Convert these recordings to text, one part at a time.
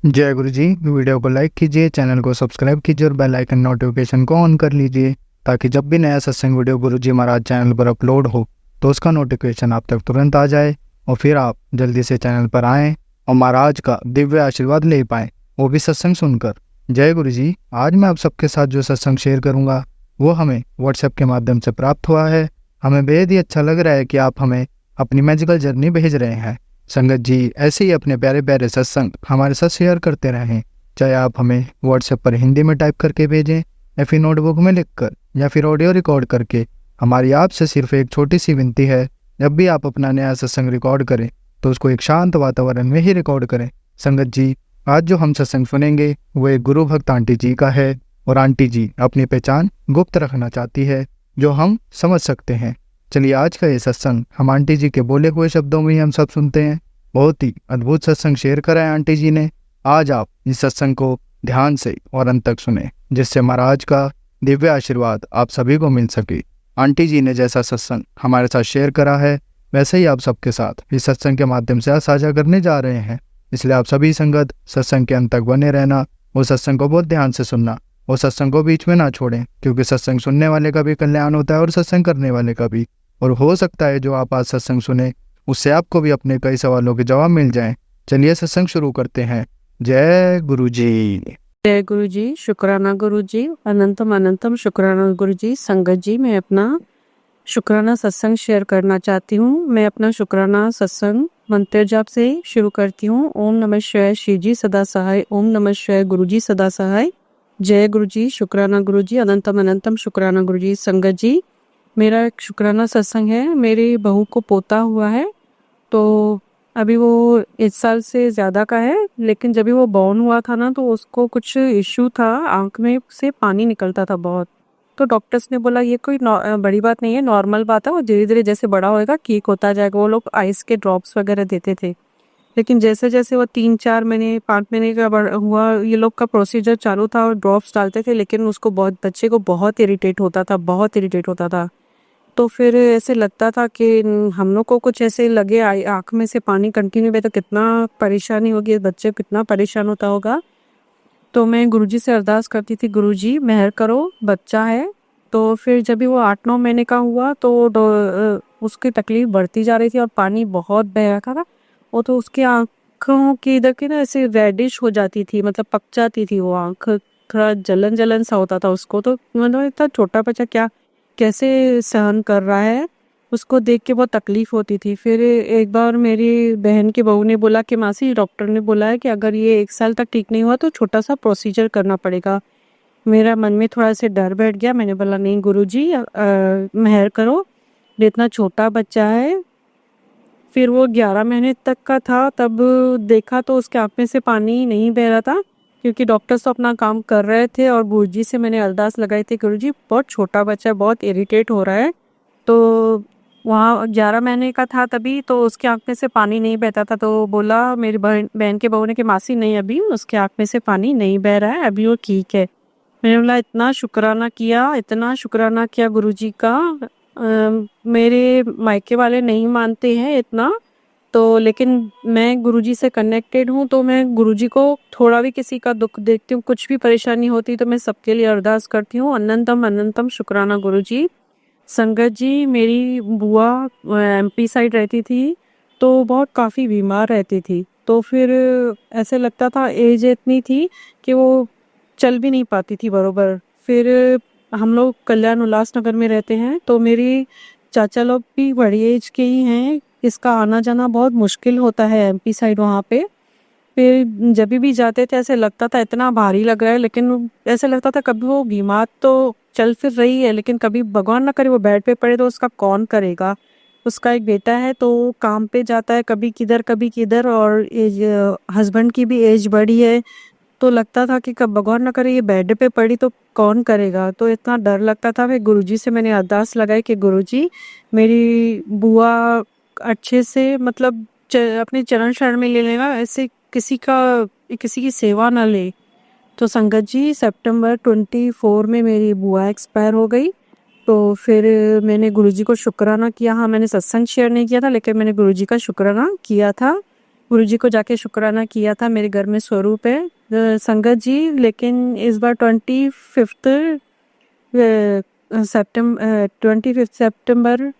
जय गुरु जी। वीडियो को लाइक कीजिए, चैनल को सब्सक्राइब कीजिए और बेल आइकन नोटिफिकेशन को ऑन कर लीजिए ताकि जब भी नया सत्संग वीडियो गुरु जी महाराज चैनल पर अपलोड हो तो उसका नोटिफिकेशन आप तक तुरंत आ जाए और फिर आप जल्दी से चैनल पर आएँ और महाराज का दिव्य आशीर्वाद ले पाएँ, वो भी सत्संग सुनकर। जय गुरु जी। आज मैं आप सबके साथ जो सत्संग शेयर करूँगा वो हमें व्हाट्सएप के माध्यम से प्राप्त हुआ है। हमें बेहद ही अच्छा लग रहा है कि आप हमें अपनी मैजिकल जर्नी भेज रहे हैं। संगत जी ऐसे ही अपने प्यारे प्यारे सत्संग हमारे साथ शेयर करते रहें, चाहे आप हमें व्हाट्सएप पर हिंदी में टाइप करके भेजें या फिर नोटबुक में लिखकर या फिर ऑडियो रिकॉर्ड करके। हमारी आपसे सिर्फ एक छोटी सी विनती है, जब भी आप अपना नया सत्संग रिकॉर्ड करें तो उसको एक शांत वातावरण में ही रिकॉर्ड करें। संगत जी आज जो हम सत्संग सुनेंगे वो एक गुरु भक्त आंटी जी का है और आंटी जी अपनी पहचान गुप्त रखना चाहती है जो हम समझ सकते हैं। चलिए आज का ये सत्संग हम आंटी जी के बोले हुए शब्दों में ही हम सब सुनते हैं। बहुत ही अद्भुत सत्संग शेयर करा है आंटी जी ने। आज आप इस सत्संग को ध्यान से और अंत तक सुने जिससे महाराज का दिव्य आशीर्वाद आप सभी को मिल सके। आंटी जी ने जैसा सत्संग हमारे साथ शेयर करा है वैसे ही आप सबके साथ इस सत्संग के माध्यम से साझा करने जा रहे हैं। इसलिए आप सभी संगत सत्संग के अंत तक बने रहना, वो सत्संग को बहुत ध्यान से सुनना, वो सत्संग को बीच में ना छोड़ें, क्योंकि सत्संग सुनने वाले का भी कल्याण होता है और सत्संग करने वाले का भी। और हो सकता है जो आप आज सत्संग सुने उससे आपको भी अपने कई सवालों के जवाब मिल जाएं। चलिए सत्संग शुरू करते हैं। जय गुरु जी। जय गुरु जी। शुक्राना गुरु जी। अनंतम अनंतम शुक्राना गुरु जी। संगत जी मैं अपना शुक्राना सत्संग शेयर करना चाहती हूँ। मैं अपना शुक्राना सत्संग मंत्र जाप से शुरू करती हूँ। ओम नमः शिवाय शिव जी सदा सहाय। ओम नमः शिवाय गुरु जी सदा सहाय। जय गुरु जी। शुक्राना गुरु जी। अनंतम अनंतम शुक्राना गुरु जी। संगत जी मेरा एक शुक्राना सत्संग है। मेरी बहू को पोता हुआ है, तो अभी वो 1 साल से ज़्यादा का है, लेकिन जब भी वो बॉर्न हुआ था ना तो उसको कुछ इश्यू था, आँख में से पानी निकलता था बहुत। तो डॉक्टर्स ने बोला ये कोई बड़ी बात नहीं है, नॉर्मल बात है, और धीरे-धीरे जैसे बड़ा होएगा ठीक होता जाएगा। वो लोग आइस के ड्रॉप्स वगैरह देते थे। लेकिन जैसे-जैसे वो 3-4 महीने 5 महीने का हुआ, ये लोग का प्रोसीजर चालू था और ड्रॉप्स डालते थे, लेकिन उसको बच्चे को बहुत इरिटेट होता था, बहुत इरिटेट होता था। तो फिर ऐसे लगता था कि हम लोग को कुछ ऐसे लगे आँख में से पानी कंटिन्यू बहे तो कितना परेशानी होगी, बच्चे कितना परेशान होता होगा। तो मैं गुरुजी से अरदास करती थी, गुरुजी मेहर करो, बच्चा है। तो फिर जब भी वो 8-9 महीने का हुआ तो उसकी तकलीफ बढ़ती जा रही थी और पानी बहुत बह रहा था। वो तो उसकी आँखों की इधर की ना ऐसे रेडिश हो जाती थी, मतलब पक जाती थी वो आँख, थोड़ा जलन-जलन सा होता था उसको। तो मतलब इतना छोटा बच्चा क्या कैसे सहन कर रहा है, उसको देख के बहुत तकलीफ होती थी। फिर एक बार मेरी बहन की बहू ने बोला कि मासी डॉक्टर ने बोला है कि अगर ये 1 साल तक ठीक नहीं हुआ तो छोटा-सा प्रोसीजर करना पड़ेगा। मेरा मन में थोड़ा सा डर बैठ गया। मैंने बोला नहीं गुरुजी मेहर करो, ये इतना छोटा बच्चा है। फिर वो 11 महीने तक का था, तब देखा तो उसके आँख में से पानी नहीं बह रहा था, क्योंकि डॉक्टर्स तो अपना काम कर रहे थे। और गुरुजी से मैंने अरदास लगाई थी, गुरुजी बहुत छोटा बच्चा है, बहुत इरिटेट हो रहा है। तो वहाँ 11 महीने का था तभी, तो उसकी आँख में से पानी नहीं बहता था। तो बोला मेरी बहन के बहू ने कि मासी नहीं, अभी उसके आँख में से पानी नहीं बह रहा है, अभी वो ठीक है। मैंने बोला इतना शुक्राना किया, इतना शुक्राना किया गुरुजी का। मेरे मायके वाले नहीं मानते हैं इतना, तो लेकिन मैं गुरुजी से कनेक्टेड हूँ, तो मैं गुरुजी को थोड़ा भी किसी का दुख देखती हूँ, कुछ भी परेशानी होती तो मैं सबके लिए अरदास करती हूँ। अनंतम अनंतम शुक्राना गुरुजी। संगत जी मेरी बुआ एमपी साइड रहती थी, तो बहुत काफ़ी बीमार रहती थी। तो फिर ऐसे लगता था, एज इतनी थी कि वो चल भी नहीं पाती थी बरोबर। फिर हम लोग कल्याण उल्लासनगर में रहते हैं, तो मेरी चाचा लोग भी बड़ी एज के ही हैं, इसका आना जाना बहुत मुश्किल होता है एमपी साइड वहाँ पे। फिर जब भी जाते थे ऐसे लगता था इतना भारी लग रहा है, लेकिन ऐसे लगता था कभी वो बीमार तो चल फिर रही है, लेकिन कभी भगवान ना करे वो बेड पे पड़े तो उसका कौन करेगा। उसका एक बेटा है तो वो काम पे जाता है, कभी किधर, और एज हस्बैंड की भी एज बड़ी है। तो लगता था कि कब भगवान ना करे ये बेड पे पड़ी तो कौन करेगा। तो इतना डर लगता था। फिर गुरुजी से मैंने अरदास लगाई कि गुरुजी मेरी बुआ अच्छे से, मतलब अपने चरण शरण में ले लेना, ऐसे किसी की सेवा ना ले। तो संगत जी सितंबर 24 में मेरी बुआ एक्सपायर हो गई। तो फिर मैंने गुरुजी को शुक्राना किया। हाँ मैंने सत्संग शेयर नहीं किया था, लेकिन मैंने गुरुजी का शुक्राना किया था गुरुजी को जाके शुक्राना किया था। मेरे घर में स्वरूप है संगत जी, लेकिन इस बार 25 सितंबर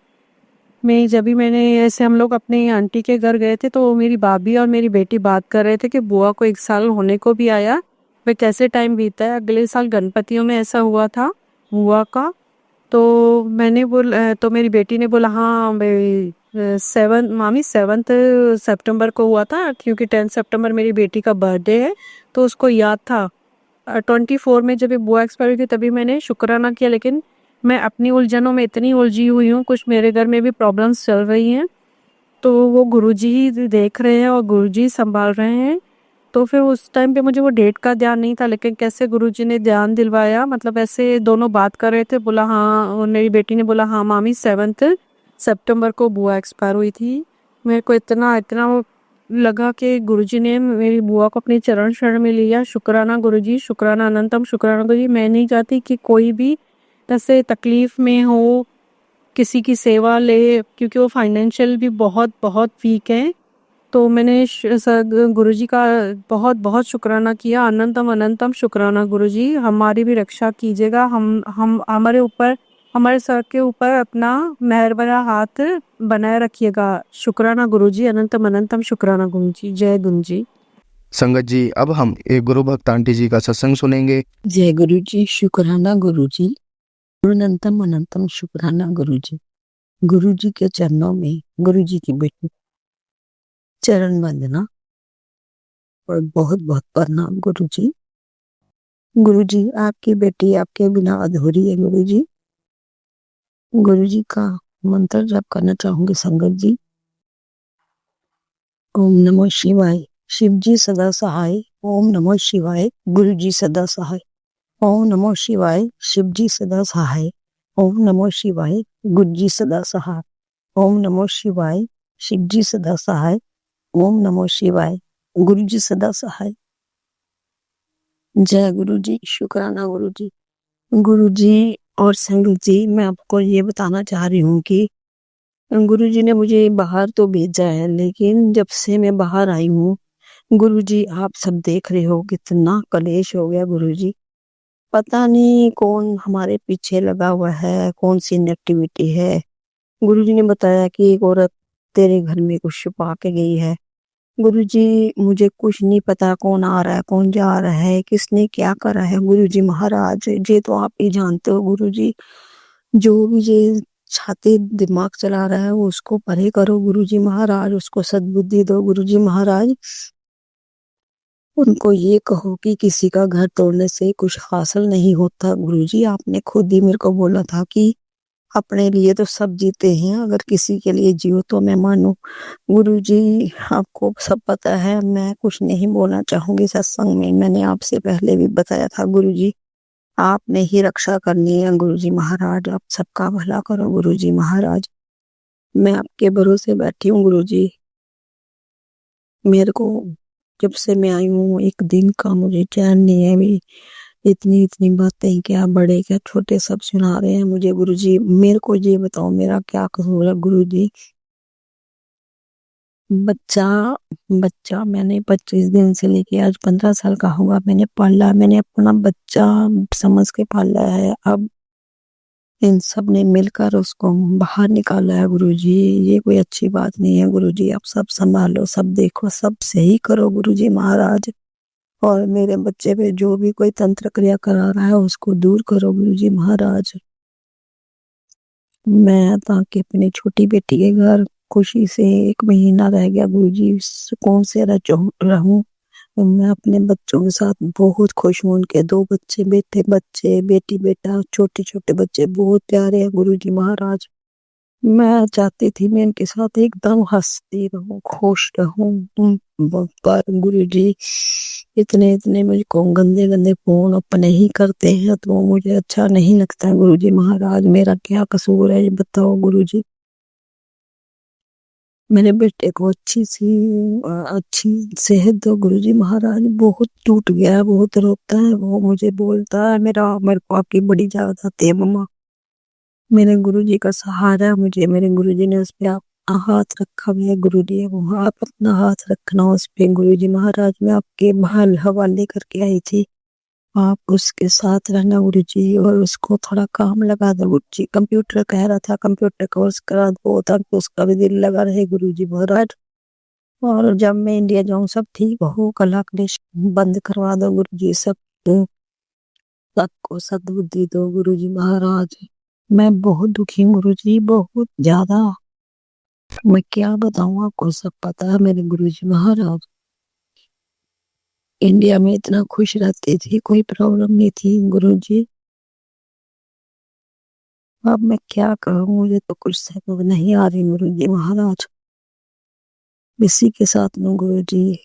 में जब भी मैंने ऐसे हम लोग अपने आंटी के घर गए थे, तो मेरी भाभी और मेरी बेटी बात कर रहे थे कि बुआ को 1 साल होने को भी आया, वे कैसे टाइम बीता है। अगले साल गणपतियों में ऐसा हुआ था बुआ का। तो तो मेरी बेटी ने बोला हाँ भाई 7 सितंबर को हुआ था, क्योंकि 10 सितंबर मेरी बेटी का बर्थडे है, तो उसको याद था। 24 में जब ये बुआ एक्सपायर हुई थी तभी मैंने शुक्राना किया, लेकिन मैं अपनी उलझनों में इतनी उलझी हुई हूँ, कुछ मेरे घर में भी प्रॉब्लम्स चल रही हैं, तो वो गुरुजी ही देख रहे हैं और गुरुजी संभाल रहे हैं। तो फिर उस टाइम पे मुझे वो डेट का ध्यान नहीं था, लेकिन कैसे गुरुजी ने ध्यान दिलवाया, मतलब ऐसे दोनों बात कर रहे थे, बोला हाँ, और मेरी बेटी ने बोला हाँ मामी 7 सितंबर को बुआ एक्सपायर हुई थी। मेरे को इतना इतना वो लगा कि गुरुजी ने मेरी बुआ को अपनी चरण शरण में लिया। शुक्राना गुरुजी, शुक्राना अनंतम शुक्राना गुरुजी। मैं नहीं चाहती कि कोई भी ऐसे तकलीफ में हो, किसी की सेवा ले, क्योंकि वो फाइनेंशियल भी बहुत बहुत वीक है। तो मैंने गुरुजी का बहुत बहुत शुक्राना किया। अनंतम अनंतम शुक्राना गुरुजी, हमारी भी रक्षा कीजिएगा। हम हमारे ऊपर, हमारे सर के ऊपर अपना मेहर भरा हाथ बनाए रखिएगा। शुक्राना गुरुजी, अनंतम अनंतम शुक्राना गुरुजी। जय गुरुजी। संगत जी, अब हम एक गुरु भक्त आंटी जी का सत्संग सुनेंगे। जय गुरु जी, शुक्राना गुरु जी, अनंतम अनंतम शुक्राना गुरु जी। गुरु जी के चरणों में गुरु जी की बेटी चरण वंदना और बहुत बहुत प्रणाम गुरु जी। गुरु जी, आपकी बेटी आपके बिना अधूरी है गुरु जी। गुरु जी का मंत्र जप करना चाहूंगी संगत जी। ओम नमो शिवाय, शिव जी सदा सहाय। ओम नमो शिवाय, गुरु जी सदा सहाय। ओम नमो शिवाय, शिव जी सदा सहाय। ओम नमो शिवाय, गुरु जी सदा सहाय। ओम नमो शिवाय, शिव जी सदा सहाय। ओम नमो शिवाय, गुरु जी सदा सहाय। जय गुरु जी, शुक्राना गुरु जी। गुरु जी और संगत जी, मैं आपको ये बताना चाह रही हूँ कि गुरु जी ने मुझे बाहर तो भेजा है, लेकिन जब से मैं बाहर आई हूँ, गुरु जी आप सब देख रहे हो कितना कलेश हो गया गुरु जी। पता नहीं कौन हमारे पीछे लगा हुआ है, कौन सी नेगेटिविटी है। गुरुजी ने बताया कि एक औरत तेरे घर में कुछ छुपा के गई है। गुरुजी, मुझे कुछ नहीं पता कौन आ रहा है, कौन जा रहा है, किसने क्या करा है। गुरुजी महाराज, ये तो आप ही जानते हो गुरुजी। जो भी ये छाती दिमाग चला रहा है उसको परे करो गुरुजी महाराज, उसको सद्बुद्धि दो गुरुजी महाराज। उनको ये कहो कि किसी का घर तोड़ने से कुछ हासिल नहीं होता गुरुजी। आपने खुद ही मेरे को बोला था कि अपने लिए तो सब जीते हैं, अगर किसी के लिए जियो तो मैं मानू। गुरुजी, आपको सब पता है, मैं कुछ नहीं बोलना चाहूंगी सत्संग में। मैंने आपसे पहले भी बताया था गुरुजी, आपने ही रक्षा करनी है गुरुजी महाराज। आप सबका भला करो गुरुजी महाराज। मैं आपके भरोसे बैठी हूँ गुरुजी। मेरे को जब से मैं आई हूँ एक दिन का मुझे चैन नहीं है। भी इतनी इतनी बातें क्या बड़े क्या छोटे सब सुना रहे हैं मुझे गुरुजी। मेरे को ये बताओ मेरा क्या कसूर है गुरुजी। बच्चा बच्चा मैंने 25 दिन से लेके आज 15 साल का हुआ, मैंने पाला, मैंने अपना बच्चा समझ के पाला है। अब इन सब ने मिलकर उसको बाहर निकाला है गुरुजी। ये कोई अच्छी बात नहीं है गुरुजी। आप सब संभालो, सब देखो, सब सही करो गुरुजी महाराज। और मेरे बच्चे पे जो भी कोई तंत्र क्रिया करा रहा है उसको दूर करो गुरुजी महाराज। मैं ताकि अपनी छोटी बेटी के घर खुशी से 1 महीना रह गया गुरुजी, सुकून से रहूं। मैं अपने बच्चों के साथ बहुत खुश हूँ। उनके 2 बच्चे, बेटे बच्चे, बेटी बेटा, छोटे छोटे बच्चे बहुत प्यारे हैं गुरुजी महाराज। मैं चाहती थी मैं इनके साथ एकदम हंसती रहूं, खुश रहूं। पर गुरुजी इतने इतने मुझको गंदे गंदे फोन अपने ही करते हैं, तो मुझे अच्छा नहीं लगता है गुरुजी महाराज। मेरा क्या कसूर है ये बताओ गुरुजी। मेरे बेटे को अच्छी सेहत दो गुरुजी महाराज। बहुत टूट गया है, बहुत रोता है वो, मुझे बोलता है मेरे को आपकी बड़ी याद आती है मम्मा। मेरे गुरुजी का सहारा है मुझे। मेरे गुरुजी ने उस पे हाथ रखा हुआ है गुरु जी, वो आप अपना हाथ रखना उस पे गुरु जी महाराज। मैं आपके हवाले करके आई थी, आप उसके साथ रहना गुरु जी, और उसको थोड़ा काम लगा दो गुरु जी। कंप्यूटर कह रहा था कंप्यूटर कोर्स करा दो ताकि उसका भी दिल लगा रहे गुरु जी महाराज। और जब मैं इंडिया जाऊं सब ठीक हो, कला क्लेश बंद करवा दो गुरु जी। सबको सद्बुद्धि दो गुरु जी महाराज। मैं बहुत दुखी हूँ गुरु जी, बहुत ज्यादा। मैं क्या बताऊं आपको, सब पता है मेरे गुरु जी महाराज। इंडिया में इतना खुश रहती थी, कोई प्रॉब्लम नहीं थी गुरु जी। अब मैं क्या करूं, मुझे तो कुछ समझ नहीं आ रही गुरु जी महाराज। इसी के साथ में गुरु जी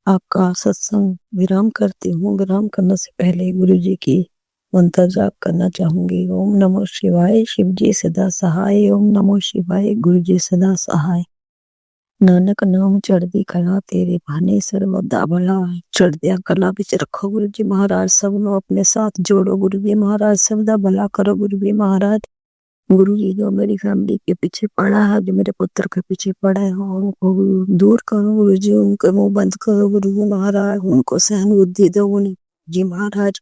आपका सत्संग विराम करती हूँ। विराम करने से पहले गुरु जी की मंत्र जाप करना चाहूंगी। ओम नमो शिवाय, शिव जी सदा सहाय। ओम नमो शिवाय, गुरु जी सदा सहाय। नानक नाम चढ़दी कला, तेरे भाने सर्वदा भला। चढ़दिया कला बिच रखो गुरु जी महाराज, सबनो अपने साथ जोड़ो गुरु जी महाराज। सबदा भला करो गुरु जी महाराज। गुरु जी जो मेरी फैमिली के पीछे पड़ा है, जो मेरे पुत्र के पीछे पड़ा है, उनको दूर करो गुरु जी। उनके मुंह बंद करो गुरु जी महाराज। उनको सहन बुद्धि दो गुरु जी महाराज।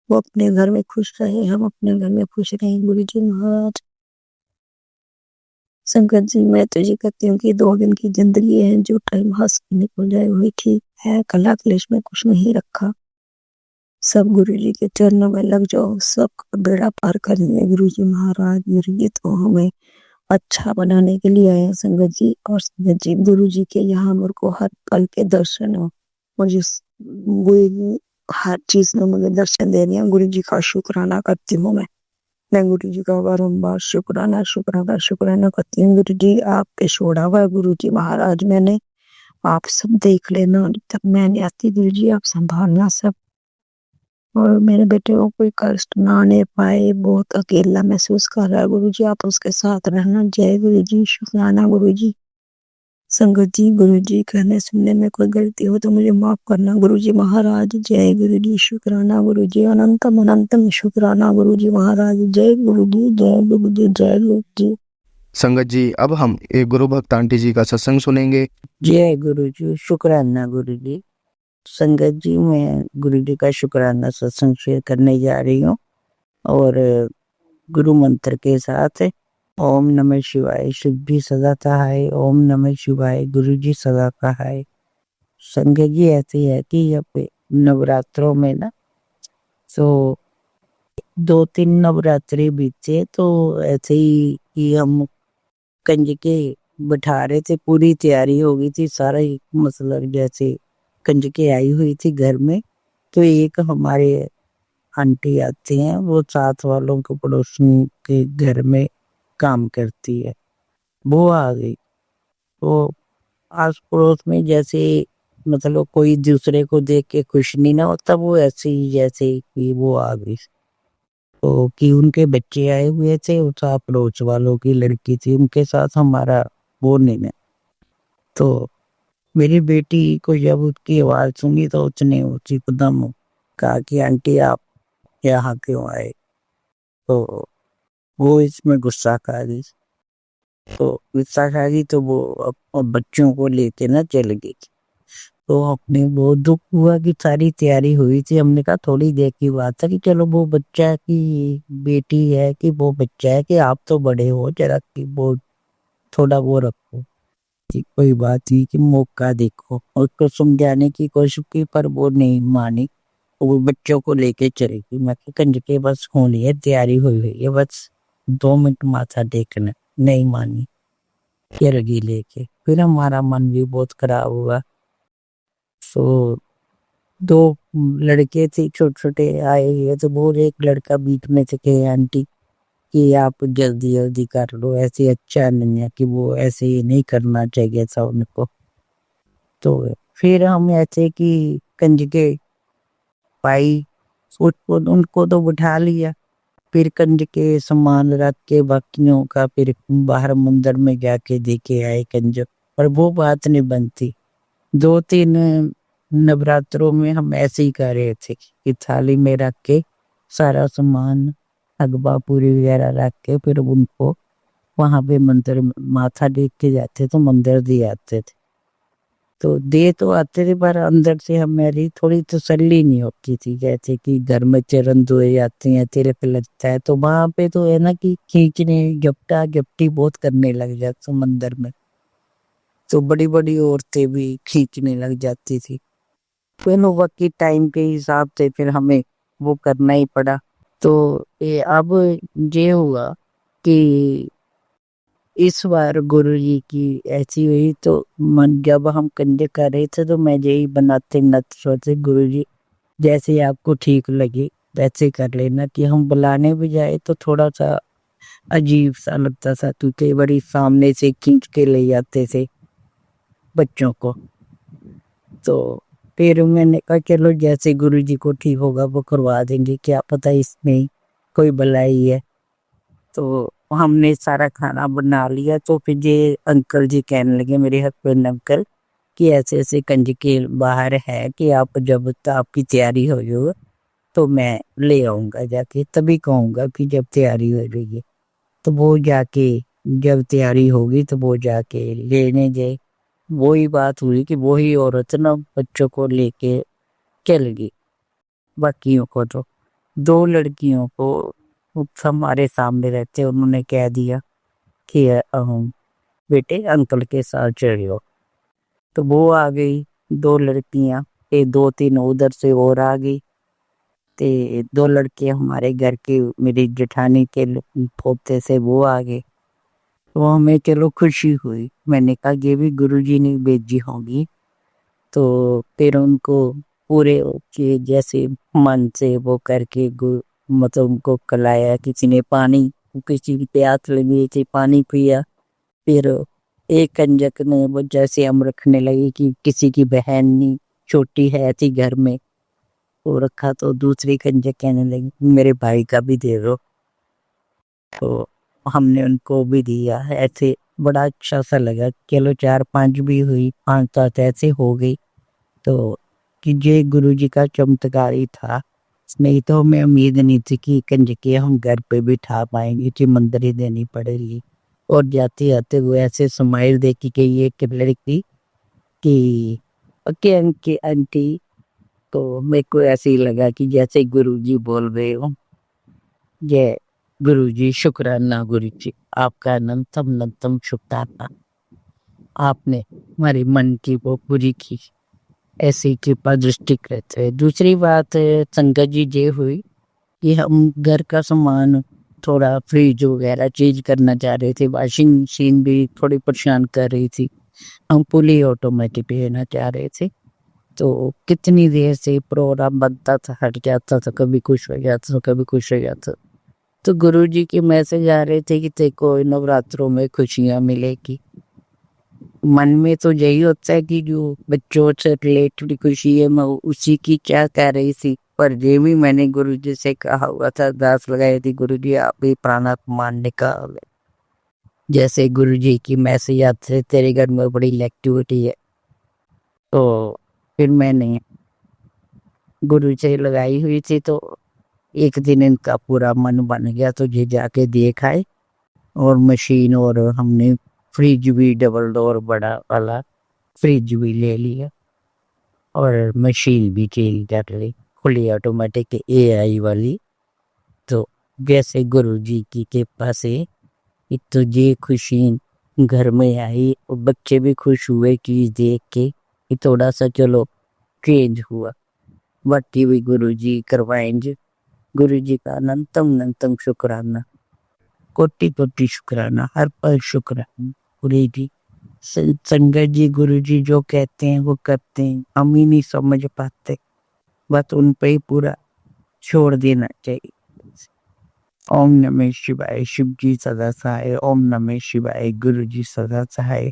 वो अपने घर में खुश रहे, हम अपने घर में खुश रहे गुरु जी महाराज। संगत जी मैं तो ये कहती हूँ कि 2 दिन की जिंदगी है, जो टाइम हंस के निकल जाए वही ठीक है। कला क्लेश में कुछ नहीं रखा। सब गुरु जी के चरणों में लग जाओ, सब बेड़ा पार करेंगे गुरु जी महाराज। गुरु जी तो हमें अच्छा बनाने के लिए आए हैं संगत जी। और संगत जी गुरु जी के यहाँ मेरे को हर पल के दर्शन हो। मुझे गुरु जी हर चीज में मुझे दर्शन दे रही है। गुरु जी का शुक्राना करती हूँ मैं गुरु जी का बारम्बार शुक्राना शुक्राना शुक्राना करती हूँ। गुरु जी आप पे छोड़ा हुआ है गुरु जी महाराज मैंने, आप सब देख लेना। तब मैं नहीं आती गुरु जी, आप संभालना सब। और मेरे बेटे को कोई कष्ट ना आने पाए, बहुत अकेला महसूस कर रहा है गुरु जी, आप उसके साथ रहना। जय गुरु जी, शुक्राना गुरु जी। संगत जी गुरु जी कहने सुनने में कोई गलती हो तो मुझे माफ करना गुरु जी महाराज। जय गुरु जी, शुक्राना गुरु जी, अनंतम अनंतम शुक्राना गुरु जी महाराज। जय गुरु जी, जय गुरु जी, जय गुरु जी। संगत जी अब हम एक गुरु भक्त आंटी जी का सत्संग सुनेंगे। जय गुरु जी, शुक्राना गुरु जी। संगत जी मैं गुरु जी का शुक्राना सत्संग शेयर करने जा रही हूँ, और गुरु मंत्र के साथ ओम नमः शिवाय, शिव जी सदा सहाय। ओम नमः शिवाय, गुरु जी सदा सहाय। संगत जी ऐसे है कि अब नवरात्रों में ना, तो 2-3 नवरात्रि बीते, तो ऐसे ही कि हम कंजके बैठा रहे थे, पूरी तैयारी हो गई थी, सारा ही मतलब जैसे कंजके आई हुई थी घर में। तो एक हमारे आंटी आती हैं, वो साथ वालों के पड़ोसियों के घर में काम करती है, वो आ गई। तो आस पड़ोस में जैसे मतलब कोई दूसरे को देख के खुश नहीं ना होता, वो ऐसे ही जैसे कि वो आ गई। तो कि उनके बच्चे आए हुए थे, उस पड़ोस वालों की लड़की थी, उनके साथ हमारा वो नहीं है। तो मेरी बेटी को जब उसकी आवाज सुनी तो उसने उसी एकदम कहा कि आंटी आप यहाँ क्यों आए। तो वो इसमें गुस्सा खा गई। तो गुस्सा खा गई तो वो अब बच्चों को लेके ना चल गई। तो अपने बहुत दुख हुआ कि सारी तैयारी हुई थी, हमने कहा थोड़ी देर की बात है कि चलो वो बच्चा की बेटी है कि वो बच्चा है कि आप तो बड़े हो, जरा कि वो थोड़ा वो रखो कि कोई बात नहीं, कि मौका देखो। उसको समझाने की कोशिश की पर वो नहीं मानी, वो बच्चों को लेके चली गई। मैं कंज के बस होनी है, तैयारी हुई हुई है, बस 2 मिनट माथा टेकना। नहीं मानी, ये लगी लेके। फिर हमारा मन भी बहुत खराब हुआ। तो 2 लड़के थे छोटे छोटे आए हुए, तो वो एक लड़का बीच में से कहे आंटी कि आप जल्दी जल्दी कर लो, ऐसे अच्छा नहीं है, कि वो ऐसे ही नहीं करना चाहिए था उनको। तो फिर हम ऐसे कि कंजके पाई, उसको उनको तो बिठा लिया। फिर कंज के सामान रख के बाकियों का फिर बाहर मंदिर में जाके देखे आए कंज, पर वो बात नहीं बनती। 2-3 नवरात्रों में हम ऐसे ही कर रहे थे कि थाली में रख के सारा सामान अगबा पूरी वगैरह रख के फिर उनको वहाँ पे मंदिर में माथा टेक के जाते तो मंदिर दे आते थे। तो दे तो आते थे पर अंदर से हमारी थोड़ी तसल्ली नहीं होती थी, जैसे कि घर में चरण धोए जाते हैं, तिलक लगता है, तो वहाँ पे तो है ना कि खींचने गपटा गपटी बहुत करने लग जाते मंदिर में। तो बड़ी बड़ी औरतें भी खींचने लग जाती थी। फिर वक्त के टाइम के हिसाब से फिर हमें वो करना ही पड़ा। तो ये अब ये हुआ कि इस बार गुरुजी की ऐसी हुई तो मन जब हम कंधे कर रहे थे तो मैं यही बनाते नत सोचे गुरुजी जैसे आपको ठीक लगे वैसे कर लेना, कि हम बुलाने भी जाए तो थोड़ा सा अजीब सा लगता था क्योंकि बड़ी सामने से खींच के ले जाते थे बच्चों को। तो फिर मैंने कहा चलो जैसे गुरुजी को ठीक होगा वो करवा देंगे, क्या पता इसमें कोई भलाई है। तो हमने सारा खाना बना लिया तो फिर ये अंकल जी कहने लगे, मेरे हस्बैंड अंकल, कि ऐसे ऐसे कंज के बाहर है कि आप जब तक आपकी तैयारी हो जाए तो मैं ले आऊँगा जाके, तभी कहूँगा कि जब तैयारी हो जाएगी। तो वो जाके जब तैयारी होगी तो वो जाके लेने गए। वही बात हुई कि वही औरत ना बच्चों को लेके चल गई। बाकियों को तो 2 लड़कियों को हमारे सामने रहते उन्होंने कह दिया कि बेटे अंकल के साथ चलियो। तो वो आ गई 2 लड़कियां, 2-3 उधर से और आ गई। ते 2 लड़के हमारे घर के मेरी जेठानी के पोते से वो आ गए। तो हमें चलो खुशी हुई। मैंने कहा ये भी गुरुजी ने भेजी होगी। तो फिर उनको पूरे के जैसे मन से वो करके मतलब उनको खिलाया, किसी ने पानी, किसी की प्यास लगी थी पानी पिया। फिर एक कंजक ने वो जैसे हम रखने लगी कि किसी की बहन नहीं छोटी है थी घर में वो रखा, तो दूसरी कंजक कहने लगी मेरे भाई का भी दे दो। तो हमने उनको भी दिया। ऐसे बड़ा अच्छा सा लगा। चलो 4-5 भी हुई, 5-7 ऐसे हो गई। तो कि ये गुरुजी का चमत्कार ही था। नहीं तो हमें उम्मीद नहीं थी कि कंजके हम घर पे बिठा पाएंगे, कि मंदिर ही देनी पड़ेगी। और जाते जाते वो ऐसे स्माइल दे के गई एक लड़की कि ओके अंकी आंटी। तो मेरे को ऐसे ही लगा कि जैसे गुरुजी बोल रहे हो, ये गुरुजी शुक्राना गुरुजी, आपका अनंतम अनंतम शुक्राना, आपने हमारे मन की वो पूरी की। ऐसी कृपा दृष्टि करते हैं। दूसरी बात संगत जी ये हुई कि हम घर का सामान थोड़ा फ्रिज वगैरह चेंज करना चाह रहे थे। वॉशिंग मशीन भी थोड़ी परेशान कर रही थी। हम फुली ऑटोमेटिक लेना चाह रहे थे। तो कितनी देर से प्रोग्राम बनता था, हट जाता था, कभी खुश हो जाता था, कभी खुश हो जाता। तो गुरुजी के मैसेज आ रहे थे कि तेको नवरात्रों में खुशियाँ मिलेगी। मन में तो यही होता है कि जो बच्चों से रिलेटेड खुशी है मैं उसी की क्या कह रही थी। पर ये भी मैंने गुरुजी से कहा हुआ था, अरदास लगाई थी, गुरुजी आप भी प्राणात्मान निकाल। जैसे गुरुजी की मैसेज आते थे तेरे घर में बड़ी एक्टिविटी है। तो फिर मैंने गुरु से लगाई हुई थी। तो एक दिन इनका पूरा मन बन गया तो ये जाके देखा है। और मशीन और हमने फ्रिज भी डबल डोर बड़ा वाला फ्रिज भी ले लिया और मशीन भी चेंज कर ली, खुली ऑटोमेटिक AI वाली। तो जैसे गुरुजी की कृपा से एक तो ये खुशी घर में आई और बच्चे भी खुश हुए चीज देख के कि थोड़ा सा चलो चेंज हुआ। बाकी भी गुरुजी करवाएंगे। गुरुजी का अनंतम अनंतम शुक्राना, कोटि कोटि शुक्राना, हर पल शुक्राना। पूरी जी संगत जी गुरुजी जो कहते हैं वो करते हैं, हम ही नहीं समझ पाते, बस उन पे ही पूरा छोड़ देना चाहिए। ओम नमः शिवाय, शिव जी सदा सहाय। ओम नमः शिवाय, गुरु जी सदा सहाय।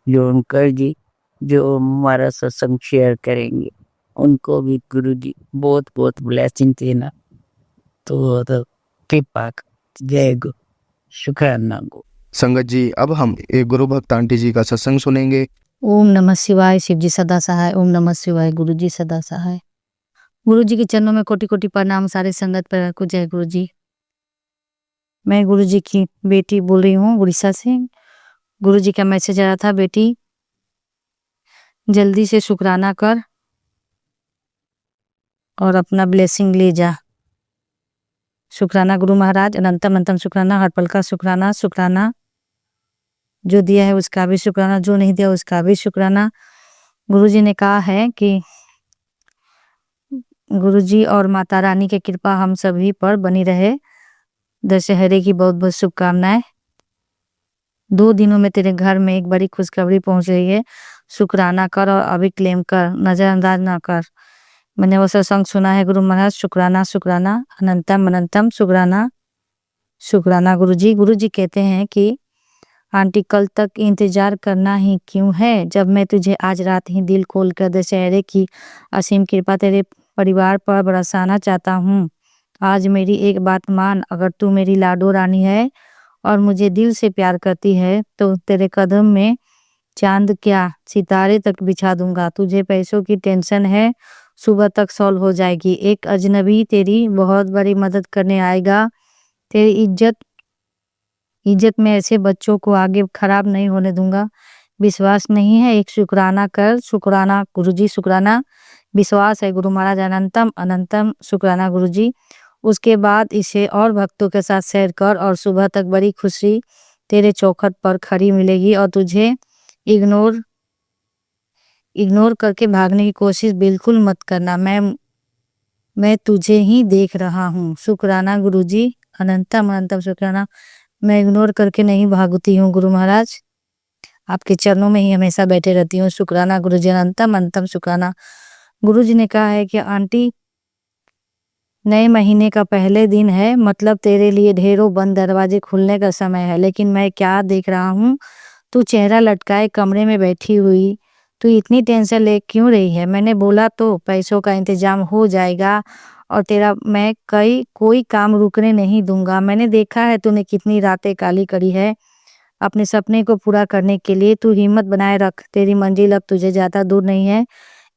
जो अंकल जी जो हमारा सत्संग शेयर करेंगे उनको भी गुरु जी बहुत बहुत ब्लेसिंग देना। तो कृपा जय गुरु, शुक्राना गो। संगत जी अब हम एक गुरु भक्त आंटी जी का सत्संग सुनेंगे। ओम नमः शिवाय, शिव जी सदा सहाय। ओम नमः शिवाय, गुरु जी सदा सहाय। गुरु जी के चरणों में कोटि कोटि प्रणाम। सारे संगत पर को जय गुरु जी। मैं गुरुजी की बेटी बोल रही हूँ उड़ीसा से। गुरुजी का मैसेज आया था, बेटी जल्दी से शुक्राना कर और अपना ब्लेसिंग ले जा। शुक्राना गुरु महाराज, अनंतम अनंतम शुक्राना, हर पल का शुक्राना। शुक्राना जो दिया है उसका भी शुक्राना, जो नहीं दिया उसका भी शुक्राना। गुरुजी ने कहा है कि गुरुजी और माता रानी की कृपा हम सभी पर बनी रहे। दशहरे की बहुत बहुत शुभकामनाएं। 2 दिनों में तेरे घर में एक बड़ी खुशखबरी पहुंच रही है। शुक्राना कर और अभी क्लेम कर, नजरअंदाज ना कर। मैंने वो सत्संग सुना है गुरु महाराज। शुक्राना शुक्राना, अनंतम अनंतम शुक्राना। शुक्राना गुरुजी। गुरुजी कहते हैं कि आंटी कल तक इंतजार करना ही क्यों है, जब मैं तुझे आज रात ही दिल खोल कर दशहरे की असीम कृपा तेरे परिवार पर बरसाना चाहता हूँ। आज मेरी एक बात मान, अगर तू मेरी लाडो रानी है और मुझे दिल से प्यार करती है तो तेरे कदम में चांद क्या सितारे तक बिछा दूंगा। तुझे पैसों की टेंशन है, सुबह तक सॉल्व हो जाएगी। एक अजनबी तेरी बहुत बड़ी मदद करने आएगा। तेरी इज्जत में ऐसे बच्चों को आगे खराब नहीं होने दूंगा। विश्वास नहीं है, एक शुक्राना कर। शुक्राना गुरुजी, शुक्राना। विश्वास है गुरु महाराज, अनंतम अनंतम शुक्राना गुरुजी। उसके बाद इसे और भक्तों के साथ शेयर कर और सुबह तक बड़ी खुशी तेरे चौखट पर खड़ी मिलेगी। और तुझे इग्नोर करके भागने की कोशिश बिल्कुल मत करना। मैं तुझे ही देख रहा हूँ। शुक्राना गुरुजी, अनंतम अनंतम शुक्राना। मैं इग्नोर करके नहीं भागती हूँ गुरु महाराज, आपके चरणों में ही हमेशा बैठे रहती हूँ। शुक्राना गुरुजी, अनंतम अनंतम शुक्राना। गुरुजी ने कहा है कि आंटी नए महीने का पहले दिन है, मतलब तेरे लिए ढेरों बंद दरवाजे खुलने का समय है। लेकिन मैं क्या देख रहा हूँ, तू चेहरा लटकाए कमरे में बैठी हुई, तू इतनी टेंशन ले क्यों रही है? मैंने बोला तो पैसों का इंतजाम हो जाएगा और तेरा मैं कोई काम रुकने नहीं दूंगा। मैंने देखा है तूने कितनी रातें काली करी है अपने सपने को पूरा करने के लिए। तू हिम्मत बनाए रख, तेरी मंजिल अब तुझे ज्यादा दूर नहीं है।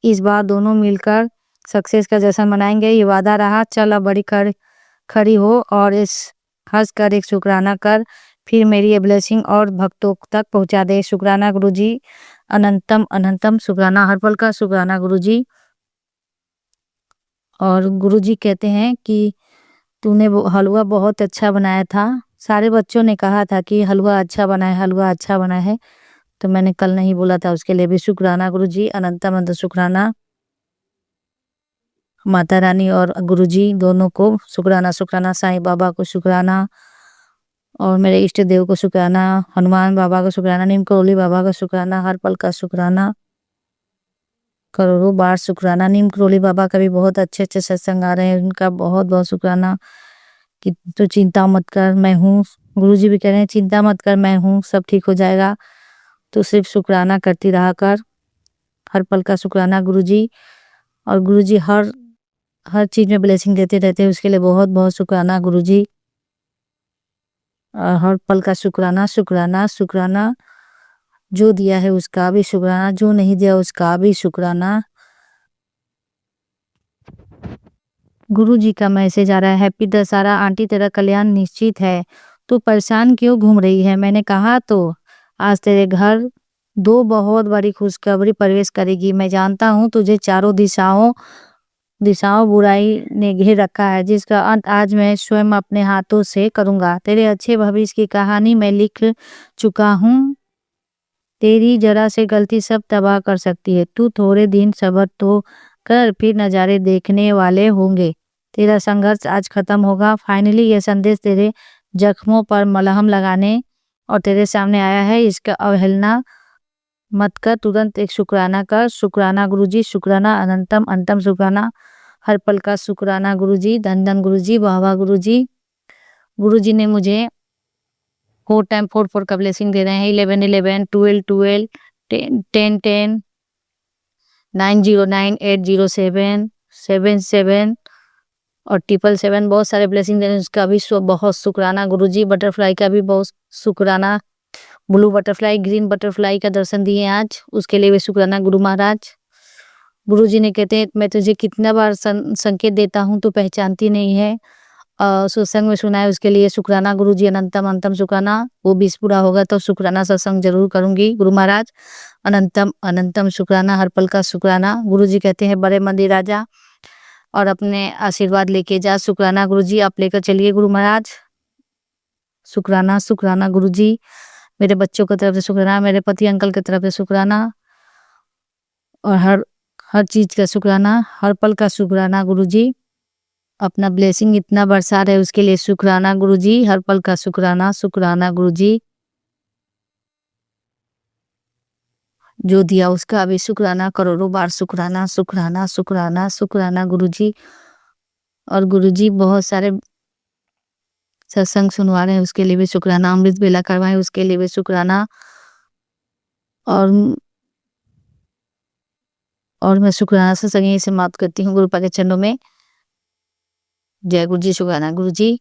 इस बार दोनों मिलकर सक्सेस का जश्न मनाएंगे, ये वादा रहा। चल अब बड़ी खड़ी हो और इस हंस कर एक शुक्राना कर, फिर मेरी ये ब्लेसिंग और भक्तों तक पहुंचा दे। शुक्राना गुरुजी, अनंतम अनंतम शुक्राना, हर पल का शुक्राना गुरुजी। और गुरुजी कहते हैं कि तूने वो हलवा बहुत अच्छा बनाया था। सारे बच्चों ने कहा था कि हलवा अच्छा बना है, हलवा अच्छा बना है। तो मैंने कल नहीं बोला था, उसके लिए भी शुक्राना गुरुजी, अनंतम अनंत शुक्राना। माता रानी और गुरुजी दोनों को शुक्राना शुक्राना। साईं बाबा को शुक्राना और मेरे इष्ट देव को शुक्राना। हनुमान बाबा को शुक्राना, नीम करोली बाबा का शुक्राना, हर पल का शुक्राना, करोड़ों बार शुक्राना। नीम करोली बाबा का भी बहुत अच्छे अच्छे सत्संग आ रहे हैं, उनका बहुत बहुत शुक्राना कि तो चिंता मत कर, मैं हूँ। गुरुजी भी कह रहे हैं चिंता मत कर, मैं हूँ, सब ठीक हो जाएगा। तो सिर्फ शुक्राना करती रहा कर, हर पल का शुक्राना गुरुजी। और गुरुजी हर चीज में ब्लेसिंग देते रहते हैं, उसके लिए बहुत बहुत शुक्राना गुरुजी। और हर पल का शुक्राना शुक्राना शुक्राना। जो दिया है उसका भी शुक्राना, जो नहीं दिया उसका भी शुक्राना। गुरुजी का मैसेज आ रहा है, हैप्पी दशहरा आंटी, तेरा कल्याण निश्चित है। तू परेशान क्यों घूम रही है? मैंने कहा तो आज तेरे घर 2 बहुत बड़ी खुशखबरी प्रवेश करेगी। मैं जानता हूँ तुझे चारों दिशाओं बुराई ने घेर रखा है, जिसका अंत आज मैं स्वयं अपने हाथों से करूंगा। तेरे अच्छे भविष्य की कहानी मैं लिख चुका हूँ। तेरी जरा से गलती सब तबाह कर सकती है। तू थोड़े दिन सब्र तो कर, फिर नज़ारे देखने वाले होंगे। तेरा संघर्ष आज खत्म होगा। फाइनली ये संदेश तेरे जख्मों पर मलहम लगाने और तेरे सामने आया है। इसका अवहेलना मत कर, तुरंत एक शुक्राना कर। शुक्राना गुरुजी, शुक्राना, अनंतम अनंतम शुक्राना, हर पल का शुक्राना गुरुजी। धन धन गुरुजी, वाह वाह गुरुजी। गुरुजी ने मुझे 4 टाइम 4 का ब्लेसिंग दे रहे हैं। 11 11, 12 12, 10 10, 9 0 9, 8 0 7, 7 7 और 7 7, बहुत सारे ब्लेसिंग दे रहे हैं। उसका भी बहुत शुक्राना गुरुजी। बटरफ्लाई का भी बहुत शुक्राना। ब्लू बटरफ्लाई, ग्रीन बटरफ्लाई का दर्शन दिए आज, उसके लिए भी शुक्राना गुरु महाराज। गुरुजी ने कहते हैं मैं तुझे कितना बार संकेत देता हूँ तो पहचानती नहीं है। सत्संग में सुनाए उसके लिए शुक्राना गुरुजी, अनंतम अनंतम शुक्राना। वो 20 पूरा होगा तो शुक्राना सत्संग जरूर करूंगी। गुरु महाराज अनंतम अनंतम शुक्राना, हर पल का शुक्राना। गुरुजी कहते हैं बड़े मंदिर राजा और अपने आशीर्वाद लेके जा। शुक्राना गुरुजी, आप लेकर चलिए गुरु महाराज। शुक्राना शुक्राना गुरुजी, मेरे बच्चों की तरफ से शुक्राना, मेरे पति अंकल की तरफ से शुक्राना और हर हर चीज का शुक्राना, हर पल का शुक्राना गुरुजी। अपना ब्लेसिंग इतना बरसा रहे उसके लिए शुक्राना गुरुजी, हर पल का शुक्राना शुक्राना गुरुजी। जो दिया उसका भी शुक्राना, करोड़ों बार शुक्राना शुक्राना शुक्राना शुक्राना गुरुजी। और गुरुजी बहुत सारे सत्संग सुनवा रहे हैं उसके लिए भी शुक्राना, अमृत बेला करवाए उसके लिए भी शुक्राना। और मैं शुक्राना से सही समाप्त करती हूँ गुरुपा के चरणों में। जय गुरुजी, शुक्राना गुरुजी।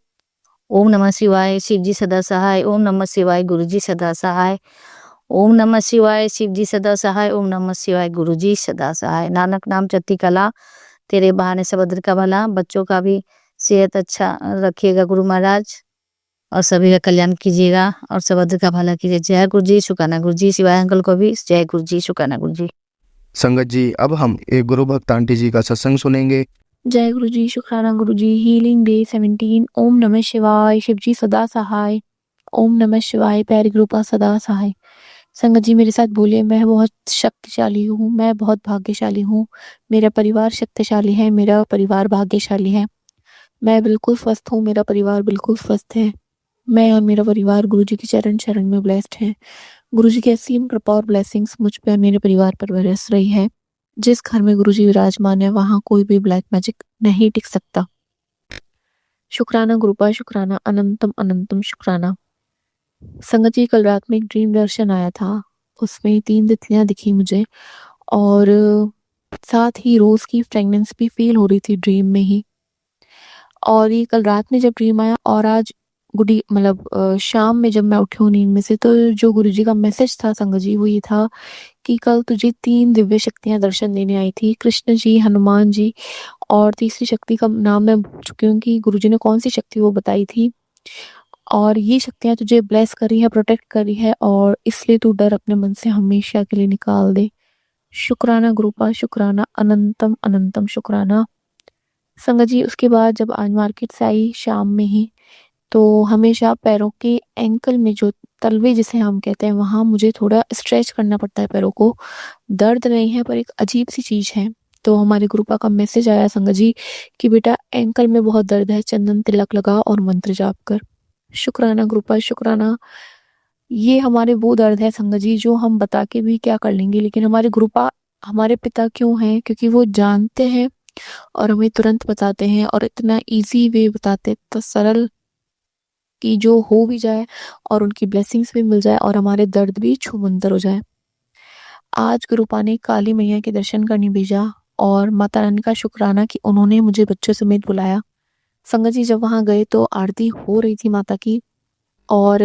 ओम नमः शिवाय, शिव जी सदा सहाय। ओम नमः शिवाय, गुरुजी सदा सहाय। ओम नमः शिवाय, शिव जी सदा सहाय। ओम नमः शिवाय, गुरुजी सदा सहाय। नानक नाम चढ़ती कला, तेरे बहाने सबद्र का भला। बच्चों का भी सेहत अच्छा रखिएगा गुरु महाराज और सभी का कल्याण कीजिएगा और सबद्र का भला कीजिए। जय गुरुजी, शुक्राना गुरुजी। शिवाय अंकल को भी जय गुरुजी, शुक्राना गुरुजी। संगत जी, अब हम एक गुरु भक्त आंटी जी का सत्संग सुनेंगे। जय गुरुजी, शुक्राना गुरुजी। Healing day 17। ओम नमः शिवाय, शिवजी सदा सहाय। ओम नमः शिवाय, प्यारी गुरुपा सदा सहाय। संगत जी मेरे साथ बोलिए, मैं बहुत शक्तिशाली हूँ, मैं बहुत भाग्यशाली हूँ। मेरा परिवार शक्तिशाली है, मेरा परिवार भाग्यशाली है। मैं बिल्कुल स्वस्थ हूँ, मेरा परिवार बिल्कुल स्वस्थ है। मैं और मेरा परिवार गुरुजी की चरण शरण में ब्लेस्ड है। गुरुजी की असीम कृपा और ब्लेसिंग्स मुझ पे और मेरे परिवार पर बरस रही है। जिस घर में गुरुजी विराजमान है वहां कोई भी ब्लैक मैजिक नहीं टिक सकता। शुक्राना गुरुपा, शुक्राना, अनंतम अनंतम शुक्राना। संगत जी कल रात में एक ड्रीम दर्शन आया था, उसमें 3 तितलियां दिखी मुझे और साथ ही रोज की फ्रेगनेंस भी फील हो रही थी ड्रीम में ही। और ये कल रात में जब ड्रीम आया और आज शाम में जब मैं उठी हूँ नींद में से, तो जो गुरुजी का मैसेज था संगत जी वो ये था कि कल तुझे 3 दिव्य शक्तियां दर्शन देने आई थी, कृष्ण जी, हनुमान जी और तीसरी शक्ति का नाम मैं भूल चुकी हूँ कि गुरुजी ने कौन सी शक्ति वो बताई थी। और ये शक्तियां तुझे ब्लेस कर रही है, प्रोटेक्ट कर रही है और इसलिए तू डर अपने मन से हमेशा के लिए निकाल दे। शुक्राना गुरुपा, शुक्राना, अनंतम अनंतम शुक्राना। संगत जी उसके बाद जब आज मार्केट से आई शाम में ही, तो हमेशा पैरों के एंकल में जो तलवे जिसे हम कहते हैं वहाँ मुझे थोड़ा स्ट्रेच करना पड़ता है पैरों को। दर्द नहीं है पर एक अजीब सी चीज़ है। तो हमारे गुरुपा का मैसेज आया संगत जी कि बेटा एंकल में बहुत दर्द है, चंदन तिलक लगा और मंत्र जाप कर। शुक्राना गुरुपा, शुक्राना। ये हमारे वो दर्द है संगत जी जो हम बता के भी क्या कर लेंगे, लेकिन हमारे गुरुपा हमारे पिता क्यों हैं? क्योंकि वो जानते हैं और हमें तुरंत बताते हैं और इतना ईजी वे बताते, इतना सरल कि जो हो भी जाए और उनकी ब्लेसिंग्स भी मिल जाए और हमारे दर्द भी छूमंतर हो जाए। आज गुरुपा ने काली मैया के दर्शन करने भेजा और माता रानी का शुक्राना कि उन्होंने मुझे बच्चों समेत बुलाया। संगत जी जब वहाँ गए तो आरती हो रही थी माता की और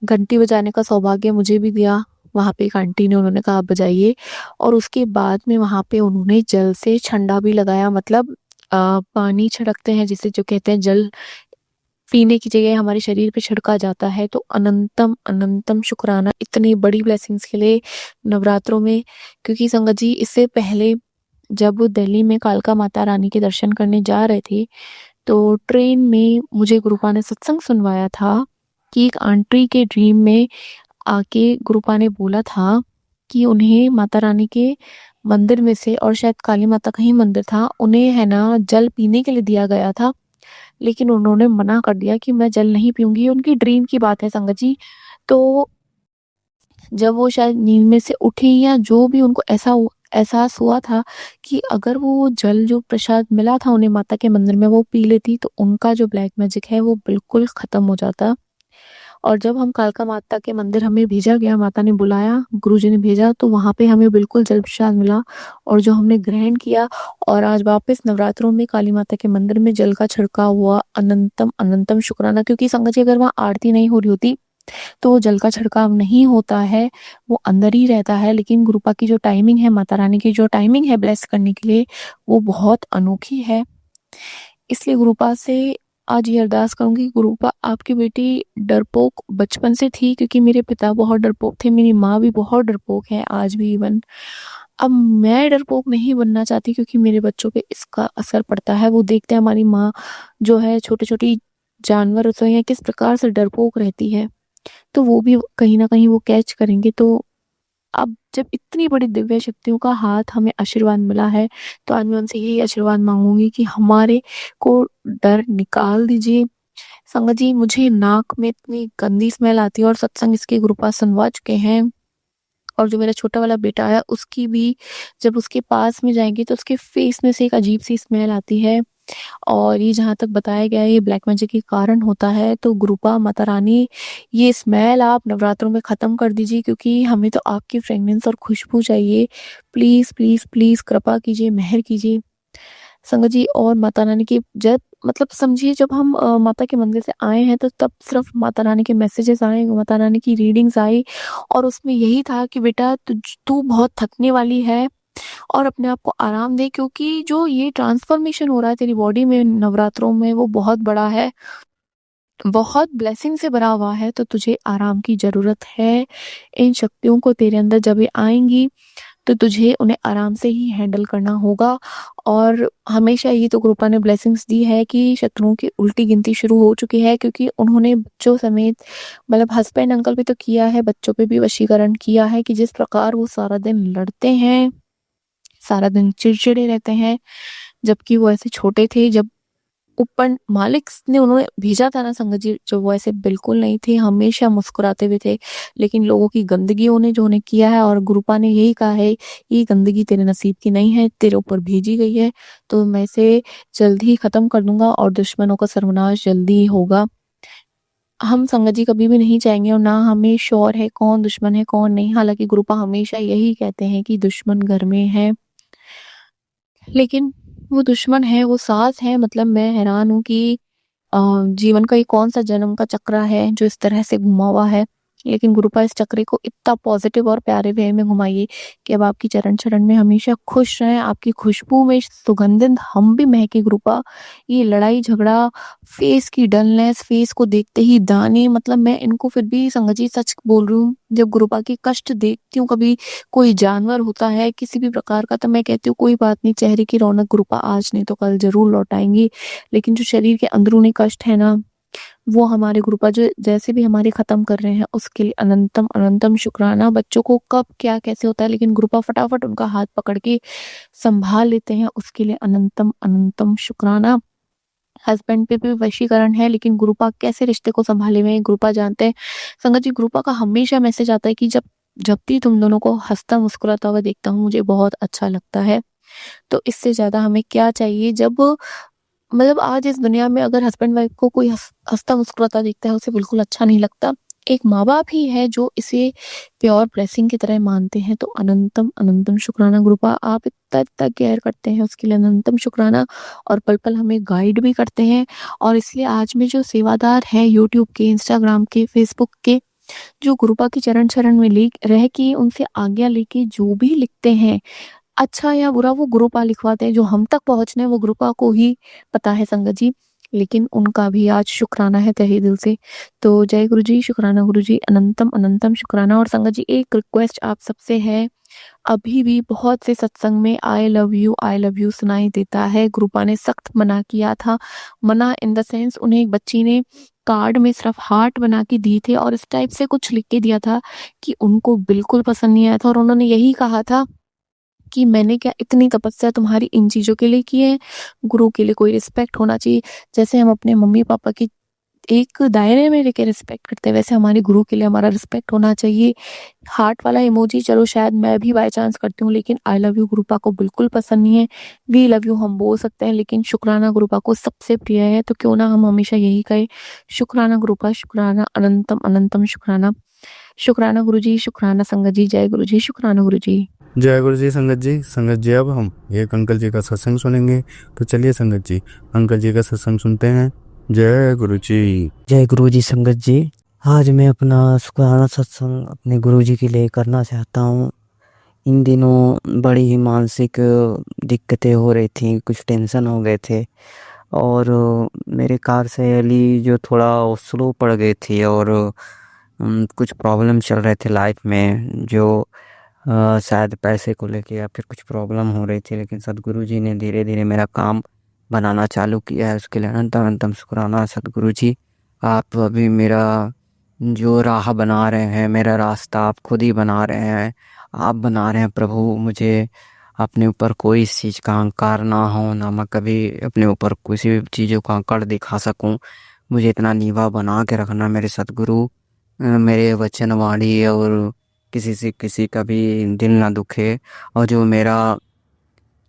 घंटी बजाने का सौभाग्य मुझे भी दिया। वहाँ पे एक आंटी ने, उन्होंने कहा आप बजाइए और उसके बाद में वहाँ पे उन्होंने जल से छंडा भी लगाया, मतलब पानी छिड़कते हैं जिसे जो कहते हैं जल पीने की जगह हमारे शरीर पे छिड़का जाता है। तो अनंतम अनंतम शुक्राना इतनी बड़ी ब्लेसिंग्स के लिए नवरात्रों में। क्योंकि संगत जी इससे पहले जब दिल्ली में कालका माता रानी के दर्शन करने जा रहे थे तो ट्रेन में मुझे गुरुपा ने सत्संग सुनवाया था कि एक आंटी के ड्रीम में आके गुरुपा ने बोला था कि उन्हें माता रानी के मंदिर में से, और शायद काली माता का ही मंदिर था, उन्हें है ना जल पीने के लिए दिया गया था, लेकिन उन्होंने मना कर दिया कि मैं जल नहीं पीऊंगी। उनकी ड्रीम की बात है संगत जी। तो जब वो शायद नींद में से उठी या जो भी उनको ऐसा एहसास हुआ था कि अगर वो जल जो प्रसाद मिला था उन्हें माता के मंदिर में वो पी लेती तो उनका जो ब्लैक मैजिक है वो बिल्कुल खत्म हो जाता। और जब हम कालका माता के मंदिर हमें भेजा गया, माता ने बुलाया, गुरुजी ने भेजा, तो वहाँ पे हमें बिल्कुल जल प्रसाद मिला और जो हमने ग्रहण किया और आज वापस नवरात्रों में काली माता के मंदिर में जल का छिड़काव हुआ। अनंतम अनंतम शुक्राना। क्योंकि संगत जी अगर वहाँ आरती नहीं हो रही होती तो जल का छिड़काव नहीं होता है, वो अंदर ही रहता है। लेकिन गुरुपा की जो टाइमिंग है, माता रानी की जो टाइमिंग है ब्लेस करने के लिए, वो बहुत अनोखी है। इसलिए गुरुपा से आज ये अरदास करूँगी गुरुपा आपकी बेटी डरपोक बचपन से थी, क्योंकि मेरे पिता बहुत डरपोक थे, मेरी माँ भी बहुत डरपोक है आज भी इवन। अब मैं डरपोक नहीं बनना चाहती, क्योंकि मेरे बच्चों पे इसका असर पड़ता है। वो देखते हैं हमारी माँ जो है छोटे-छोटी जानवर होते हैं किस प्रकार से डरपोक रहती है, तो वो भी कहीं न कहीं वो कैच करेंगे। तो अब जब इतनी बड़ी दिव्य शक्तियों का हाथ हमें आशीर्वाद मिला है, तो आज मैं उनसे यही आशीर्वाद माँगूँगी कि हमारे को डर निकाल दीजिए। संगत जी, मुझे नाक में इतनी गंदी स्मेल आती है और सत्संग इसके गुरुपा सुनवा चुके हैं, और जो मेरा छोटा वाला बेटा है उसकी भी जब उसके पास में जाएँगे तो उसके फेस में से एक अजीब-सी स्मेल आती है। और ये जहाँ तक बताया गया है ये ब्लैक मैजिक के कारण होता है। तो गुरुपा माता रानी ये स्मेल आप नवरात्रों में ख़त्म कर दीजिए, क्योंकि हमें तो आपकी फ्रेग्रेंस और खुशबू चाहिए। प्लीज़, प्लीज़, प्लीज़ कृपा कीजिए, मेहर कीजिए। संगत जी, और माता रानी की जब मतलब समझिए जब हम माता के मंदिर से आए हैं तो तब सिर्फ माता रानी के मैसेजेस आए, माता रानी की रीडिंग्स आई, और उसमें यही था कि बेटा तू बहुत थकने वाली है और अपने आप को आराम दे, क्योंकि जो ये ट्रांसफॉर्मेशन हो रहा है तेरी बॉडी में नवरात्रों में वो बहुत बड़ा है, बहुत ब्लेसिंग से भरा हुआ है, तो तुझे आराम की ज़रूरत है। इन शक्तियों को तेरे अंदर जब ये आएँगी तो तुझे उन्हें आराम से ही हैंडल करना होगा। और हमेशा ये तो कृपा ने ब्लेसिंग्स दी है कि शत्रुओं की उल्टी गिनती शुरू हो चुकी है, क्योंकि उन्होंने बच्चों समेत मतलब हस्बैंड अंकल भी तो किया है, बच्चों पे भी वशीकरण किया है कि जिस प्रकार वो सारा दिन लड़ते हैं, सारा दिन चिड़चिड़े रहते हैं, जबकि वो ऐसे छोटे थे जब ऊपर मालिक ने उन्होंने भेजा था ना संगत जी, जो वो ऐसे बिल्कुल नहीं थे, हमेशा मुस्कुराते हुए थे। लेकिन लोगों की गंदगियों ने जो उन्हें किया है, और गुरुपा ने यही कहा है, ये गंदगी तेरे नसीब की नहीं है, तेरे ऊपर भेजी गई है, तो मैं इसे जल्द ही खत्म कर दूंगा और दुश्मनों का सर्वनाश जल्दी ही होगा। हम संगत जी कभी भी नहीं चाहेंगे, और ना हमें श्योर है कौन दुश्मन है कौन नहीं। हालांकि गुरुपा हमेशा यही कहते हैं कि दुश्मन घर में है, लेकिन वो दुश्मन है, वो सास है। मतलब मैं हैरान हूँ कि जीवन का ये कौन-सा जन्म का चक्र है जो इस तरह से घुमा हुआ है। लेकिन गुरुपा इस चक्र को इतना पॉजिटिव और प्यारे वे में घुमाइए कि अब आपकी चरण शरण में हमेशा खुश रहें, आपकी खुशबू में सुगंधित हम भी महके गुरुपा। ये लड़ाई झगड़ा, फेस की डलनेस, फेस को देखते ही दाने, मतलब मैं इनको फिर भी संगत जी सच बोल रही हूँ, जब गुरुपा के कष्ट देखती हूँ, कभी कोई जानवर होता है किसी भी प्रकार का, तो मैं कहती हूँ कोई बात नहीं, चेहरे की रौनक गुरुपा आज नहीं तो कल ज़रूर लौट आएँगी। लेकिन जो शरीर के अंदरूनी कष्ट है ना, वो हमारे गुरुपा जो जैसे भी हमारे ख़त्म कर रहे हैं, उसके लिए अनंतम अनंतम शुक्राना। बच्चों को कब क्या कैसे होता है, लेकिन गुरुपा फटाफट उनका हाथ पकड़ के सँभाल लेते हैं, उसके लिए अनंतम अनंतम शुक्राना। हस्बैंड पे भी वशीकरण है, लेकिन गुरुपा कैसे रिश्ते को सँभाले हुए हैं, गुरुपा जानते हैं। संगत जी, गुरुपा का हमेशा मैसेज आता है कि जब जब भी तुम दोनों को हँसता मुस्कुराता हुआ देखता हूँ, मुझे बहुत अच्छा लगता है। तो इससे ज़्यादा हमें क्या चाहिए, जब मतलब आज इस दुनिया में अगर हस्बैंड वाइफ को कोई हँसता मुस्कुराता दिखता है, उसे बिल्कुल अच्छा नहीं लगता। एक माँ-बाप ही है जो इसे प्योर ब्लेसिंग की तरह मानते हैं, तो अनंतम अनंतम शुक्राना गुरुपा, आप इतना-इतना केयर करते हैं, उसके लिए अनंतम शुक्राना। और पल-पल हमें गाइड भी करते हैं, और इसलिए आज में जो सेवादार हैं यूट्यूब के, इंस्टाग्राम के, फेसबुक के, जो गुरुपा की चरण शरण में रह के उनसे आज्ञा लेके जो भी लिखते हैं, अच्छा या बुरा वो गुरुपा लिखवाते हैं। जो हम तक पहुँचना है वो गुरुपा को ही पता है संगत जी, लेकिन उनका भी आज शुक्राना है तहे दिल से। तो जय गुरु जी, शुक्राना गुरु जी, अनंतम अनंतम शुक्राना। और संगत जी, एक रिक्वेस्ट आप सबसे है, अभी भी बहुत से सत्संग में आई लव यू सुनाई देता है। गुरुपा ने सख्त मना किया था, मना इन द सेंस उन्हें एक बच्ची ने कार्ड में सिर्फ हार्ट बना के दिए थे और इस टाइप से कुछ लिख के दिया था कि उनको बिल्कुल पसंद नहीं आया था, और उन्होंने यही कहा था कि मैंने क्या इतनी तपस्या तुम्हारी इन चीज़ों के लिए की है। गुरु के लिए कोई रिस्पेक्ट होना चाहिए, जैसे हम अपने मम्मी पापा की एक दायरे में लेके रिस्पेक्ट करते हैं, वैसे हमारे गुरु के लिए हमारा रिस्पेक्ट होना चाहिए। हार्ट वाला इमोजी चलो शायद मैं भी बाय चांस करती हूँ, लेकिन आई लव यू गुरुपा को बिल्कुल पसंद नहीं है। वी लव यू हम बोल सकते हैं, लेकिन शुक्राना गुरुपा को सबसे प्रिय है, तो क्यों ना हम हमेशा यही कहें, शुक्राना गुरुपा, शुक्राना, अनंतम अनंतम शुक्राना। शुक्राना गुरु जी, शुक्राना संगत जी, जय गुरु जी, शुक्राना गुरु जी। जय गुरु जी संगत जी। संगत जी, अब हम एक अंकल जी का सत्संग सुनेंगे, तो चलिए संगत जी अंकल जी का सत्संग सुनते हैं। जय गुरु जी। जय गुरु जी संगत जी। आज मैं अपना शुक्राना सत्संग अपने गुरु जी के लिए करना चाहता हूँ। इन दिनों बड़ी ही मानसिक दिक्कतें हो रही थी, कुछ टेंशन हो गए थे, और मेरी कार सहेली जो थोड़ा स्लो पड़ गई थी, और कुछ प्रॉब्लम चल रहे थे लाइफ में, जो शायद पैसे को लेके या फिर कुछ प्रॉब्लम हो रही थी, लेकिन सदगुरु जी ने धीरे धीरे मेरा काम बनाना चालू किया है। उसके लिए अनंत अनंतम शुक्राना सदगुरु जी। आप अभी मेरा जो राह बना रहे हैं, मेरा रास्ता आप खुद ही बना रहे हैं, आप बना रहे हैं प्रभु। मुझे अपने ऊपर कोई इस चीज़ का अहंकार ना हो, ना मैं कभी अपने ऊपर किसी भी चीज़ों का अकड़ दिखा सकूं। मुझे इतना नीवा बना के रखना मेरे सदगुरु। मेरे वचन वाणी और किसी से किसी का भी दिल ना दुखे, और जो मेरा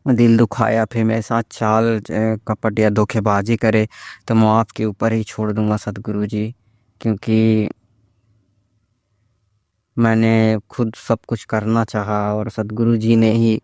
दिल दुखाया फिर मेरे साथ चाल कपट या धोखेबाजी करे, तो मैं आपके ऊपर ही छोड़ दूंगा सदगुरु जी। क्योंकि मैंने खुद सब कुछ करना चाहा, और सदगुरु जी ने ही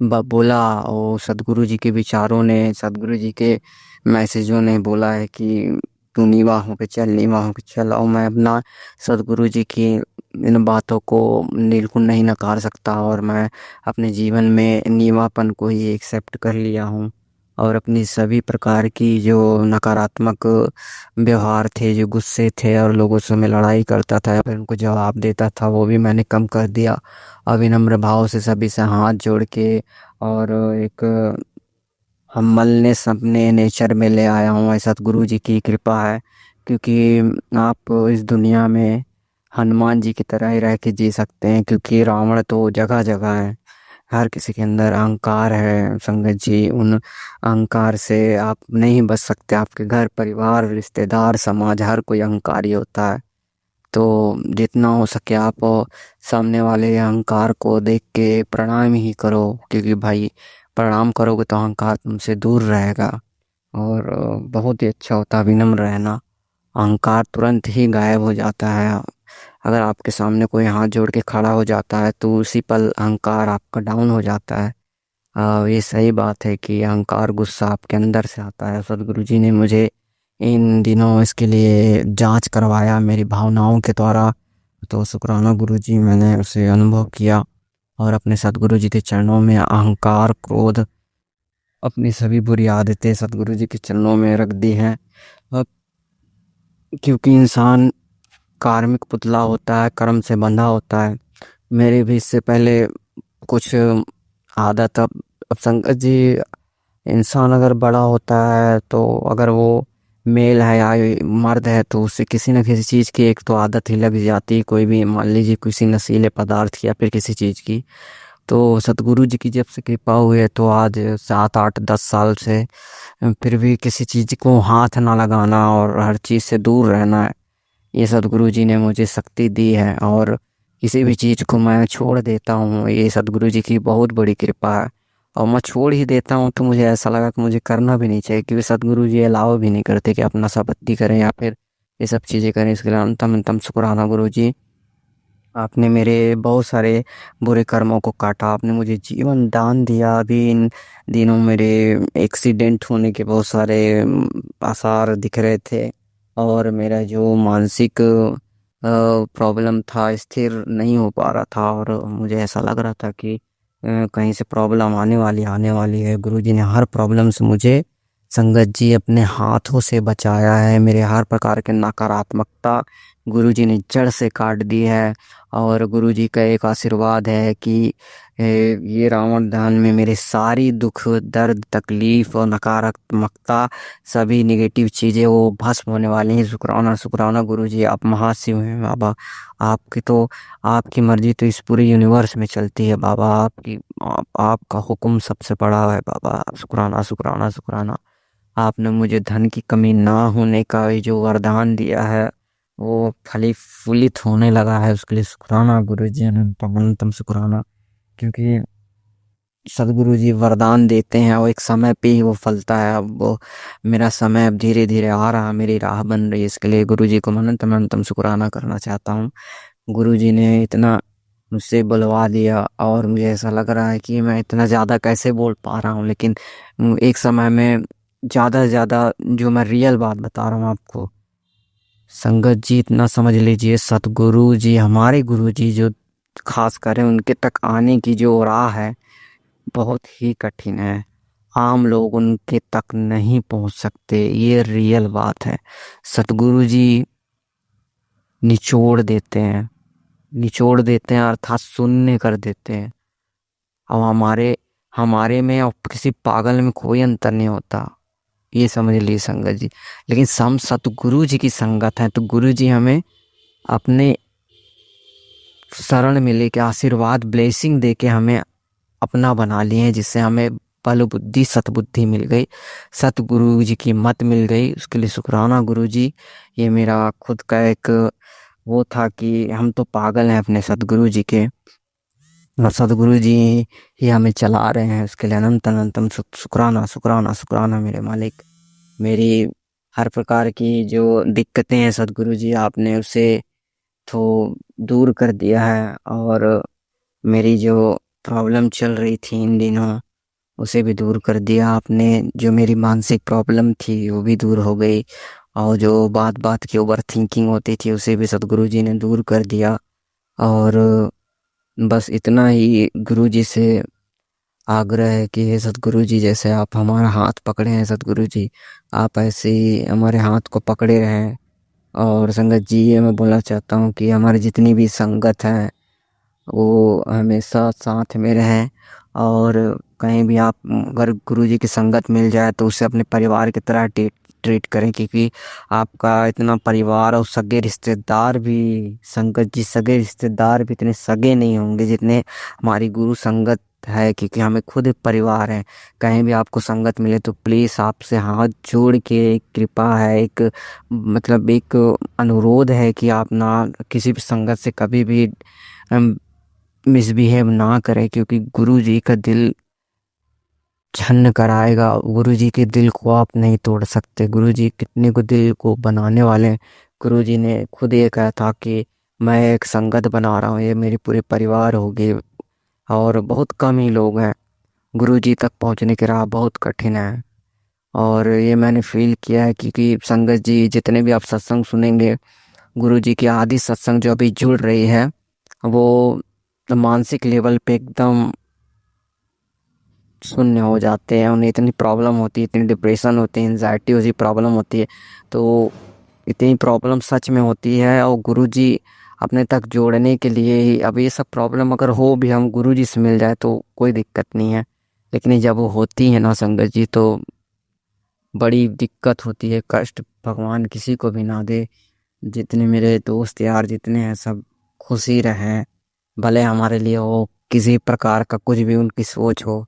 बोला, और सदगुरु जी के विचारों ने, सदगुरु जी के मैसेजों ने बोला है कि तू नीवा होके चल, नीवा होके चल। और मैं अपना सदगुरु जी की इन बातों को बिल्कुल नहीं नकार सकता, और मैं अपने जीवन में नीवापन को ही एक्सेप्ट कर लिया हूँ। और अपनी सभी प्रकार की जो नकारात्मक व्यवहार थे, जो गुस्से थे, और लोगों से मैं लड़ाई करता था या फिर उनको जवाब देता था, वो भी मैंने कम कर दिया। अब विनम्र भाव से सभी से हाथ जोड़ के और एक हम्बलनेस अपने नेचर में ले आया हूँ। ऐसा गुरु जी की कृपा है, क्योंकि आप इस दुनिया में हनुमान जी की तरह ही रह के जी सकते हैं, क्योंकि रावण तो जगह जगह है, हर किसी के अंदर अहंकार है संगत जी। उन अहंकार से आप नहीं बच सकते। आपके घर परिवार रिश्तेदार समाज हर कोई अहंकारी होता है। तो जितना हो सके आप सामने वाले अहंकार को देख के प्रणाम ही करो, क्योंकि भाई प्रणाम करोगे तो अहंकार तुमसे दूर रहेगा। और बहुत ही अच्छा होता है विनम्र रहना, अहंकार तुरंत ही गायब हो जाता है। अगर आपके सामने कोई हाथ जोड़ के खड़ा हो जाता है तो उसी पल अहंकार आपका डाउन हो जाता है। ये सही बात है कि अहंकार गुस्सा आपके अंदर से आता है। सदगुरु जी ने मुझे इन दिनों इसके लिए जांच करवाया मेरी भावनाओं के द्वारा, तो शुक्राना गुरु जी, मैंने उसे अनुभव किया और अपने सदगुरु जी के चरणों में अहंकार क्रोध अपनी सभी बुरी आदतें सदगुरु जी के चरणों में रख दी हैं। अब क्योंकि इंसान कार्मिक पुतला होता है, कर्म से बंधा होता है। मेरे भी इससे पहले कुछ आदत, अब संगत जी, इंसान अगर बड़ा होता है तो अगर वो मेल है या मर्द है तो उसे किसी न किसी चीज़ की एक तो आदत ही लग जाती है। कोई भी मान लीजिए किसी नशीले पदार्थ की या फिर किसी चीज़ की। तो सतगुरु जी की जब से कृपा हुई है तो आज 7 8 10 साल से फिर भी किसी चीज़ को हाथ ना लगाना और हर चीज़ से दूर रहना है, ये सतगुरु जी ने मुझे शक्ति दी है। और किसी भी चीज़ को मैं छोड़ देता हूँ, ये सतगुरु जी की बहुत बड़ी कृपा है। और मैं छोड़ ही देता हूँ तो मुझे ऐसा लगा कि मुझे करना भी नहीं चाहिए, क्योंकि सतगुरु जी अलाउ भी नहीं करते कि अपना नशाबंदी करें या फिर ये सब चीज़ें करें। इसके लिए अंतम अंतम शुक्राना गुरु जी। आपने मेरे बहुत सारे बुरे कर्मों को काटा, आपने मुझे जीवन दान दिया। अभी इन दिनों मेरे एक्सीडेंट होने के बहुत सारे आसार दिख रहे थे, और मेरा जो मानसिक प्रॉब्लम था स्थिर नहीं हो पा रहा था, और मुझे ऐसा लग रहा था कि कहीं से प्रॉब्लम आने वाली है। गुरुजी ने हर प्रॉब्लम से मुझे संगत जी अपने हाथों से बचाया है। मेरे हर प्रकार के नकारात्मकता गुरुजी ने जड़ से काट दी है। और गुरुजी का एक आशीर्वाद है कि ये रावण दहन में मेरे सारी दुख दर्द तकलीफ और नकारात्मकता सभी निगेटिव चीज़ें वो भस्म होने वाली हैं। शुक्राना शुक्राना गुरुजी, आप महाशिव हैं बाबा। आपकी तो आपकी मर्जी तो इस पूरे यूनिवर्स में चलती है बाबा। आपका हुक्म सबसे बड़ा है बाबा। शुक्राना शुक्राना शुक्राना। आपने मुझे धन की कमी ना होने का ये जो वरदान दिया है वो फलीफूलित होने लगा है, उसके लिए शुक्राना गुरुजी, अनंतम अनंतम शुक्राना। क्योंकि सदगुरु जी वरदान देते हैं और एक समय पे ही वो फलता है। अब वो मेरा समय अब धीरे धीरे आ रहा, मेरी राह बन रही है, इसके लिए गुरु जी को अनंतम अनंतम शुक्राना करना चाहता हूँ। गुरु जी ने इतना मुझसे बुलवा दिया और मुझे ऐसा लग रहा है कि मैं इतना ज़्यादा कैसे बोल पा रहा हूँ, लेकिन एक समय में ज़्यादा से ज़्यादा जो मैं रियल बात बता रहा हूँ आपको, संगत जी इतना समझ लीजिए, सतगुरु जी हमारे गुरु जी जो खास करें उनके तक आने की जो राह है बहुत ही कठिन है। आम लोग उनके तक नहीं पहुंच सकते। ये रियल बात है। सतगुरु जी निचोड़ देते हैं अर्थात शून्य कर देते हैं। अब हमारे में और किसी पागल में कोई अंतर नहीं होता, ये समझ ली संगत जी। लेकिन हम सतगुरु जी की संगत है तो गुरु जी हमें अपने शरण में लेके आशीर्वाद ब्लेसिंग दे के हमें अपना बना लिए हैं, जिससे हमें बल बुद्धि सतबुद्धि मिल गई, सतगुरु जी की मत मिल गई। उसके लिए शुक्राना गुरु जी। ये मेरा खुद का एक वो था कि हम तो पागल हैं अपने सतगुरु जी के, और सतगुरु जी ही हमें चला रहे हैं। उसके लिए अनंत अनंतम शुक्राना शुक्राना शुक्राना मेरे मालिक। मेरी हर प्रकार की जो दिक्कतें हैं सतगुरु जी आपने उसे तो दूर कर दिया है, और मेरी जो प्रॉब्लम चल रही थी इन दिनों उसे भी दूर कर दिया आपने। जो मेरी मानसिक प्रॉब्लम थी वो भी दूर हो गई, और जो बात बात की ओवर थिंकिंग होती थी उसे भी सतगुरु जी ने दूर कर दिया। और बस इतना ही गुरु जी से आग्रह है कि हे सतगुरु जी, जैसे आप हमारा हाथ पकड़े हैं सतगुरु जी, आप ऐसे ही हमारे हाथ को पकड़े रहें। और संगत जी ये मैं बोलना चाहता हूँ कि हमारी जितनी भी संगत है वो हमेशा साथ में रहें, और कहीं भी आप अगर गुरु जी की संगत मिल जाए तो उसे अपने परिवार की तरह ट्रीट करें, क्योंकि आपका इतना परिवार और सगे रिश्तेदार भी, संगत जी सगे रिश्तेदार भी इतने सगे नहीं होंगे जितने हमारी गुरु संगत है, क्योंकि हमें खुद एक परिवार है। कहीं भी आपको संगत मिले तो प्लीज़ आपसे हाथ जोड़ के एक कृपा है, एक मतलब एक अनुरोध है कि आप ना किसी भी संगत से कभी भी मिसबिहेव ना करें, क्योंकि गुरु जी का दिल छन्न कराएगा। गुरु जी के दिल को आप नहीं तोड़ सकते। गुरु जी कितने को दिल को बनाने वाले हैं। गुरु जी ने खुद ये कहा था कि मैं एक संगत बना रहा हूँ, ये मेरी पूरे परिवार होगी, और बहुत कम ही लोग हैं। गुरु जी तक पहुँचने की राह बहुत कठिन है, और ये मैंने फील किया है, क्योंकि संगत जी जितने भी आप सत्संग सुनेंगे, गुरु जी की आदि सत्संग जो अभी जुड़ रही है वो मानसिक लेवल पे एकदम शून्य हो जाते हैं। उन्हें इतनी प्रॉब्लम होती है, इतनी डिप्रेशन होती है, एंजाइटी होती प्रॉब्लम होती है, तो इतनी प्रॉब्लम सच में होती है। और गुरुजी अपने तक जोड़ने के लिए ही, अब ये सब प्रॉब्लम अगर हो भी हम गुरुजी से मिल जाए तो कोई दिक्कत नहीं है, लेकिन जब वो होती है ना संगत जी तो बड़ी दिक्कत होती है। कष्ट भगवान किसी को भी ना दे। जितने मेरे दोस्त यार जितने हैं सब खुशी रहें, भले हमारे लिए वो किसी प्रकार का कुछ भी उनकी सोच हो,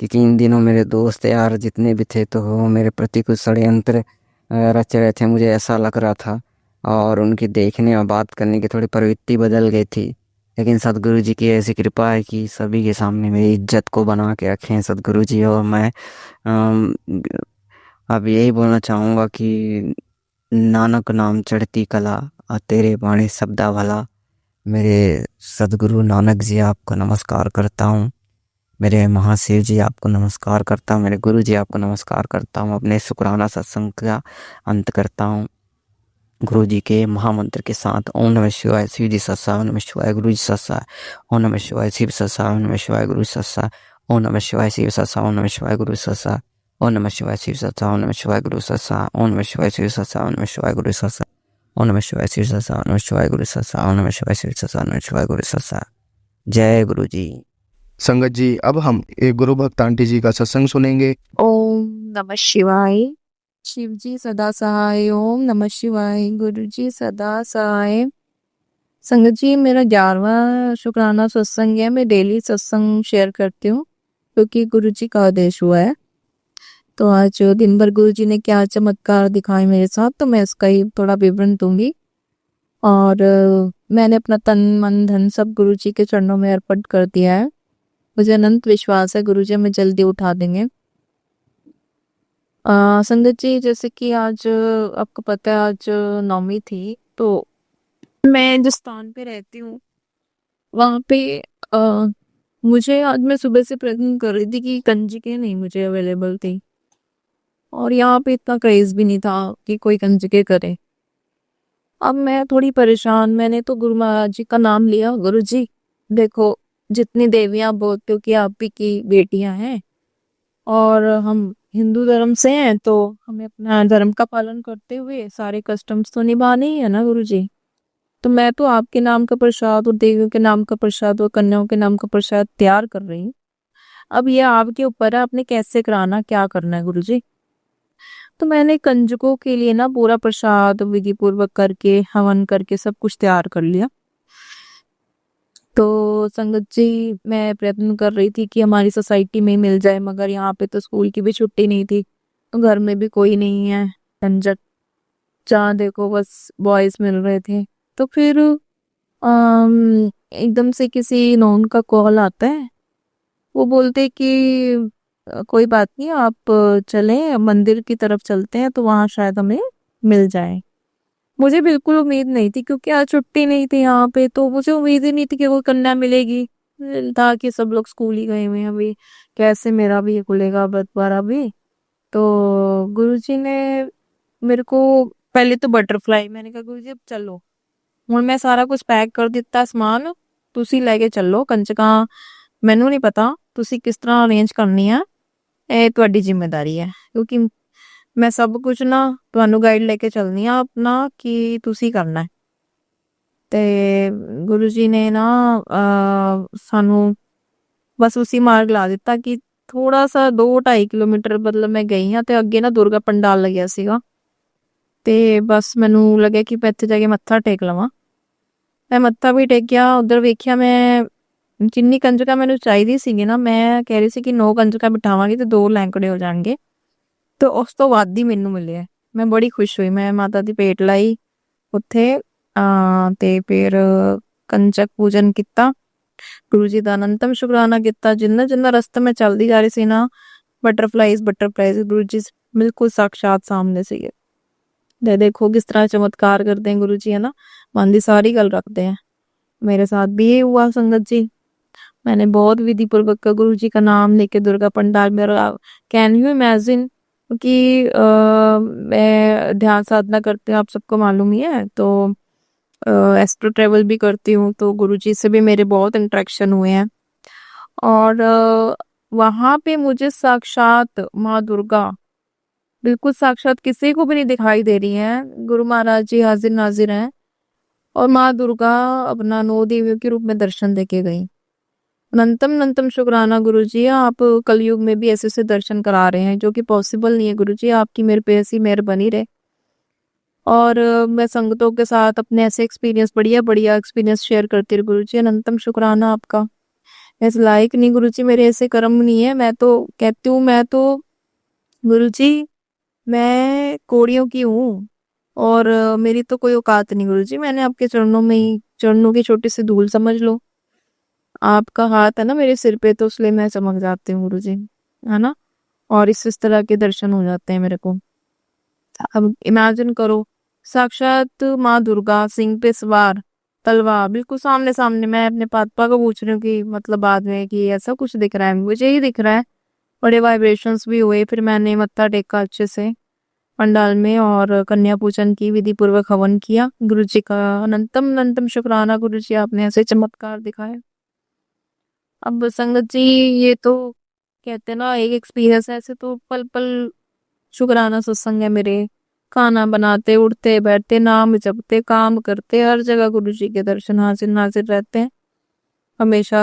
क्योंकि इन दिनों मेरे दोस्त यार जितने भी थे तो वो मेरे प्रति कुछ षड्यंत्र रच रहे थे, मुझे ऐसा लग रहा था। और उनकी देखने और बात करने की थोड़ी प्रवृत्ति बदल गई थी, लेकिन सदगुरु जी की ऐसी कृपा है कि सभी के सामने मेरी इज्जत को बना के रखे हैं सदगुरु जी। और मैं अब यही बोलना चाहूँगा कि नानक नाम चढ़ती कला और तेरे बाणी शब्दा भला। मेरे सदगुरु नानक जी आपको नमस्कार करता हूँ, मेरे महाशिव जी आपको नमस्कार करता हूँ, मेरे गुरु जी आपको नमस्कार करता हूँ। अपने शुक्राना सत्संग का अंत करता हूँ गुरु जी के महामंत्र के साथ। ओम नमः शिवाय, शिव जी सत्सा, ओम नमः शिवाय, गुरु जी सत्सा, ओम नमः शिवाय, शिव सत्सा, ओम नमः शिवाय, गुरु सत्सा, ओम नमः शिवाय, शिव सत्सा, ओम नमः शिवाय, गुरु सत्सा, ओम नमः शिवाय, शिव सत्सा, ओम नमः शिवाय, गुरु सत्सा, ओम नमः शिवाय, शिव सत्सा, ओम नमः शिवाय, गुरु सत्सा, ओम नमः शिवाय, शिव सत्सा, ओम नमः शिवाय, गुरु सत्सा, ओम नमः शिवाय, शिव सत्सा, ओम नमः शिवाय, गुरु सत्सा। जय गुरु जी। संगत जी, अब हम एक गुरु भक्त आंटी जी का सत्संग सुनेंगे। ओम नमः शिवाय। शिव जी सदा सहाय। ओम नमः शिवाय। गुरु जी सदा सहाय। संगत जी, मेरा 11वां शुक्राना सत्संग है। मैं डेली सत्संग शेयर करती हूँ क्योंकि गुरु जी का आदेश हुआ है। तो आज दिन भर गुरु जी ने क्या चमत्कार दिखाए मेरे साथ, तो मैं इसका ही थोड़ा विवरण दूंगी। और मैंने अपना तन मन धन सब गुरु जी के चरणों में अर्पण कर दिया है। मुझे अनंत विश्वास है गुरु जी हमें जल्दी उठा देंगे। संगत जी, जैसे कि आज आपको पता है आज नवमी थी, तो मैं जिस स्थान पे रहती हूँ वहाँ पे मुझे आज मैं सुबह से प्रयत्न कर रही थी कि कंजकें नहीं मुझे अवेलेबल थी, और यहाँ पे इतना क्रेज भी नहीं था कि कोई कंजकें करे। अब मैं थोड़ी परेशान, मैंने तो गुरु महाराज जी का नाम लिया, गुरु जी देखो जितनी देवियां बोलते हो कि आप ही की बेटियां हैं, और हम हिंदू धर्म से हैं तो हमें अपना धर्म का पालन करते हुए सारे कस्टम्स तो निभाने ही है ना गुरुजी। तो मैं तो आपके नाम का प्रसाद और देवियों के नाम का प्रसाद और कन्याओं के नाम का प्रसाद तैयार कर रही हूँ। अब ये आपके ऊपर है, आपने कैसे कराना, क्या करना है गुरुजी। तो मैंने कंजकों के लिए ना पूरा प्रसाद विधि पूर्वक करके हवन करके सब कुछ तैयार कर लिया। तो संगत जी मैं प्रयत्न कर रही थी कि हमारी सोसाइटी में ही मिल जाए, मगर यहाँ पे तो स्कूल की भी छुट्टी नहीं थी, तो घर में भी कोई नहीं है कंजक, जहाँ देखो बस बॉयज मिल रहे थे। तो फिर एकदम से किसी नॉन का कॉल आता है, वो बोलते कि कोई बात नहीं, आप चलें मंदिर की तरफ चलते हैं तो वहाँ शायद हमें मिल जाए। मुझे बिल्कुल उम्मीद नहीं थी क्योंकि आज छुट्टी नहीं थी यहाँ पे, तो मुझे उम्मीद ही नहीं थी कि कोई कन्या मिलेगी। था कि सब लोग स्कूल ही गए हुए हैं, अभी कैसे मेरा भी ये खुलेगा बटवारा भी। तो गुरुजी ने मेरे को पहले तो बटरफ्लाई, मैंने कहा गुरुजी अब चलो, ਹੁਣ ਮੈਂ ਸਾਰਾ ਕੁਝ ਪੈਕ ਕਰ ਦਿੱਤਾ ਸਮਾਨ, ਤੁਸੀਂ ਲੈ ਕੇ ਚੱਲੋ ਕੰਜਕਾਂ। ਮੈਨੂੰ ਨਹੀਂ ਪਤਾ ਤੁਸੀਂ ਕਿਸ ਤਰ੍ਹਾਂ ਅਰੇਂਜ ਕਰਨੀ ਆ, ਇਹ ਤੁਹਾਡੀ ਜ਼ਿੰਮੇਵਾਰੀ ਹੈ, ਕਿਉਂਕਿ ਮੈਂ ਸਭ ਕੁਝ ਨਾ ਤੁਹਾਨੂੰ ਗਾਈਡ ਲੈ ਕੇ ਚੱਲਣੀ ਆ ਆਪਣਾ ਕਿ ਤੁਸੀਂ ਕਰਨਾ ਹੈ। ਤੇ ਗੁਰੂ ਜੀ ਨੇ ਨਾ ਸਾਨੂੰ ਬਸ ਉਸੇ ਮਾਰਗ ਲਾ ਦਿੱਤਾ ਕਿ ਥੋੜਾ ਸਾ 2-2.5 ਕਿਲੋਮੀਟਰ ਮਤਲਬ ਮੈਂ ਗਈ ਹਾਂ ਤੇ ਅੱਗੇ ਨਾ ਦੁਰਗਾ ਪੰਡਾਲ ਲੱਗਿਆ ਸੀਗਾ, ਤੇ ਬਸ ਮੈਨੂੰ ਲੱਗਿਆ ਕਿ ਮੈਂ ਇੱਥੇ ਜਾ ਕੇ ਮੱਥਾ ਟੇਕ ਲਵਾਂ। ਮੈਂ ਮੱਥਾ ਵੀ ਟੇਕਿਆ, ਉਧਰ ਵੇਖਿਆ ਮੈਂ ਜਿੰਨੀ ਕੰਜਕਾਂ ਮੈਨੂੰ ਚਾਹੀਦੀ ਸੀਗੀ ਨਾ, ਮੈਂ ਕਹਿ ਰਹੀ ਸੀ ਕਿ 9 ਕੰਜਕਾਂ ਬਿਠਾਵਾਂਗੀ ਤੇ 2 ਲੈਂਕੜੇ ਹੋ ਜਾਣਗੇ, ਤੇ ਉਸ ਤੋਂ ਵੱਧ ਹੀ ਮੈਨੂੰ ਮਿਲਿਆ। ਮੈਂ ਬੜੀ ਖੁਸ਼ ਹੋਈ, ਮੈਂ ਮਾਤਾ ਦੀ ਭੇਟ ਲਾਈ ਉੱਥੇ ਤੇ ਫਿਰ ਕੰਜਕ ਪੂਜਨ ਕੀਤਾ, ਗੁਰੂ ਜੀ ਦਾ ਅਨੰਤਮ ਸ਼ੁਕਰਾਨਾ ਕੀਤਾ। ਜਿੰਨਾ ਜਿੰਨਾ ਰਸਤਾ ਮੈਂ ਚੱਲਦੀ ਜਾ ਰਹੀ ਸੀ ਨਾ, ਬਟਰਫਲਾਈਜ਼ ਗੁਰੂ ਜੀ ਬਿਲਕੁਲ ਸਾਕਸ਼ਾਤ ਸਾਹਮਣੇ ਸੀਗੇ। ਤੇ देखो किस तरह चमत्कार करते हैं गुरु जी, है ना, मन की सारी गल रखते हैं। मेरे साथ भी ये हुआ संगत जी, मैंने बहुत विधि पूर्वक गुरु जी का नाम लेके दुर्गा पंडाल में, कैन यू इमेजिन कि मैं ध्यान साधना करती हूँ, आप सबको मालूम ही है, तो एस्ट्रो ट्रेवल भी करती हूँ, तो गुरु जी से भी मेरे बहुत इंटरेक्शन हुए हैं। और वहाँ पे मुझे साक्षात माँ दुर्गा बिल्कुल साक्षात किसी को भी नहीं दिखाई दे रही है, गुरु महाराज जी हाजिर नाजिर हैं और माँ दुर्गा अपना 9 देवियों के रूप में दर्शन देके गई। अनंतम अनंतम शुक्राना गुरु जी, आप कलयुग में भी ऐसे ऐसे दर्शन करा रहे हैं जो कि पॉसिबल नहीं है गुरु जी, आपकी मेरे पे ऐसी मेहर बनी रहे। और मैं संगतों के साथ अपने ऐसे एक्सपीरियंस बढ़िया बढ़िया एक्सपीरियंस शेयर करती रही गुरु जी, अनंतम शुक्राना आपका। ऐसे लायक नहीं गुरु जी, मेरे ऐसे कर्म नहीं है। मैं तो कहती हूँ, मैं तो गुरु जी मैं कोड़ियों की हूँ और मेरी तो कोई औकात नहीं गुरु जी, मैंने आपके चरणों में ही, चरणों की छोटी सी धूल समझ लो, आपका हाथ है ना मेरे सिर पे, तो इसलिए मैं चमक जाती हूँ गुरु जी, है ना। और इस तरह के दर्शन हो जाते हैं मेरे को। अब इमेजिन करो, साक्षात माँ दुर्गा सिंह पे सवार, तलवार बिल्कुल सामने सामने। मैं अपने पापा को पूछ रही हूँ कि मतलब बाद में कि ऐसा कुछ दिख रहा है, मुझे ही दिख रहा है। बड़े वाइब्रेशंस भी हुए, फिर मैंने मत्था टेका अच्छे से पंडाल में और कन्या पूजन की, विधि पूर्वक हवन किया। गुरु जी का अनंतम अनंतम शुक्राना गुरु जी, आपने ऐसे चमत्कार दिखाए। अब संगत जी ये तो कहते ना एक एक्सपीरियंस है, ऐसे तो पल पल शुक्राना सत्संग है मेरे। खाना बनाते, उठते बैठते, नाम जपते, काम करते, हर जगह गुरु जी के दर्शन हाजिर नाजिर रहते हैं। हमेशा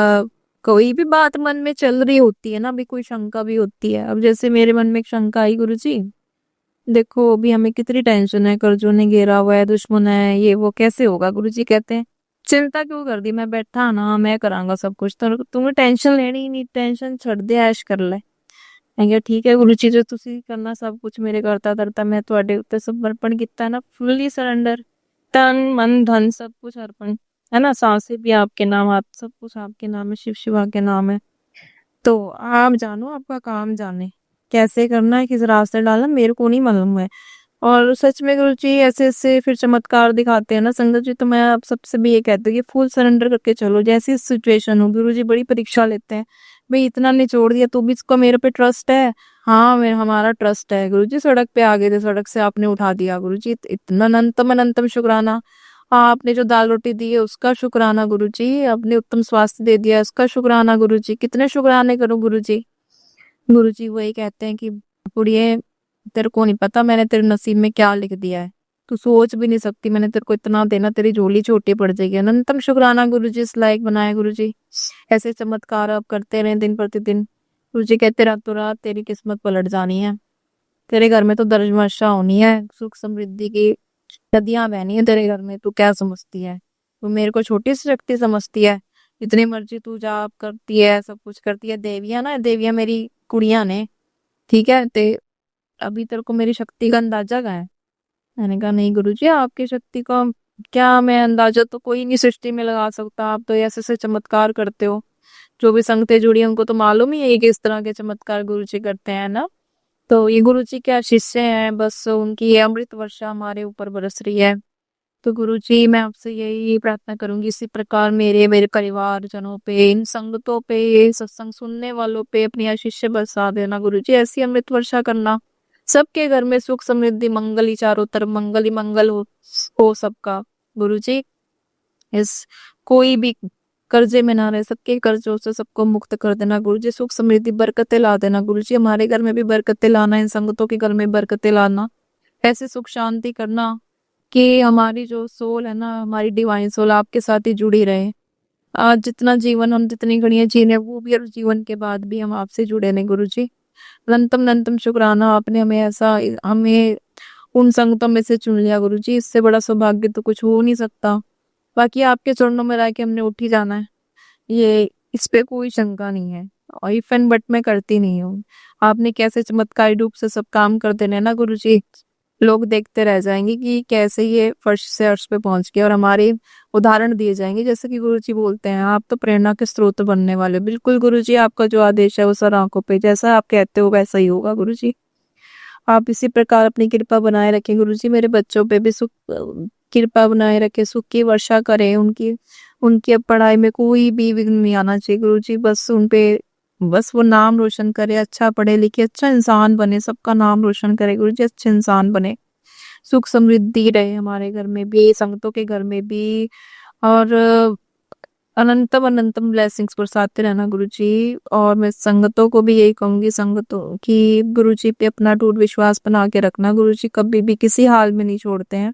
कोई भी बात मन में चल रही होती है ना, अभी कोई शंका भी होती है। अब जैसे मेरे मन में एक शंका आई गुरु जी, देखो अभी हमें कितनी टेंशन है, कर्जों ने घेरा हुआ है, दुश्मन है, ये वो कैसे होगा। गुरु जी कहते हैं चिंता क्यों कर दी, मैं बैठा ना, मैं करांगा सब कुछ, तो तुम्हें टेंशन लेनी ही नहीं, टेंशन छड़ दे, ऐश कर ले। मैं कहा ठीक है गुरु जी, जो तुसी करना सब कुछ मेरे करता धरता मैं ਤੁਹਾਡੇ ਉੱਤੇ समर्पण किया ना, फुल्ली सरेंडर, तन मन धन सब कुछ अर्पण, है ना। सांसें भी आपके नाम, आप सब कुछ आपके नाम है, शिव शिवा के नाम है। तो आप जानो, आपका काम जाने, कैसे करना है, किस रास्ते डालना, मेरे को नहीं मालूम है। और सच में गुरु जी ऐसे ऐसे फिर चमत्कार दिखाते हैं ना संगत जी, तो मैं आप सबसे भी ये कहती हूँ कि फुल सरेंडर करके चलो, जैसी सिचुएशन हो। गुरु जी बड़ी परीक्षा लेते हैं, भाई इतना निचोड़ दिया तो भी इसको मेरे पे ट्रस्ट है। हाँ हमारा ट्रस्ट है गुरु जी, सड़क पे आ गए थे, सड़क से आपने उठा दिया गुरु जी, इतना अनंतम अनंतम शुक्राना। आपने जो दाल रोटी दी है उसका शुक्राना गुरु जी, आपने उत्तम स्वास्थ्य दे दिया उसका शुक्राना गुरु जी, कितने शुक्राने करूं गुरु जी। गुरुजी वही कहते हैं कि कुड़िए, तेरे को नहीं पता मैंने तेरे नसीब में क्या लिख दिया है, तू सोच भी नहीं सकती मैंने तेरे को इतना देना, तेरी झोली छोटी पड़ जाएगी। अनंतम शुक्राना गुरुजी, इस लायक बनाए गुरुजी, ऐसे चमत्कार आप करते रहे दिन प्रतिदिन। गुरुजी कहते रातों रात तेरी किस्मत पलट जानी है, तेरे घर में तो दर्ज वर्षा होनी है, सुख समृद्धि की नदियां बहनी है तेरे घर में। तू क्या समझती है, तू मेरे को छोटी सी शक्ति समझती है? जितनी मर्जी तू जाप करती है, सब कुछ करती है, देवियां ना, देवियां मेरी कुड़ियां ने, ठीक है? ते अभी तेरे को मेरी शक्ति का अंदाजा का है? मैंने कहा नहीं गुरुजी, आपकी शक्ति का क्या मैं अंदाजा तो कोई नहीं सृष्टि में लगा सकता, आप तो ऐसे ऐसे चमत्कार करते हो। जो भी संगतें जुड़ी हैं उनको तो मालूम ही है कि इस तरह के चमत्कार गुरुजी करते हैं ना। तो ये गुरुजी क्या शिष्य हैं, बस उनकी ये अमृत वर्षा हमारे ऊपर बरस रही है। तो गुरुजी मैं आपसे यही प्रार्थना करूंगी, इसी प्रकार मेरे मेरे परिवार जनों पे, इन संगतों पे, ये सत्संग सुनने वालों पे अपनी आशीष बरसा देना गुरुजी, ऐसी अमृत वर्षा करना। सबके घर में सुख समृद्धि मंगल ही, चारों तरफ मंगल ही मंगल हो सबका गुरुजी। इस कोई भी कर्जे में ना रहे, सबके कर्जों से सबको मुक्त कर देना गुरुजी, सुख समृद्धि बरकतें ला देना गुरुजी। हमारे घर में भी बरकतें लाना, इन संगतों के घर में बरकतें लाना, ऐसे सुख शांति करना कि हमारी जो सोल है ना, हमारी डिवाइन सोल आपके साथ ही जुड़ी रहे। आज जितना जीवन हम जितनी घड़ियां जी रहे हैं, वो भी और जीवन के बाद भी हम आपसे जुड़े ने गुरुजी। अनंतम अनंतम शुक्राना, आपने हमें ऐसा, हमें उन संगतों में से चुन लिया गुरुजी, इससे बड़ा सौभाग्य तो कुछ हो नहीं सकता। बाकी आपके चरणों में रह के हमने उठ ही जाना है, ये इस पे कोई शंका नहीं है, और इफ एंड बट मैं करती नहीं हूँ। आपने कैसे चमत्कारी रूप से सब काम कर देने ना गुरुजी, लोग देखते रह जाएंगे कि कैसे ये फर्श से अर्श पे पहुंच गए, और हमारे उदाहरण दिए जाएंगे, जैसे कि गुरुजी बोलते हैं आप तो प्रेरणा के स्रोत बनने वाले हो। बिल्कुल गुरुजी, आपका जो आदेश है वो सर आंखों पे, जैसा आप कहते हो वैसा ही होगा गुरुजी। आप इसी प्रकार अपनी कृपा बनाए रखें गुरुजी, मेरे बच्चों पे भी सुख कृपा बनाए रखे, सुख की वर्षा करें, उनकी उनकी अब पढ़ाई में कोई भी विघ्न नहीं आना चाहिए गुरुजी। बस उन पे बस वो नाम रोशन करे, अच्छा पढ़े लिखे अच्छा इंसान बने, सबका नाम रोशन करे गुरुजी, अच्छे इंसान बने, सुख समृद्धि रहे हमारे घर में भी, संगतों के घर में भी, और अनंतम अनंतम ब्लेसिंग्स बरसाते रहना गुरुजी। और मैं संगतों को भी यही कहूंगी, संगतों की गुरुजी पे अपना टूट विश्वास बना के रखना गुरुजी, कभी भी किसी हाल में नहीं छोड़ते हैं।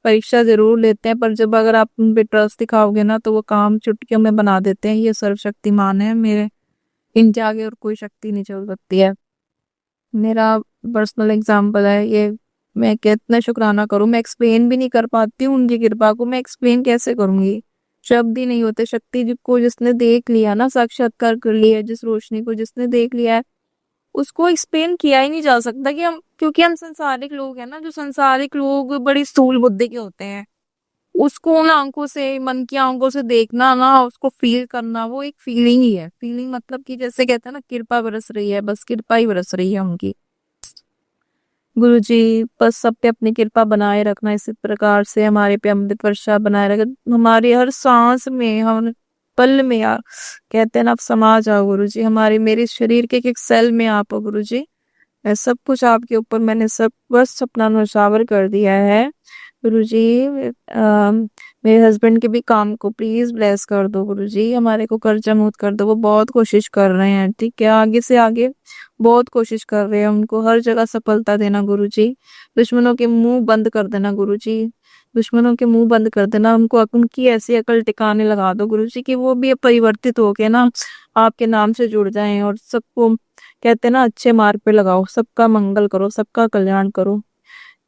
परीक्षा जरूर लेते हैं, पर जब अगर आप उन पे ट्रस्ट दिखाओगे ना तो वो काम चुटकियों में बना देते हैं। ये सर्वशक्तिमान है, मेरे इनके आगे और कोई शक्ति नहीं चल सकती है। मेरा पर्सनल एग्जाम्पल है ये, मैं कितना शुक्राना करूं, मैं एक्सप्लेन भी नहीं कर पाती हूँ उनकी कृपा को, मैं एक्सप्लेन कैसे करूंगी, शब्द ही नहीं होते। शक्ति को जिसने देख लिया ना, साक्षात्कार कर लिया, जिस रोशनी को जिसने देख लिया है, उसको एक्सप्लेन किया ही नहीं जा सकता कि हम, क्योंकि हम संसारिक लोग हैं ना, जो संसारिक लोग बड़ी स्थूल बुद्धि के होते हैं, उसको उन आंखों से, मन की आंखों से देखना ना, उसको फील करना, वो एक फीलिंग ही है। फीलिंग मतलब कि जैसे कहते हैं ना, कृपा बरस रही है, बस कृपा ही बरस रही है उनकी। गुरुजी बस सब पे अपनी कृपा बनाए रखना, इसी प्रकार से हमारे पे अमृत वर्षा बनाए रखना, हमारी हर सांस में, हम पल में यार कहते हैं ना, आप समा जाओ गुरुजी, हमारे मेरे शरीर के एक सेल में आप हो गुरुजी। मैं सब कुछ आपके ऊपर मैंने सब बस अपना न्यौछावर कर दिया है गुरुजी। मेरे हस्बैंड के भी काम को प्लीज ब्लेस कर दो गुरुजी, हमारे को कर्जा मुक्त कर दो, वो बहुत कोशिश कर रहे हैं, ठीक है, आगे से आगे बहुत कोशिश कर रहे हैं, उनको हर जगह सफलता देना गुरुजी। दुश्मनों के मुंह बंद कर देना गुरुजी, दुश्मनों के मुंह बंद कर देना, उनको उनकी ऐसी अकल टिकाने लगा दो गुरुजी कि वो भी परिवर्तित होके ना आपके नाम से जुड़ जाएं, और सबको कहते हैं ना अच्छे मार्ग पे लगाओ, सबका मंगल करो, सबका कल्याण करो।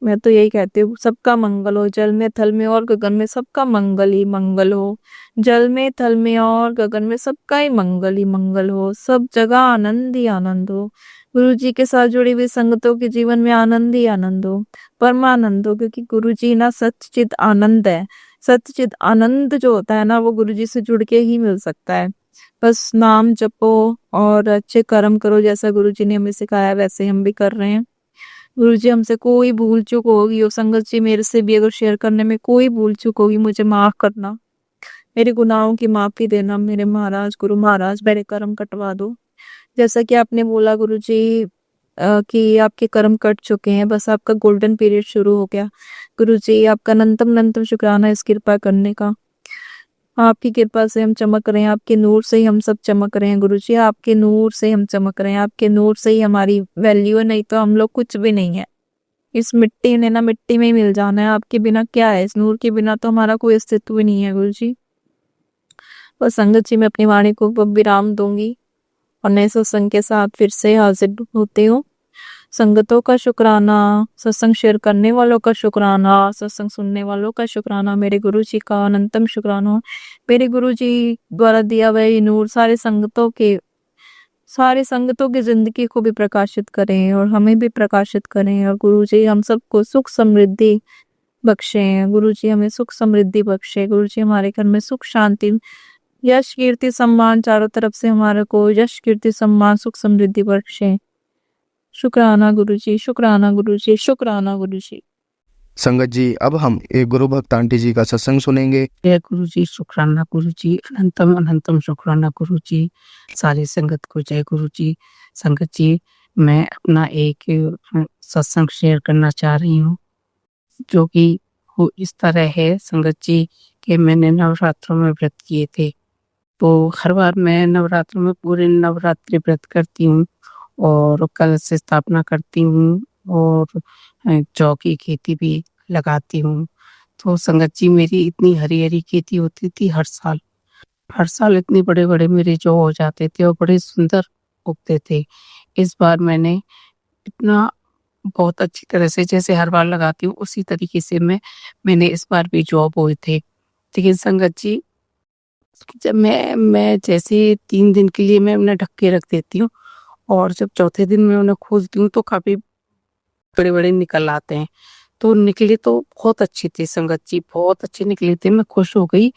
मैं तो यही कहती हूँ, सबका मंगल हो, जल में थल में और गगन में सबका मंगल ही मंगल हो, जल में थल में और गगन में सबका ही मंगल हो, सब जगह आनंद ही आनंद हो। गुरु जी के साथ जुड़ी हुई संगतों के जीवन में आनंद ही आनंद हो, परमानंद हो, क्योंकि गुरु जी ना सच्चिद आनंद है। सच्चिद आनंद जो होता है ना, वो गुरु जी से जुड़ के ही मिल सकता है। बस नाम जपो और अच्छे कर्म करो, जैसा गुरु जी ने हमें सिखाया वैसे हम भी कर रहे हैं। गुरु जी हमसे कोई भूल चूक होगी, और संगत जी मेरे से भी अगर शेयर करने में कोई भूल चूक होगी, मुझे माफ करना, मेरे गुनाहों की माफी देना। मेरे महाराज, गुरु महाराज, मेरे कर्म कटवा दो। जैसा कि आपने बोला गुरु जी कि आपके कर्म कट चुके हैं, बस आपका गोल्डन पीरियड शुरू हो गया। गुरु जी आपका अनंतम अनंतम शुक्राना इस कृपा करने का। आपकी कृपा से हम चमक रहे हैं, आपके नूर से ही हम सब चमक रहे हैं गुरुजी, आपके नूर से हम चमक रहे हैं, आपके नूर से ही हमारी वैल्यू है, नहीं तो हम लोग कुछ भी नहीं है। इस मिट्टी ने ना मिट्टी में ही मिल जाना है, आपके बिना क्या है, इस नूर के बिना तो हमारा कोई अस्तित्व ही नहीं है गुरुजी। और संगत जी मैं अपनी वाणी को अब विराम दूंगी और नए सत्संग के साथ फिर से हाजिर होती हूँ। संगतों का शुक्राना, सत्संग शेयर करने वालों का शुक्राना, सत्संग सुनने वालों का शुक्राना, मेरे गुरु जी का अनंतम शुक्राना। मेरे गुरु जी द्वारा दिया हुआ ये नूर सारे संगतों की जिंदगी को भी प्रकाशित करें और हमें भी प्रकाशित करें। और गुरु जी हम सबको सुख समृद्धि बख्शे, गुरु जी हमें सुख समृद्धि बख्शे, गुरु जी हमारे घर में सुख शांति यश कीर्ति सम्मान चारों तरफ से हमारे को यश कीर्ति सम्मान सुख समृद्धि बख्शे। शुक्राना गुरु जी, शुक्राना गुरु जी, शुक्राना गुरु जी। संगत जी अब हम एक गुरु भक्त आंटी जी का सत्संग सुनेंगे। जय गुरु जी, शुक्राना गुरु जी, अनंतम अनंतम शुक्राना गुरु जी, सारी संगत को जय गुरु जी। संगत जी मैं अपना एक सत्संग शेयर करना चाह रही हूँ, जो कि वो इस तरह है संगत जी कि मैंने नवरात्रों में व्रत किए थे। तो हर बार मैं नवरात्रों में पूरे नवरात्रि व्रत करती हूँ और कलश से स्थापना करती हूँ और जौ की खेती भी लगाती हूँ। तो संगत जी मेरी इतनी हरी हरी खेती होती थी हर साल इतने बड़े बड़े मेरे जौ हो जाते थे और बड़े सुंदर उगते थे। इस बार मैंने इतना बहुत अच्छी तरह से जैसे हर बार लगाती हूँ उसी तरीके से मैंने इस बार भी जौ बोए थे। लेकिन संगत जी जब मैं जैसे 3 दिन के लिए मैं उन्हें ढक के रख देती हूँ और जब चौथे दिन मैं उन्हें खोलती हूँ तो काफी बड़े बड़े निकल आते हैं। तो निकले तो बहुत अच्छे थे संगत जी, बहुत अच्छे निकले थे। मैं खुश हो गई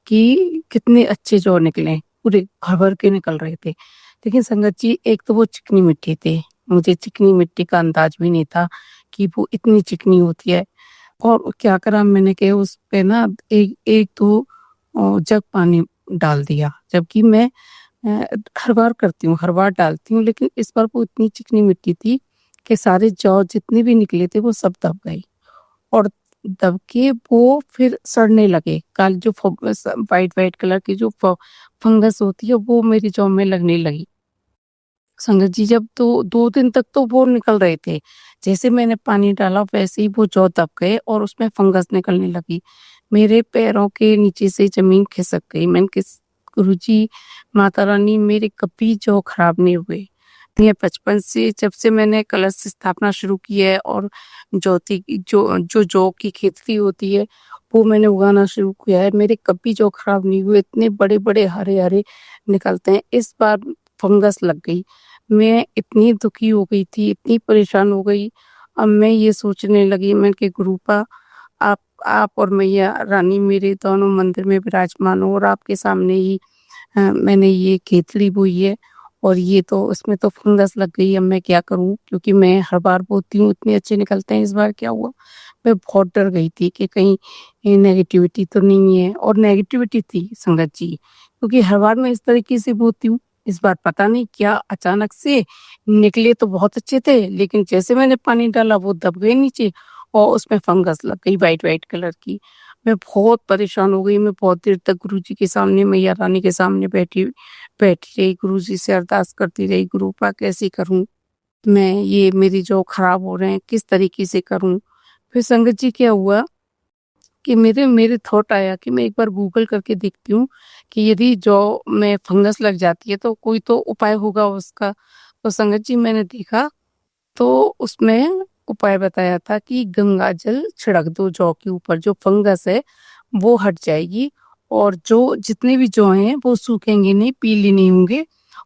कि कितने अच्छे जौ निकले, पूरे भर भर के निकल रहे थे। लेकिन संगत जी एक तो वो चिकनी मिट्टी थे, मुझे चिकनी मिट्टी का अंदाज भी नहीं था कि वो इतनी चिकनी होती है। और क्या करा मैंने कि उस पे ना एक दो जग पानी डाल दिया, जबकि मैं हर बार करती हूँ, हर बार डालती हूँ, लेकिन इस बार वो इतनी चिकनी मिट्टी थी कि सारे जौ जितने भी निकले थे वो सब दब गए और दब के वो फिर सड़ने लगे। काली जो वाइट कलर की जो फंगस होती है वो मेरी जौ में लगने लगी। संगत जी जब तो 2 दिन तक तो वो निकल रहे थे, जैसे मैंने पानी डाला वैसे ही वो जौ दब गए और उसमें फंगस निकलने लगी। मेरे पैरों के नीचे से जमीन खिसक गई। मैंने किस गुरुजी माता रानी मेरे कभी जौ खराब नहीं हुए। ये बचपन से जब से मैंने कलश से स्थापना शुरू की है और जौ की खेती होती है वो मैंने उगाना शुरू किया है, मेरे कभी जौ खराब नहीं हुए। इतने बड़े बड़े हरे हरे निकलते हैं। इस बार फंगस लग गई, मैं इतनी दुखी हो गई थी, इतनी परेशान हो गई। अब मैं ये सोचने लगी मैं कि गुरुपा आप और मैया रानी मेरे दोनों मंदिर में विराजमान हो और आपके सामने ही मैंने ये खेतड़ी बोई है और ये तो इसमें तो फंगस लग गई। अब मैं क्या करूं, क्योंकि मैं हर बार बोती हूँ इतने अच्छे निकलते हैं। इस बार क्या हुआ, मैं बहुत डर गई थी कि कहीं नेगेटिविटी तो नहीं है, और नेगेटिविटी थी संगत जी, क्योंकि हर बार मैं इस तरीके से बोती हूँ। इस बार पता नहीं क्या अचानक से निकले तो बहुत अच्छे थे, लेकिन जैसे मैंने पानी डाला वो दब गए नीचे और उसमें फंगस लग गई वाइट कलर की। मैं बहुत परेशान हो गई। मैं बहुत देर तक गुरुजी के सामने मैया रानी के सामने बैठी रही, गुरुजी से अरदास करती रही, गुरुपा कैसे करूं मैं, ये मेरी जो खराब हो रहे हैं किस तरीके से करूं। फिर संगत जी क्या हुआ कि मेरे थॉट आया कि मैं एक बार गूगल करके देखती हूँ कि यदि जौ में फंगस लग जाती है तो कोई तो उपाय होगा उसका। तो संगत जी मैंने देखा तो उसमें उपाय बताया था कि गंगा जल छिड़क दो जौ के ऊपर, जो फंगस है वो हट जाएगी और जो जितने भी जौ हैं वो सूखेंगे नहीं, पीले नहीं होंगे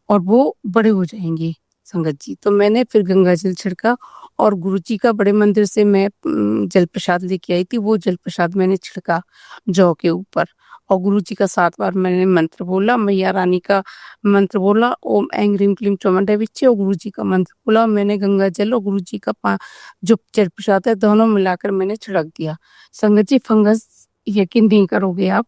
और वो बड़े हो जाएंगे संगत जी। तो मैंने फिर गंगा जल छिड़का और गुरुजी का बड़े मंदिर से मैं जल प्रसाद लेके आई थी, वो जल प्रसाद मैंने छिड़का जौ के ऊपर और गुरुजी का 7 बार मैंने मंत्र बोला, मैया रानी का मंत्र बोला, ओम ऐं ह्रीं क्लीं चौमुंडा विच्चे, और गुरुजी का मंत्र बोला। मैंने गंगा जल और गुरुजी का जो जल प्रसाद है दोनों मिलाकर मैंने छिड़क दिया। संगत जी फंगस यकीन नहीं करोगे आप,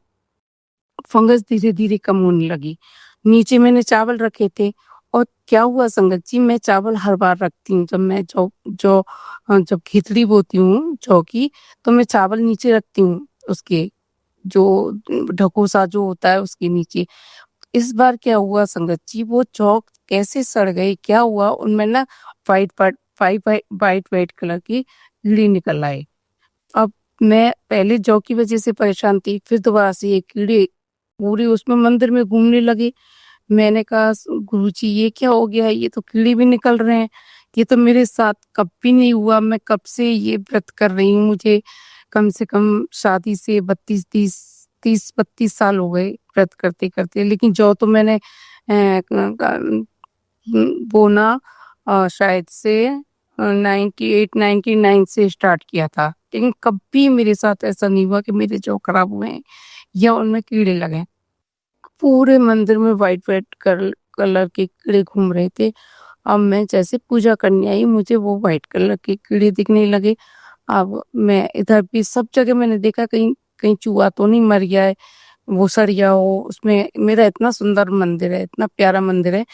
फंगस धीरे धीरे कम होने लगी। नीचे मैंने चावल रखे थे और क्या हुआ संगत जी, मैं चावल हर बार रखती हूँ जब मैं जब खिचड़ी बोती हूँ जौ की, तो मैं चावल नीचे रखती हूँ उसके जो ढकोसा जो होता है उसके नीचे। इस बार क्या हुआ संगत जी, वो चौक कैसे सड़ गई, क्या हुआ उनमें ना वाइट कलर की कीड़े निकल आए। अब मैं पहले जौ की वजह से परेशान थी, फिर दोबारा से ये कीड़े पूरे उसमें मंदिर में घूमने लगे। मैंने कहा गुरुजी ये क्या हो गया, ये तो कीड़े भी निकल रहे हैं, ये तो मेरे साथ कभी नहीं हुआ। मैं कब से ये व्रत कर रही हूँ, मुझे कम से कम शादी से 32 साल हो गए व्रत करते करते। लेकिन जौ तो मैंने बोना शायद से 98-99 से स्टार्ट किया था, लेकिन कभी मेरे साथ ऐसा नहीं हुआ कि मेरे जौ खराब हुए हैं या उनमें कीड़े लगे। पूरे मंदिर में वाइट कलर के कीड़े घूम रहे थे। अब मैं जैसे पूजा करने आई, मुझे वो वाइट कलर के कीड़े दिखने लगे। अब मैं इधर भी सब जगह मैंने देखा, कहीं कहीं चूहा तो नहीं मर गया है, वो सड़ गया हो। उसमें मेरा इतना सुंदर मंदिर है, इतना प्यारा मंदिर है,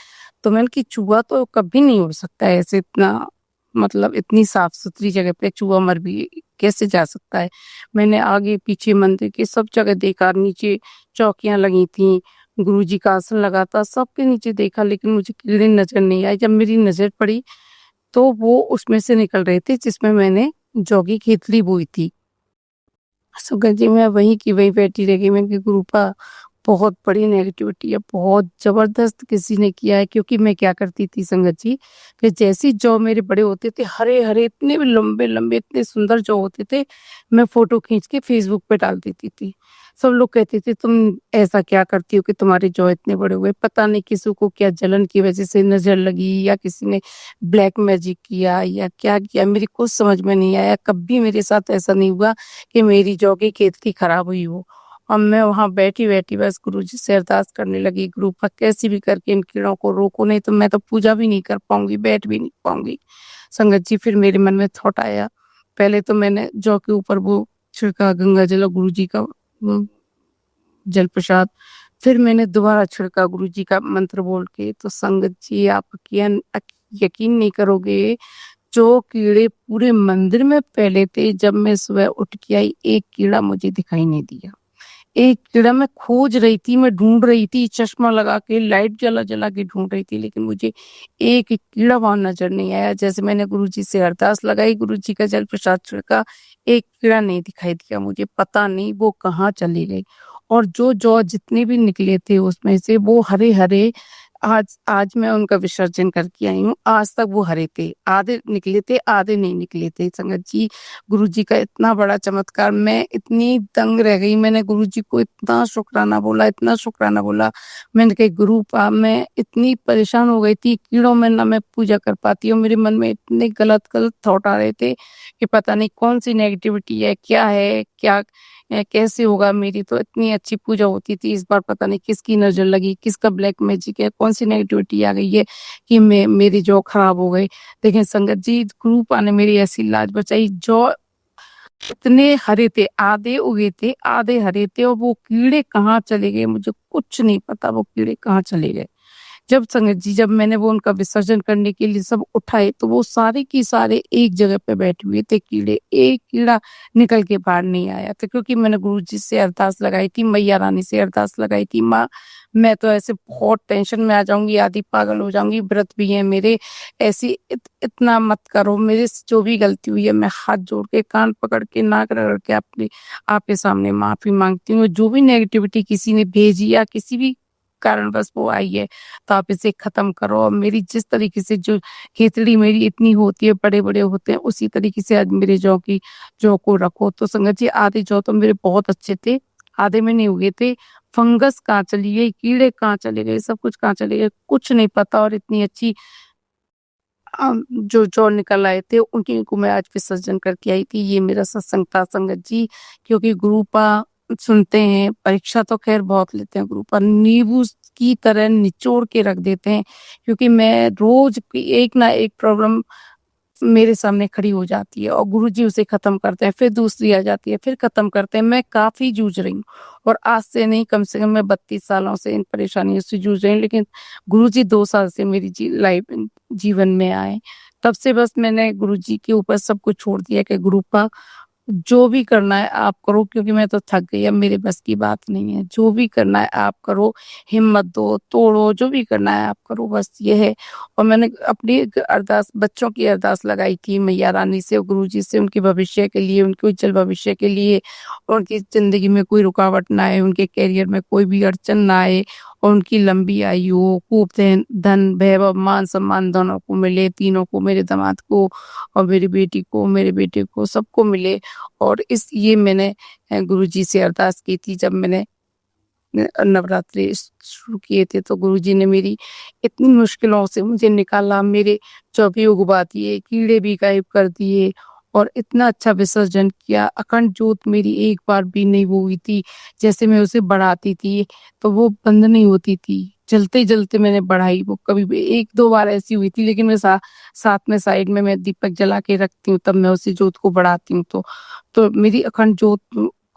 तो मैंने कि चूहा तो कभी नहीं उड़ सकता है ऐसे, इतना मतलब इतनी साफ सुथरी जगह पे चूहा मर भी कैसे जा सकता है। मैंने आगे पीछे मंदिर के सब जगह देखा, नीचे चौकियां लगी थी, गुरुजी का आसन लगा था, सबके नीचे देखा, लेकिन मुझे कीड़े नजर नहीं आए। जब मेरी नजर पड़ी तो वो उसमें से निकल रहे थे जिसमें मैंने जौ की खेतली बोई थी। सुगंध जी मैं वहीं की वहीं बैठी रह गई। मैंने कहा गुरुपा बहुत बड़ी नेगेटिविटी है, बहुत जबरदस्त किसी ने किया है। क्योंकि मैं क्या करती थी संगत जी, कि जैसे ही जौ मेरे बड़े होते थे, हरे हरे इतने लंबे लंबे इतने सुंदर जौ होते थे, मैं फोटो खींच के फेसबुक पे डाल देती थी। सब लोग कहते थे तुम ऐसा क्या करती हो कि तुम्हारे जौ इतने बड़े हुए। पता नहीं किसी को क्या जलन की वजह से नजर लगी, या किसी ने ब्लैक मैजिक किया, या क्या किया, मेरी कुछ समझ में नहीं आया। कभी मेरे साथ ऐसा नहीं हुआ कि मेरी जौ की खेती खराब हुई हो। अब मैं वहां बैठी बैठी बस गुरुजी से अरदास करने लगी, गुरुपा कैसी भी करके इन कीड़ों को रोको, नहीं तो मैं तो पूजा भी नहीं कर पाऊंगी, बैठ भी नहीं पाऊंगी। संगत जी फिर मेरे मन में थॉट आया, पहले तो मैंने जौ के ऊपर वो छिड़का गंगा जल गुरुजी का जल प्रसाद, फिर मैंने दोबारा छिड़का गुरुजी का मंत्र बोल के। तो संगत जी आप यकीन नहीं करोगे, जो कीड़े पूरे मंदिर में फैले थे, जब मैं सुबह उठ के आई एक कीड़ा मुझे दिखाई नहीं दिया। एक कीड़ा मैं खोज रही थी, मैं ढूंढ रही थी, चश्मा लगा के लाइट जला जला के ढूंढ रही थी, लेकिन मुझे एक कीड़ा वहां नजर नहीं आया। जैसे मैंने गुरुजी से अरदास लगाई, गुरुजी का जल प्रसाद छिड़का, एक कीड़ा नहीं दिखाई दिया मुझे। पता नहीं वो कहाँ चली गई। और जो जौ जितने भी निकले थे उसमें से वो हरे हरे, आज मैं उनका विसर्जन करके आई हूँ, आज तक वो हरे थे। आधे निकले थे, आधे नहीं निकले थे। संगत जी गुरुजी का इतना बड़ा चमत्कार, मैं इतनी दंग रह गई। मैंने गुरुजी को इतना शुक्राना बोला, इतना शुक्राना बोला। मैंने कहा गुरु मैं इतनी परेशान हो गई थी कीड़ों में, ना मैं पूजा कर पाती हूँ। मेरे मन में इतने गलत गलत थॉट आ रहे थे कि पता नहीं कौन सी नेगेटिविटी है, क्या है, क्या कैसे होगा। मेरी तो इतनी अच्छी पूजा होती थी, इस बार पता नहीं किसकी नजर लगी, किसका ब्लैक मैजिक है, कौन सी नेगेटिविटी आ गई है कि मेरी जौ खराब हो गई। लेकिन संगत जी गुरुपा ने मेरी ऐसी लाज बचाई। जौ इतने हरे थे, आधे उगे थे, आधे हरे थे, और वो कीड़े कहाँ चले गए मुझे कुछ नहीं पता, वो कीड़े कहाँ चले गए। जब संगत जी जब मैंने वो उनका विसर्जन करने के लिए सब उठाए, तो वो सारे की सारे एक जगह पे बैठे हुए थे कीड़े, एक कीड़ा निकल के बाहर नहीं आया था। क्योंकि मैंने गुरुजी से अरदास लगाई थी, मैया रानी से अरदास लगाई थी, माँ मैं तो ऐसे बहुत टेंशन में आ जाऊंगी, आधी पागल हो जाऊंगी, व्रत भी है मेरे, ऐसी इतना मत करो। मेरे से जो भी गलती हुई है, मैं हाथ जोड़ के कान पकड़ के नाक रगड़ के आपके सामने माफी मांगती हूँ। जो भी नेगेटिविटी किसी ने भेजी या किसी भी कारणवश वो आई है, तो आप इसे खत्म करो। और मेरी जिस तरीके से जो खेतड़ी मेरी इतनी होती है, बड़े बड़े होते हैं, उसी तरीके से आज मेरे जौ को रखो। तो संगत जी आधे जौ तो मेरे बहुत अच्छे थे, आधे में नहीं उगे थे। फंगस कहाँ चली गई, कीड़े कहाँ चले गए, सब कुछ कहाँ चले गए, कुछ नहीं पता। और इतनी अच्छी जो जौ निकल आए थे, उनकी को मैं आज विसर्जन करके आई थी। ये मेरा सत्संग था संगत जी। क्योंकि गुरुपा सुनते हैं, परीक्षा तो खैर बहुत लेते हैं, गुरुपा नींबू की तरह निचोड़ के रख देते हैं। क्योंकि मैं रोज एक ना एक प्रॉब्लम मेरे सामने खड़ी हो जाती है, और गुरुजी उसे खत्म करते हैं, फिर दूसरी आ जाती है, फिर खत्म करते हैं। मैं काफी जूझ रही हूँ, और आज से नहीं, कम से कम मैं 32 सालों से इन परेशानियों से जूझ रही हूँ। लेकिन गुरुजी 2 साल से मेरी जीवन में आए, तब से बस मैंने गुरुजी के ऊपर सब कुछ छोड़ दिया कि गुरुपा जो भी करना है आप करो, क्योंकि मैं तो थक गई, अब मेरे बस की बात नहीं है। जो भी करना है आप करो, हिम्मत दो, तोड़ो, जो भी करना है आप करो, बस ये है। और मैंने अपनी एक अरदास, बच्चों की अरदास लगाई थी मैया रानी से और गुरुजी से, उनके भविष्य के लिए, उनके उज्जवल भविष्य के लिए, और उनकी ज़िंदगी में कोई रुकावट ना आए, उनके करियर में कोई भी अड़चन ना आए, और उनकी लंबी आयु हो, खूब धन, वैभव, मान-सम्मान दोनों को मिले, तीनों को, मेरे दामाद को और मेरी बेटी को, मेरे बेटे को, सबको मिले। और इस ये मैंने गुरुजी से अरदास की थी जब मैंने नवरात्रि शुरू किए थे, तो गुरुजी ने मेरी इतनी मुश्किलों से मुझे निकाला, मेरे चौबे उगवा दिए, कीड़े भी गायब कर दिए और इतना अच्छा विसर्जन किया। अखंड जोत मेरी एक बार भी नहीं वो हुई थी, जैसे मैं उसे बढ़ाती थी तो वो बंद नहीं होती थी, जलते-जलते मैंने बढ़ाई, वो कभी भी 1-2 बार ऐसी हुई थी, लेकिन मैं साथ में साइड में मैं दीपक जला के रखती हूँ, तब मैं उसी जोत को बढ़ाती हूँ। तो मेरी अखंड जोत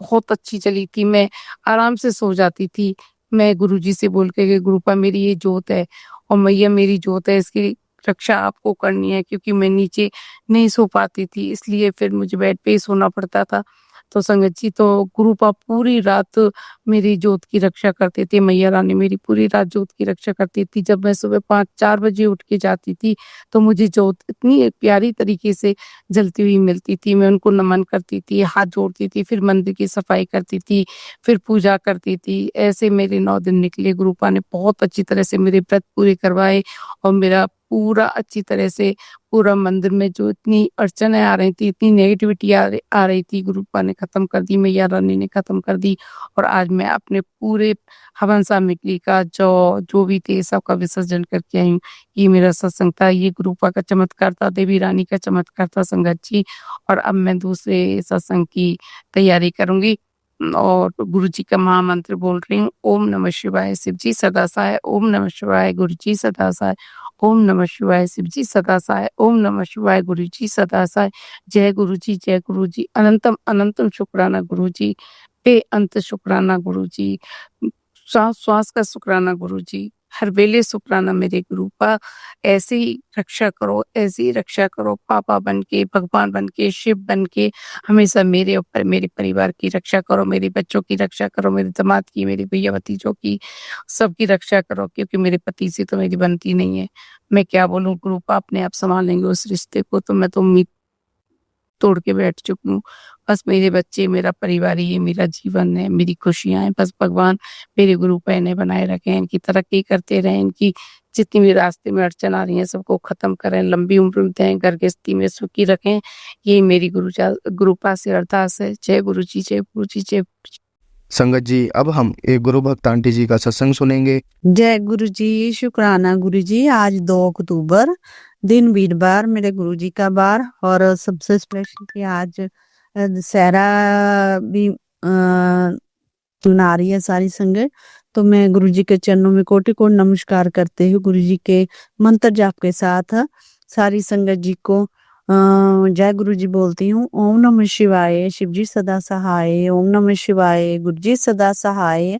बहुत अच्छी चली थी, मैं आराम से सो जाती थी। मैं गुरुजी से बोल के कि गुरुपा मेरी ये जोत है और मैया मेरी जोत है, इसकी रक्षा आपको करनी है, क्योंकि मैं नीचे नहीं सो पाती थी, इसलिए फिर मुझे बेड पे ही सोना पड़ता था। तो संगत जी, तो गुरुपा पूरी रात मेरी जोत की रक्षा करते थे, मैया रानी मेरी पूरी रात जोत की रक्षा करती थी। जब मैं सुबह 5-4 बजे उठ के जाती थी, तो मुझे जोत इतनी प्यारी तरीके से जलती हुई मिलती थी। मैं उनको नमन करती थी, हाथ जोड़ती थी, फिर मंदिर की सफाई करती थी, फिर पूजा करती थी। ऐसे मेरे 9 दिन निकले। गुरुपा ने बहुत अच्छी तरह से मेरे व्रत पूरे करवाए और मेरा पूरा अच्छी तरह से पूरा मंदिर में जो इतनी अड़चनें आ रही थी, इतनी नेगेटिविटी आ रही थी, गुरुपा ने खत्म कर दी, मैया रानी ने खत्म कर दी। और आज मैं अपने पूरे हवन सामग्री का जो भी थे सबका विसर्जन करके आई हूँ। ये मेरा सत्संग था, ये गुरुपा का चमत्कार था, देवी रानी का चमत्कार था संगत जी। और अब मैं दूसरे सत्संग की तैयारी करूँगी और गुरुजी का महामंत्र बोल रही हूँ। ओम नमः शिवाय, शिव जी सदा सहाय। ओम नमः शिवाय, गुरुजी सदा सहाय। ओम नमः शिवाय, शिव जी सदा सहाय। ओम नमः शिवाय, गुरुजी सदा सहाय। जय गुरुजी, जय गुरुजी। अनंतम अनंतम शुक्राना गुरुजी, बेअंत शुक्राना गुरुजी, श्वास श्वास का शुक्राना गुरुजी, हर वेले शुक्राना मेरे गुरुपा। ऐसे ही रक्षा करो, ऐसे ही रक्षा करो, पापा बन के, भगवान बन के, शिव बन के हमेशा मेरे ऊपर, मेरे परिवार की रक्षा करो, मेरे बच्चों की रक्षा करो, मेरे दामाद की, मेरी भैया भतीजों की, सबकी रक्षा करो, क्योंकि मेरे पति से तो मेरी बनती नहीं है। मैं क्या बोलूँ, गुरुपा अपने आप संभाल लेंगे उस रिश्ते को, तो मैं तो उम्मीद तोड़ के बैठ चुकी हूँ। बस मेरे बच्चे, मेरा परिवार, ये मेरा जीवन है, मेरी खुशियाँ हैं। बस भगवान मेरे गुरुपा इन्हें बनाए रखें, इनकी तरक्की करते रहें, इनकी जितनी भी रास्ते में अड़चन आ रही है सबको खत्म करें, लंबी उम्र दें, घर गृहस्थी में सुखी रखें। यही मेरी गुरुपा से अरदास है। जय गुरु जी, जय गुरु जी, जय गुरु जी। संगत जी, अब हम एक गुरु भक्त आंटी जी का सत्संग सुनेंगे। जय गुरु जी, शुक्राना गुरु जी। आज 2 अक्टूबर, दिन वीरवार, मेरे गुरु जी का बार और सबसे स्पेशल कि आज दशहरा भी मना रही है सारी संगत। तो मैं गुरु जी के चरणों में कोटि-कोटि नमस्कार करते हुए गुरु जी के मंत्र जाप के साथ सारी संगत जी को जय गुरु जी बोलती हूँ। ओम नमः शिवाय, शिव जी सदा सहाय। ओम नमः शिवाय, गुरु जी सदा सहाय।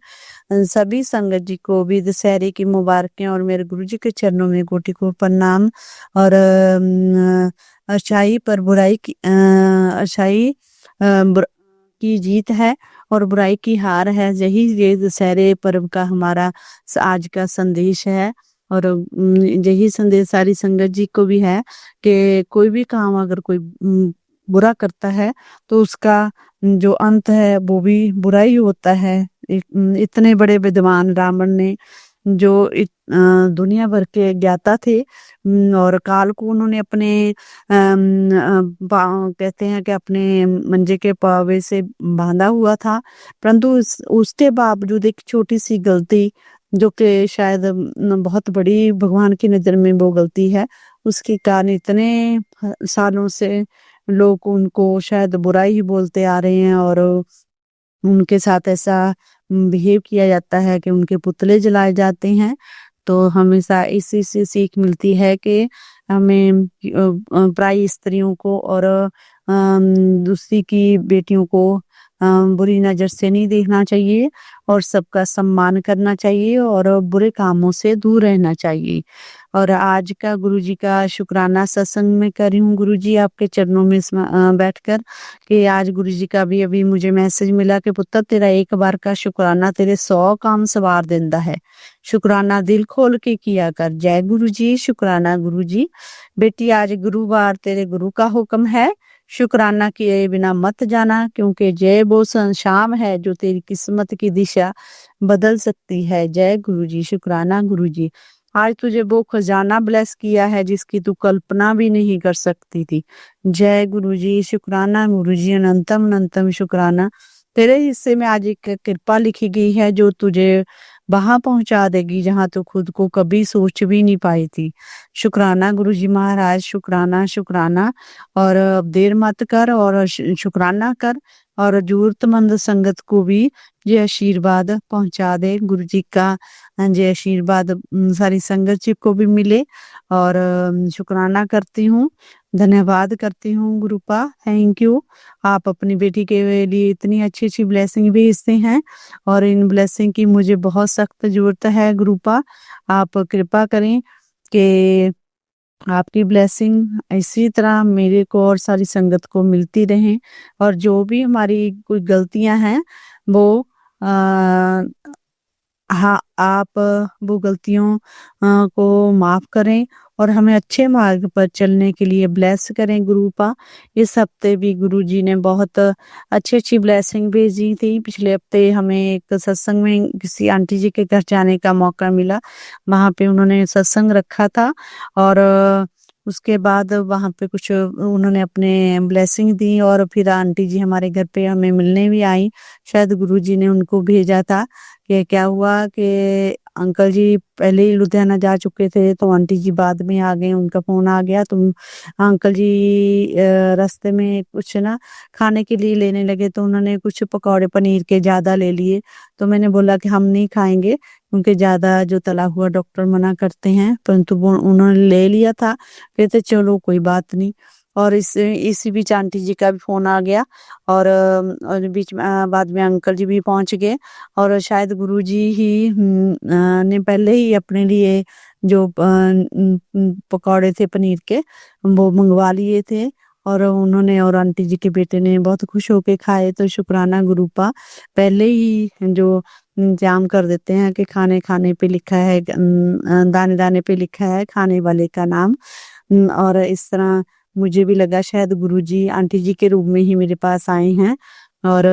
सभी संगत जी को भी दशहरे की मुबारकें और मेरे गुरु जी के चरणों में कोटि को प्रणाम। और अच्छाई पर बुराई की अच्छाई की जीत है और बुराई की हार है। यही ये दशहरे पर्व का हमारा आज का संदेश है। और यही संदेश सारी संगत जी को भी है कि कोई भी काम अगर कोई बुरा करता है तो उसका जो अंत है वो भी बुरा ही होता है। इतने बड़े विद्वान रावण ने जो दुनिया भर के ज्ञाता थे और काल को उन्होंने अपने कहते हैं कि अपने मंजे के पावे से बांधा हुआ था, परंतु उसके बावजूद एक छोटी सी गलती जो कि शायद बहुत बड़ी भगवान की नजर में वो गलती है, उसके कारण इतने सालों से लोग उनको शायद बुरा ही बोलते आ रहे हैं और उनके साथ ऐसा बिहेव किया जाता है कि उनके पुतले जलाए जाते हैं। तो हमेशा इसी से सीख मिलती है कि हमें पराई स्त्रियों को और दूसरी की बेटियों को बुरी नज़र से नहीं देखना चाहिए और सबका सम्मान करना चाहिए और बुरे कामों से दूर रहना चाहिए। और आज का गुरुजी का शुक्राना सत्संग में कर रही हूँ गुरुजी आपके चरणों में बैठकर कि आज गुरुजी का भी अभी मुझे मैसेज मिला कि पुत्र तेरा एक बार का शुक्राना तेरे 100 काम सवार देता है। शुक्राना दिल खोल के किया कर। जय गुरुजी। शुक्राना गुरुजी। बेटी आज गुरुवार तेरे गुरु का हुक्म है, शुक्राना किए बिना मत जाना, क्योंकि जय वो शाम है जो तेरी किस्मत की दिशा बदल सकती है। जय गुरुजी। शुक्राना गुरुजी। आज तुझे वो खजाना ब्लेस किया है जिसकी तू कल्पना भी नहीं कर सकती थी। जय गुरुजी। शुक्राना गुरुजी। अनंतम अनंतम शुक्राना। तेरे हिस्से में आज एक कृपा लिखी गई है जो तुझे वहां पहुंचा देगी जहां तू खुद को कभी सोच भी नहीं पाई थी। शुक्राना गुरुजी महाराज। शुक्राना शुक्राना। और अब देर मत कर और शुक्राना कर और जरूरतमंद संगत को भी ये आशीर्वाद पहुंचा दे। गुरुजी का ये आशीर्वाद सारी संगत जी को भी मिले और शुक्राना करती हूँ, धन्यवाद करती हूँ गुरुपा। Thank you. आप अपनी बेटी के लिए इतनी अच्छी अच्छी ब्लेसिंग भेजते हैं और इन ब्लेसिंग की मुझे बहुत सख्त जरूरत है गुरुपा। आप कृपा करें कि आपकी ब्लेसिंग इसी तरह मेरे को और सारी संगत को मिलती रहे और जो भी हमारी कोई गलतियां हैं वो हाँ आप वो गलतियों को माफ करें और हमें अच्छे मार्ग पर चलने के लिए ब्लेस करें गुरुपा। इस हफ्ते भी गुरुजी ने बहुत अच्छी अच्छी ब्लेसिंग भेजी थी। पिछले हफ्ते हमें एक सत्संग में किसी आंटी जी के घर जाने का मौका मिला, वहां पे उन्होंने सत्संग रखा था और उसके बाद वहां पे कुछ उन्होंने अपने ब्लेसिंग दी और फिर आंटी जी हमारे घर पे हमें मिलने भी आई। शायद गुरुजी ने उनको भेजा था कि क्या हुआ कि अंकल जी पहले ही लुधियाना जा चुके थे तो आंटी जी बाद में आ गए, उनका फोन आ गया तो अंकल जी रास्ते में कुछ ना खाने के लिए लेने लगे तो उन्होंने कुछ पकौड़े पनीर के ज्यादा ले लिए। तो मैंने बोला कि हम नहीं खाएंगे क्योंकि ज्यादा जो तला हुआ डॉक्टर मना करते हैं, परंतु उन्होंने ले लिया था। कहते चलो कोई बात नहीं। और इसी बीच आंटी जी का भी फोन आ गया और बीच में बाद में अंकल जी भी पहुंच गए और शायद गुरुजी ही ने पहले ही अपने लिए जो पकौड़े थे पनीर के वो मंगवा लिए थे और उन्होंने और आंटी जी के बेटे ने बहुत खुश होके खाए। तो शुक्राना गुरुपा। पहले ही जो इंतजाम कर देते हैं कि खाने खाने पे लिखा है, दाने दाने पे लिखा है खाने वाले का नाम। और इस तरह मुझे भी लगा शायद गुरुजी आंटी जी के रूप में ही मेरे पास आए हैं और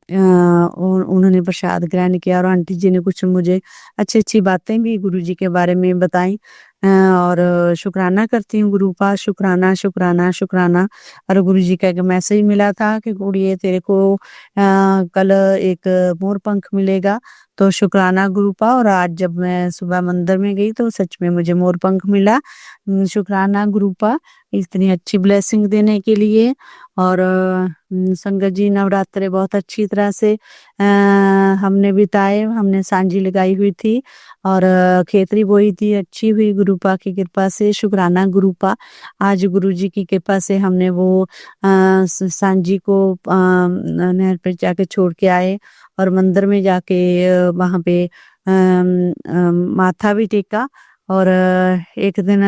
उन्होंने प्रसाद ग्रहण किया और आंटी जी ने कुछ मुझे अच्छी अच्छी बातें भी गुरुजी के बारे में बताई और शुक्राना करती हूँ गुरुपा। शुक्राना शुक्राना शुक्राना। और गुरुजी का एक मैसेज मिला था कि गुड़िए तेरे को कल एक मोर पंख मिलेगा। तो शुक्राना गुरुपा। और आज जब मैं सुबह मंदिर में गई तो सच में मुझे मोर पंख मिला। शुक्राना गुरुपा इतनी अच्छी ब्लेसिंग देने के लिए। और संगत जी नवरात्रे बहुत अच्छी तरह से हमने बिताए, हमने सांझी लगाई हुई थी और खेतरी बोई थी, अच्छी हुई गुरुपा की कृपा से। शुक्राना गुरुपा। आज गुरुजी की कृपा से हमने वो सांझी को नहर पे जाके छोड़ के आए और मंदिर में जाके वहां पे माथा भी टेका। और एक दिन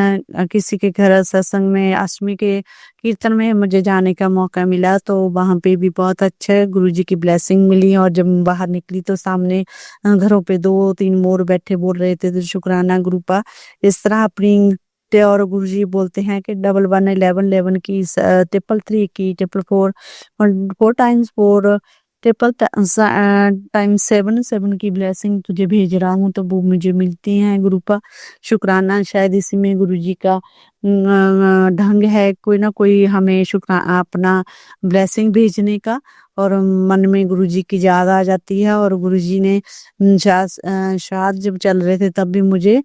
किसी के घर सत्संग में अष्टमी के कीर्तन में मुझे जाने का मौका मिला तो वहां पे भी बहुत अच्छा गुरुजी की ब्लेसिंग मिली। और जब बाहर निकली तो सामने घरों पे 2-3 मोर बैठे बोल रहे थे। तो शुक्राना गुरुपा। इस तरह अपनी और गुरुजी बोलते हैं कि 11 11 11 की 333 की 444 4 टाइम्स 4 टाइम 7 की ब्लेसिंग तुझे भेज रहा हूँ तो वो मुझे मिलती हैं गुरुपा। शुक्राना। शायद इसी में गुरुजी का ढंग है कोई ना कोई हमें शुक्राना अपना ब्लेसिंग भेजने का और मन में गुरुजी की याद आ जाती है। और गुरुजी ने शायद जब चल रहे थे तब भी मुझे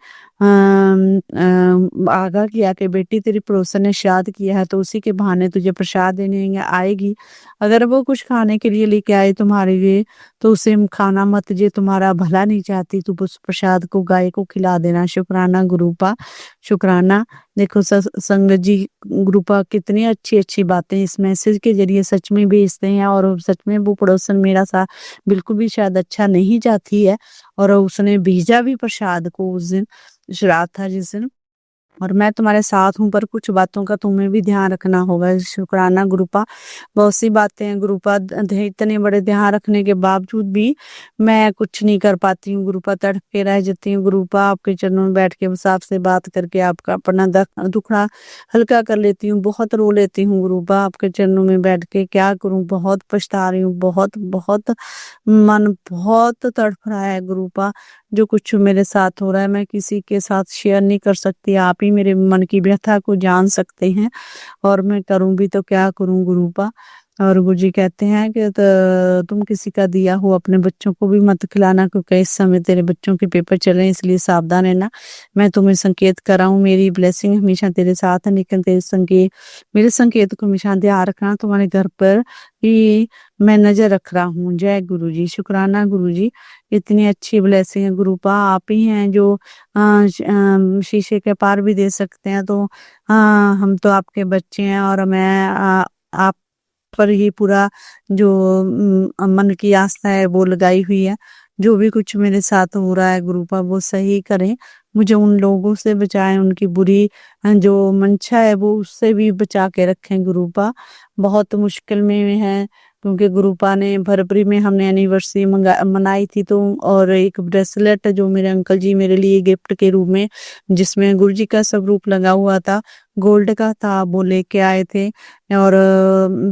आगाह किया कि बेटी तेरी पड़ोसन ने श्राद्ध किया है तो उसी के बहाने तुझे प्रसाद देने आएगी। अगर वो कुछ खाने के लिए लेके आए तुम्हारे लिए तो उसे खाना मत, जे तुम्हारा भला नहीं चाहती तो उस प्रसाद को गाय को खिला देना। शुक्राना गुरुपा, शुक्राना। देखो संगत जी, गुरुपा कितनी अच्छी अच्छी बातें इस मैसेज के जरिए सच में भेजते हैं, और सच में वो पड़ोसन मेरा सा बिल्कुल भी शायद अच्छा नहीं चाहती है, और उसने भेजा भी प्रसाद को उस दिन, श्राद्ध था जिस दिन। और मैं तुम्हारे साथ हूँ, पर कुछ बातों का तुम्हें भी ध्यान रखना होगा। शुक्राना गुरुपा। बहुत सी बातें हैं गुरुपा, इतने बड़े ध्यान रखने के बावजूद भी मैं कुछ नहीं कर पाती हूँ गुरुपा, तड़पे रह जाती हूँ गुरुपा। आपके चरणों में बैठ के बस आपसे बात करके आपका अपना दुखड़ा हल्का कर लेती हूँ, बहुत रो लेती हूँ गुरुपा। आपके चरणों में बैठ के क्या करूँ, बहुत पछता रही हूँ, बहुत बहुत मन बहुत तड़प रहा है गुरुपा। जो कुछ मेरे साथ हो रहा है मैं किसी के साथ शेयर नहीं कर सकती, आप ही मेरे मन की व्यथा को जान सकते हैं, और मैं करूं भी तो क्या करूं गुरुपा। और गुरुजी कहते हैं कि तुम किसी का दिया हो अपने बच्चों को भी मत खिलाना, क्योंकि इस समय तेरे बच्चों के पेपर चल रहे हैं, इसलिए सावधान रहना। मैं तुम्हें संकेत कर रहा हूँ, मेरी ब्लेसिंग हमेशा तेरे साथ है, लेकिन तेरे मेरे संकेत को हमेशा ध्यान रखना। तुम्हारे घर पर ही मैं नजर रख रहा हूँ। जय गुरुजी। शुक्राना गुरुजी, इतनी अच्छी ब्लेसिंग है गुरुपा। आप ही हैं जो शीशे के पार भी दे सकते हैं, तो हम तो आपके बच्चे हैं, और मैं आप पर ही पूरा जो मन की आस्था है वो लगाई हुई है। जो भी कुछ मेरे साथ हो रहा है गुरुपा वो सही करें, मुझे उन लोगों से बचाएं, उनकी बुरी जो मंशा है वो उससे भी बचा के रखें गुरुपा। बहुत मुश्किल में है, क्योंकि गुरुपा ने फरवरी में हमने एनिवर्सरी मनाई थी, तो और एक ब्रेसलेट जो मेरे अंकल जी मेरे लिए गिफ्ट के रूप में, जिसमें गुरु जी का स्वरूप लगा हुआ था, गोल्ड का था, वो लेके आए थे। और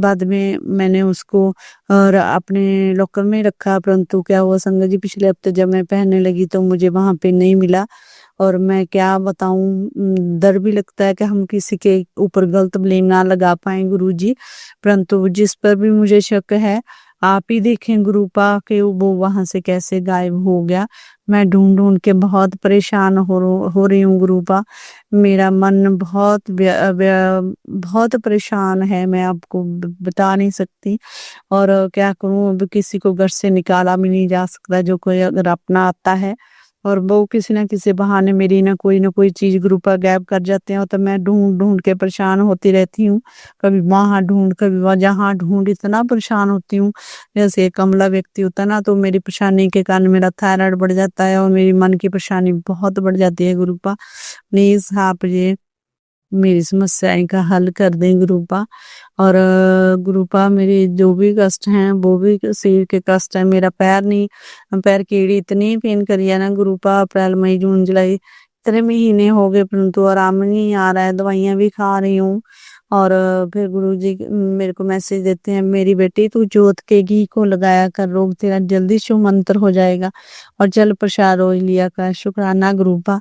बाद में मैंने उसको और अपने लॉकर में रखा, परंतु क्या हुआ संगत जी, पिछले हफ्ते जब मैं पहनने लगी तो मुझे वहां पे नहीं मिला। और मैं क्या बताऊं, डर भी लगता है कि हम किसी के ऊपर गलत ब्लेम ना लगा पाए गुरुजी, परंतु जिस पर भी मुझे शक है आप ही देखें गुरुपा के वो वहां से कैसे गायब हो गया। मैं ढूंढ ढूंढ के बहुत परेशान हो रही हूँ गुरुपा। मेरा मन बहुत परेशान है, मैं आपको बता नहीं सकती। और क्या करूं, अब किसी को घर से निकाला भी नहीं जा सकता, जो कोई अगर अपना आता है, और वो किसी ना किसी बहाने मेरी ना कोई चीज ग्रुपा गायब कर जाते हैं, तो मैं ढूंढ ढूंढ के परेशान होती रहती हूँ। कभी वहां ढूंढ, कभी वहां, जहाँ ढूंढ, इतना परेशान होती हूँ। जैसे एक कमला व्यक्ति होता है ना, तो मेरी परेशानी के कारण मेरा थायराइड बढ़ जाता है, और मेरी मन की परेशानी बहुत बढ़ जाती है गुरुपा। प्लीज आप ये मेरी समस्याएं का हल कर दें गुरुपा। और गुरुपा मेरे जो भी कष्ट हैं वो भी शरीर के कष्ट है, मेरा पैर की एड़ी इतनी पेन करी है ना गुरुपा, अप्रैल मई जून जुलाई इतने महीने हो गए, परंतु आराम नहीं आ रहा है, दवाइयां भी खा रही हूँ। और फिर गुरुजी मेरे को मैसेज देते हैं, मेरी बेटी तू जोत के घी को लगाया कर, रोग तेरा जल्दी शुमंतर हो जाएगा, और जल प्रसाद रोज लिया कर। शुक्राना गुरुपा,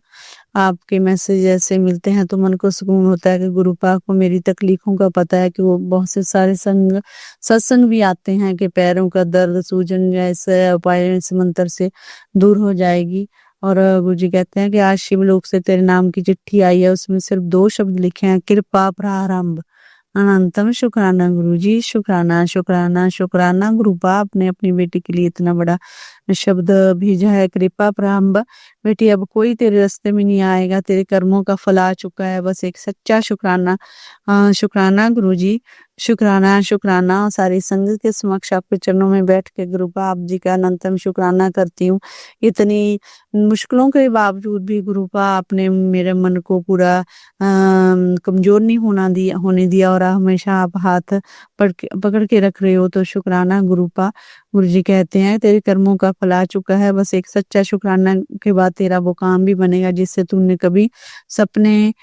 आपके मैसेज ऐसे मिलते हैं तो मन को सुकून होता है कि गुरुपा को मेरी तकलीफों का पता है, कि वो बहुत से सारे सत्संग भी आते हैं कि पैरों का दर्द, सूजन जैसे उपाय इस मंत्र से दूर हो जाएगी। और गुरुजी कहते हैं कि आज शिवलोक से तेरे नाम की चिट्ठी आई है, उसमें सिर्फ 2 शब्द लिखे हैं, कृपा प्रारंभ अनंतम। शुक्राना गुरुजी, शुक्राना शुक्राना शुक्राना गुरुपा, आपने अपनी बेटी के लिए इतना बड़ा शब्द भेजा है, कृपा प्रारंभ। बेटी अब कोई तेरे रास्ते में नहीं आएगा, तेरे कर्मों का फल आ चुका है, बस एक सच्चा शुक्राना। शुक्राना गुरुजी, शुक्राना शुक्राना। सारी संगत के समक्ष आपके चरणों में बैठ के गुरुपा आप जी का अनंतम शुक्राना करती हूँ। इतनी मुश्किलों के बावजूद भी गुरुपा आपने मेरे मन को पूरा कमजोर नहीं होने दिया, और हमेशा आप हाथ पकड़ के रख रहे हो, तो शुक्राना गुरुपा। गुरुजी कहते हैं तेरे कर्मों का फल आ चुका है, बस एक सच्चा शुक्राना के बाद तेरा वो काम भी बनेगा जिससे तुमने कभी सपने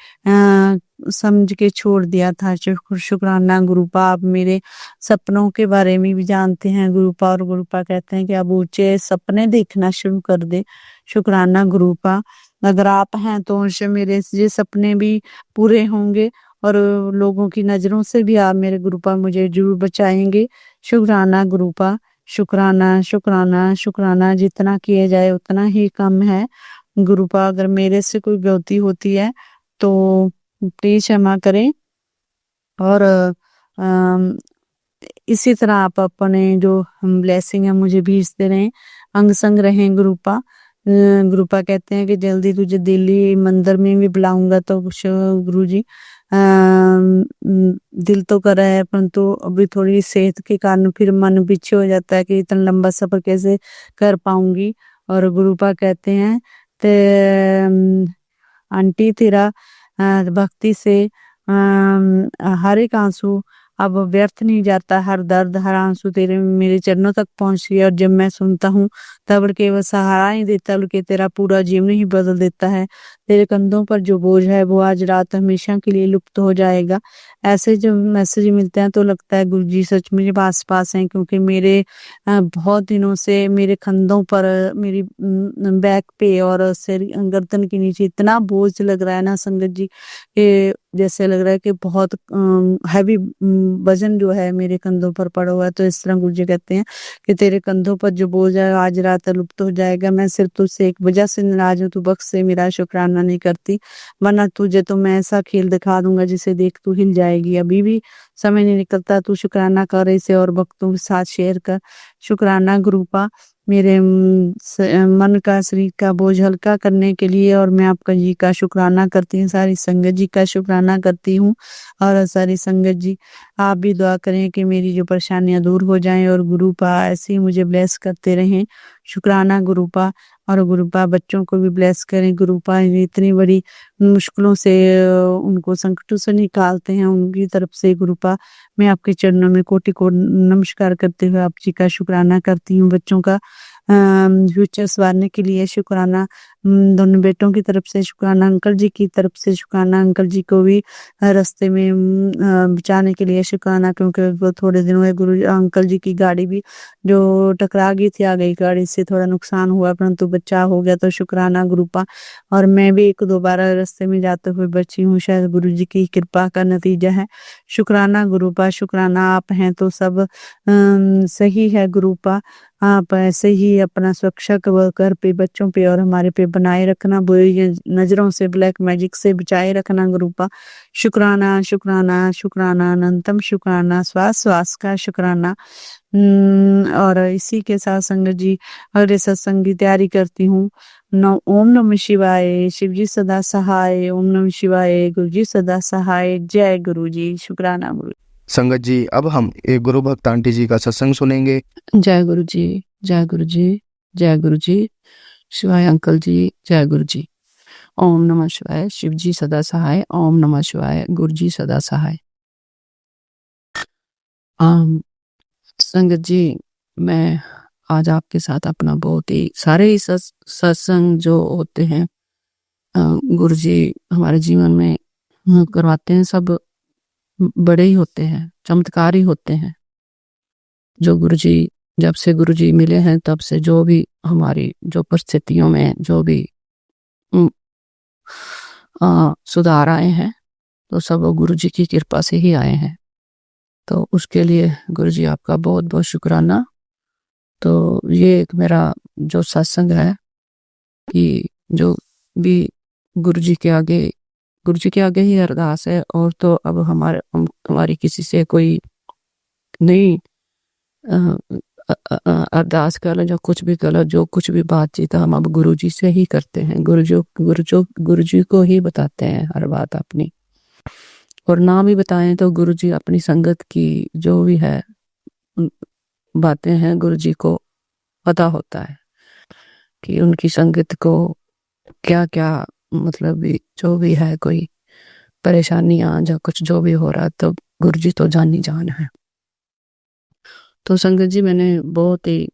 समझ के छोड़ दिया था। शुक्राना गुरुपा, आप मेरे सपनों के बारे में भी जानते हैं गुरुपा, और गुरुपा कहते हैं कि अब ऊंचे सपने देखना शुरू कर दे। शुक्राना गुरुपा, अगर आप हैं तो मेरे ये सपने भी पूरे होंगे, और लोगों की नजरों से भी आप मेरे गुरुपा मुझे जरूर बचाएंगे। शुक्राना गुरुपा, शुक्राना शुक्राना शुक्राना। जितना किया जाए उतना ही कम है गुरुपा अगर मेरे से कोई गलती होती है तो प्लीज क्षमा करें। और इसी तरह आप अपने जो ब्लेसिंग है मुझे भेजते रहें, अंग संग रहें गुरुपा। गुरुपा कहते हैं कि जल्दी तुझे दिल्ली मंदिर में भी बुलाऊंगा। तो गुरु जी दिल तो कर रहा है, परंतु अभी थोड़ी सेहत के कारण फिर मन पीछे हो जाता है कि इतना लंबा सफर कैसे कर पाऊंगी। और गुरुपा कहते हैं ते आंटी तेरा भक्ति से हर एक आंसू अब व्यर्थ नहीं जाता, हर दर्द हर आंसू तेरे मेरे चरणों तक पहुंच गया। और जब मैं सुनता हूँ तब केवल सहारा नहीं देता बल्कि तेरा पूरा जीवन ही बदल देता है। तेरे कंधों पर जो बोझ है वो आज रात हमेशा के लिए लुप्त हो जाएगा। ऐसे जब मैसेज मिलते हैं तो लगता है गुरु जी सच में पास पास हैं, क्योंकि मेरे बहुत दिनों से मेरे कंधों पर मेरी बैक पे और सिर गर्दन के नीचे इतना बोझ लग रहा है ना संगत जी, कि जैसे लग रहा है कि बहुत हैवी वजन जो है मेरे कंधों पर पड़ा हुआ है। तो इस तरह गुरु जी कहते हैं कि तेरे कंधों पर जो बोझ है आज रात लुप्त हो जाएगा। मैं सिर्फ तुझसे एक वजह से नाराज हूँ, तू बख्श से मेरा शुक्राना नहीं करती, वरना तुझे तो मैं ऐसा खेल दिखा दूंगा जिसे देख तू हिल जाएगी। अभी भी समय नहीं निकलता, तू शुक्राना कर इसे और भक्तों के साथ शेयर कर। शुक्राना गुरुपा मेरे मन का शरीर का बोझ हल्का करने के लिए। और मैं आपका जी का शुक्राना करती हूँ, सारी संगत जी का शुक्राना करती हूँ। और सारी संगत जी आप भी दुआ करें कि मेरी जो परेशानियां दूर हो जाएं और गुरुपा ऐसे ही मुझे ब्लेस करते रहें। शुक्राना गुरुपा। और गुरुपा बच्चों को भी ब्लेस करें। गुरुपा इतनी बड़ी मुश्किलों से उनको संकटों से निकालते हैं, उनकी तरफ से गुरुपा मैं आपके चरणों में कोटि कोटि नमस्कार करते हुए आप जी का शुक्राना करती हूँ। बच्चों का फ्यूचर संवारने के लिए शुक्राना, दोनों बेटों की तरफ से शुक्राना, अंकल जी की तरफ से शुक्राना, अंकल जी को भी रास्ते में बचाने के लिए शुक्राना, क्योंकि वो थोड़े दिनों में गुरु अंकल जी की गाड़ी भी जो टकरा गई थी, आ गई गाड़ी से थोड़ा नुकसान हुआ, परंतु बचाव हो गया। तो शुक्राना गुरुपा। और मैं भी एक दो बार रास्ते में जाते हुए बची हूँ, शायद गुरु जी की कृपा का नतीजा है। शुक्राना गुरुपा। शुक्राना आप हैं तो सब सही है गुरुपा। आप ऐसे ही अपना सुरक्षा घर पे बच्चों पे और हमारे पे बनाए रखना, बुरी नजरों से ब्लैक मैजिक से बचाए रखना गुरुपा। शुक्राना शुक्राना शुक्राना अनंतम शुक्राना, श्वास श्वास का शुक्राना। और इसी के साथ संगत जी अगले सत्संग की तैयारी करती हूँ। ओम नमः शिवाय, शिव जी सदा सहाय। ओम नमः शिवाय, गुरु जी सदा सहाय। जय गुरु जी। शुक्राना गुरु। संगत जी अब हम एक गुरु भक्त आंटी जी का सत्संग सुनेंगे। जय गुरु जी, जय गुरु जी, जय गुरु जी। शिवाय अंकल जी, जय गुरु जी। ओम नमः शिवाय, शिव जी सदा सहाय। ओम नमः शिवाय, गुरु जी सदा सहाय। संगत जी मैं आज आपके साथ अपना बहुत ही सारे ही सत्संग जो होते हैं गुरु जी हमारे जीवन में करवाते हैं, सब बड़े ही होते हैं, चमत्कार ही होते हैं। जो गुरु जी जब से गुरु जी मिले हैं तब से जो भी हमारी जो परिस्थितियों में जो भी सुधार आए हैं तो सब गुरु जी की कृपा से ही आए हैं। तो उसके लिए गुरु जी आपका बहुत बहुत शुक्राना। तो ये एक मेरा जो सत्संग है कि जो भी गुरु जी के आगे ही अरदास है। और तो अब हमारी किसी से कोई नहीं अरदास कर जो कुछ भी कर जो कुछ भी बातचीत हम अब गुरु जी से ही करते हैं। गुरु जी को ही बताते हैं हर बात अपनी। और नाम ही बताएं तो गुरु जी अपनी संगत की जो भी है बातें हैं गुरु जी को पता होता है कि उनकी संगत को क्या क्या मतलब भी जो भी है कोई परेशानियां या कुछ जो भी हो रहा तो गुरु जी तो जान ही जान है। तो संगत जी मैंने बहुत ही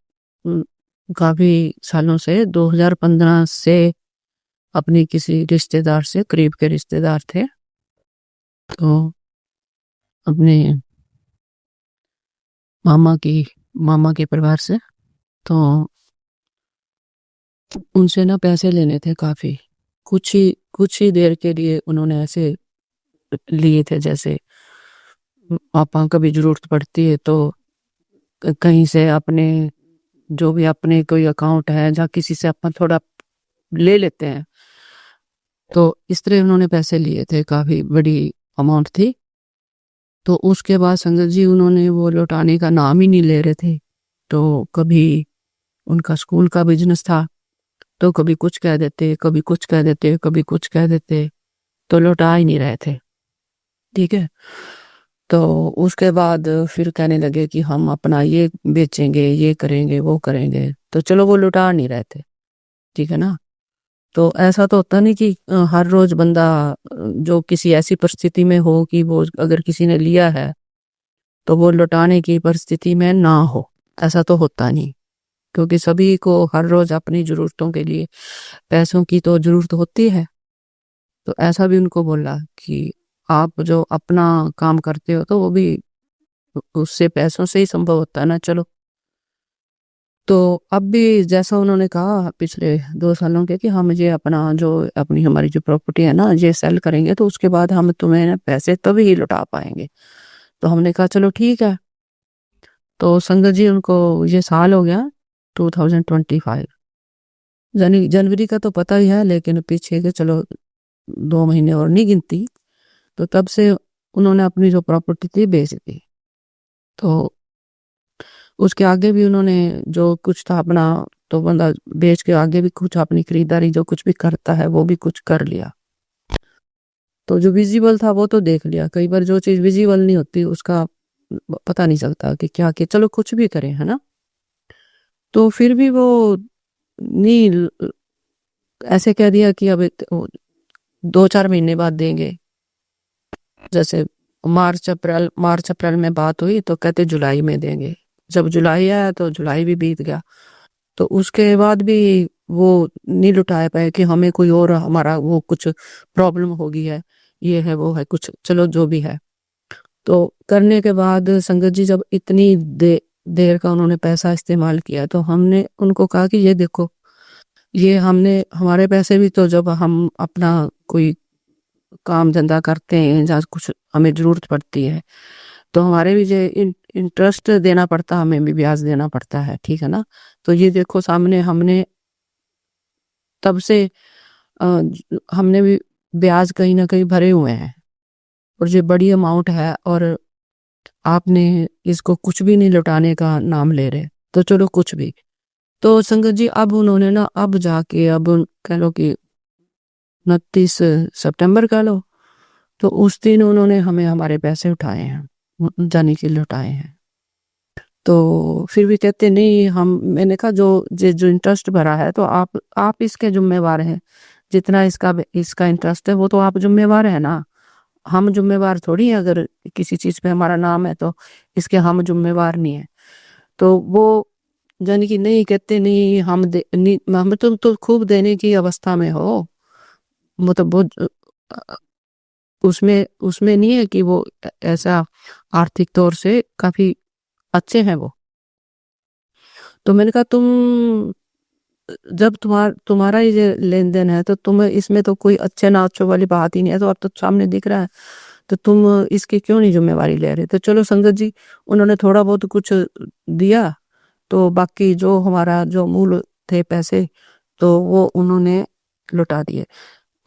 काफी सालों से 2015 से अपनी किसी रिश्तेदार से, करीब के रिश्तेदार थे, तो अपने मामा के परिवार से, तो उनसे ना पैसे लेने थे काफी। कुछ ही देर के लिए उन्होंने ऐसे लिए थे जैसे पापा कभी जरूरत पड़ती है तो कहीं से अपने जो भी अपने कोई अकाउंट है या किसी से अपन थोड़ा ले लेते हैं। तो इस तरह उन्होंने पैसे लिए थे, काफ़ी बड़ी अमाउंट थी। तो उसके बाद संगत जी उन्होंने वो लौटाने का नाम ही नहीं ले रहे थे। तो कभी उनका स्कूल का बिजनेस था, तो कभी कुछ कह देते, कभी कुछ कह देते, कभी कुछ कह देते, तो लौटा ही नहीं रहे थे। ठीक है। तो उसके बाद फिर कहने लगे कि हम अपना ये बेचेंगे, ये करेंगे, वो करेंगे। तो चलो वो लौटा नहीं रहे थे। ठीक है ना। तो ऐसा तो होता नहीं कि हर रोज बंदा जो किसी ऐसी परिस्थिति में हो कि वो अगर किसी ने लिया है तो वो लौटाने की परिस्थिति में ना हो, ऐसा तो होता नहीं। क्योंकि सभी को हर रोज अपनी जरूरतों के लिए पैसों की तो जरूरत होती है। तो ऐसा भी उनको बोला कि आप जो अपना काम करते हो तो वो भी उससे पैसों से ही संभव होता है ना। चलो, तो अब भी जैसा उन्होंने कहा पिछले 2 सालों के कि हम ये अपना जो अपनी हमारी जो प्रॉपर्टी है ना ये सेल करेंगे, तो उसके बाद हम तुम्हें ना पैसे तभी ही लौटा पाएंगे। तो हमने कहा चलो ठीक है। तो संगत जी उनको ये साल हो गया 2025, यानी जनवरी का तो पता ही है, लेकिन पीछे के चलो 2 महीने और नहीं गिनती। तो तब से उन्होंने अपनी जो प्रॉपर्टी थी बेच दी। तो उसके आगे भी उन्होंने जो कुछ था अपना, तो बंदा बेच के आगे भी कुछ अपनी खरीदारी जो कुछ भी करता है वो भी कुछ कर लिया। तो जो विजिबल था वो तो देख लिया। कई बार जो चीज विजिबल नहीं होती उसका पता नहीं चलता कि क्या कि चलो कुछ भी करें, है ना। तो फिर भी वो नहीं, ऐसे कह दिया कि अब 2-4 महीने बाद देंगे। जैसे मार्च अप्रैल में बात हुई तो कहते जुलाई में देंगे। जब जुलाई आया तो जुलाई भी बीत गया। तो उसके बाद भी वो नहीं लुटा पाए कि हमें कोई और हमारा वो कुछ प्रॉब्लम हो गई है, ये है वो है कुछ, चलो जो भी है। तो करने के बाद संगत जी जब इतनी देर का उन्होंने पैसा इस्तेमाल किया तो हमने उनको कहा कि ये देखो, ये हमने हमारे पैसे भी तो जब हम अपना कोई काम धंधा करते हैं जहाँ कुछ हमें जरूरत पड़ती है तो हमारे भी ये इंटरेस्ट देना पड़ता, हमें भी ब्याज देना पड़ता है। ठीक है ना। तो ये देखो सामने हमने तब से हमने भी ब्याज कहीं ना कहीं भरे हुए हैं और ये बड़ी अमाउंट है और आपने इसको कुछ भी नहीं लौटाने का नाम ले रहे। तो चलो कुछ भी। तो संगत जी अब उन्होंने ना अब जाके अब कह लो कि 29 सितंबर कह लो, तो उस दिन उन्होंने हमें हमारे पैसे उठाए हैं, जाने के लौटाए हैं। तो फिर भी कहते नहीं हम, मैंने कहा जो इंटरेस्ट भरा है तो आप इसके जिम्मेवार हैं। जितना इसका इंटरेस्ट है वो तो आप जिम्मेवार है ना। हम जिम्मेवार थोड़ी है, अगर किसी चीज पे हमारा नाम है तो इसके हम जिम्मेवार नहीं है। तो वो यानी कि नहीं, कहते नहीं हम नहीं, हम तो खूब देने की अवस्था में हो, मतलब वो उसमें उसमें नहीं है कि वो ऐसा आर्थिक तौर से काफी अच्छे हैं वो। तो मैंने कहा तुम जब तुम्हारा ये लेन देन है तो तुम्हें इसमें तो कोई अच्छे ना अच्छे वाली बात ही नहीं है, तो अब तो सामने दिख रहा है, तो तुम इसकी क्यों नहीं जिम्मेवारी ले रहे। तो चलो संगत जी उन्होंने थोड़ा बहुत कुछ दिया, तो बाकी जो हमारा जो मूल थे पैसे तो वो उन्होंने लुटा दिए।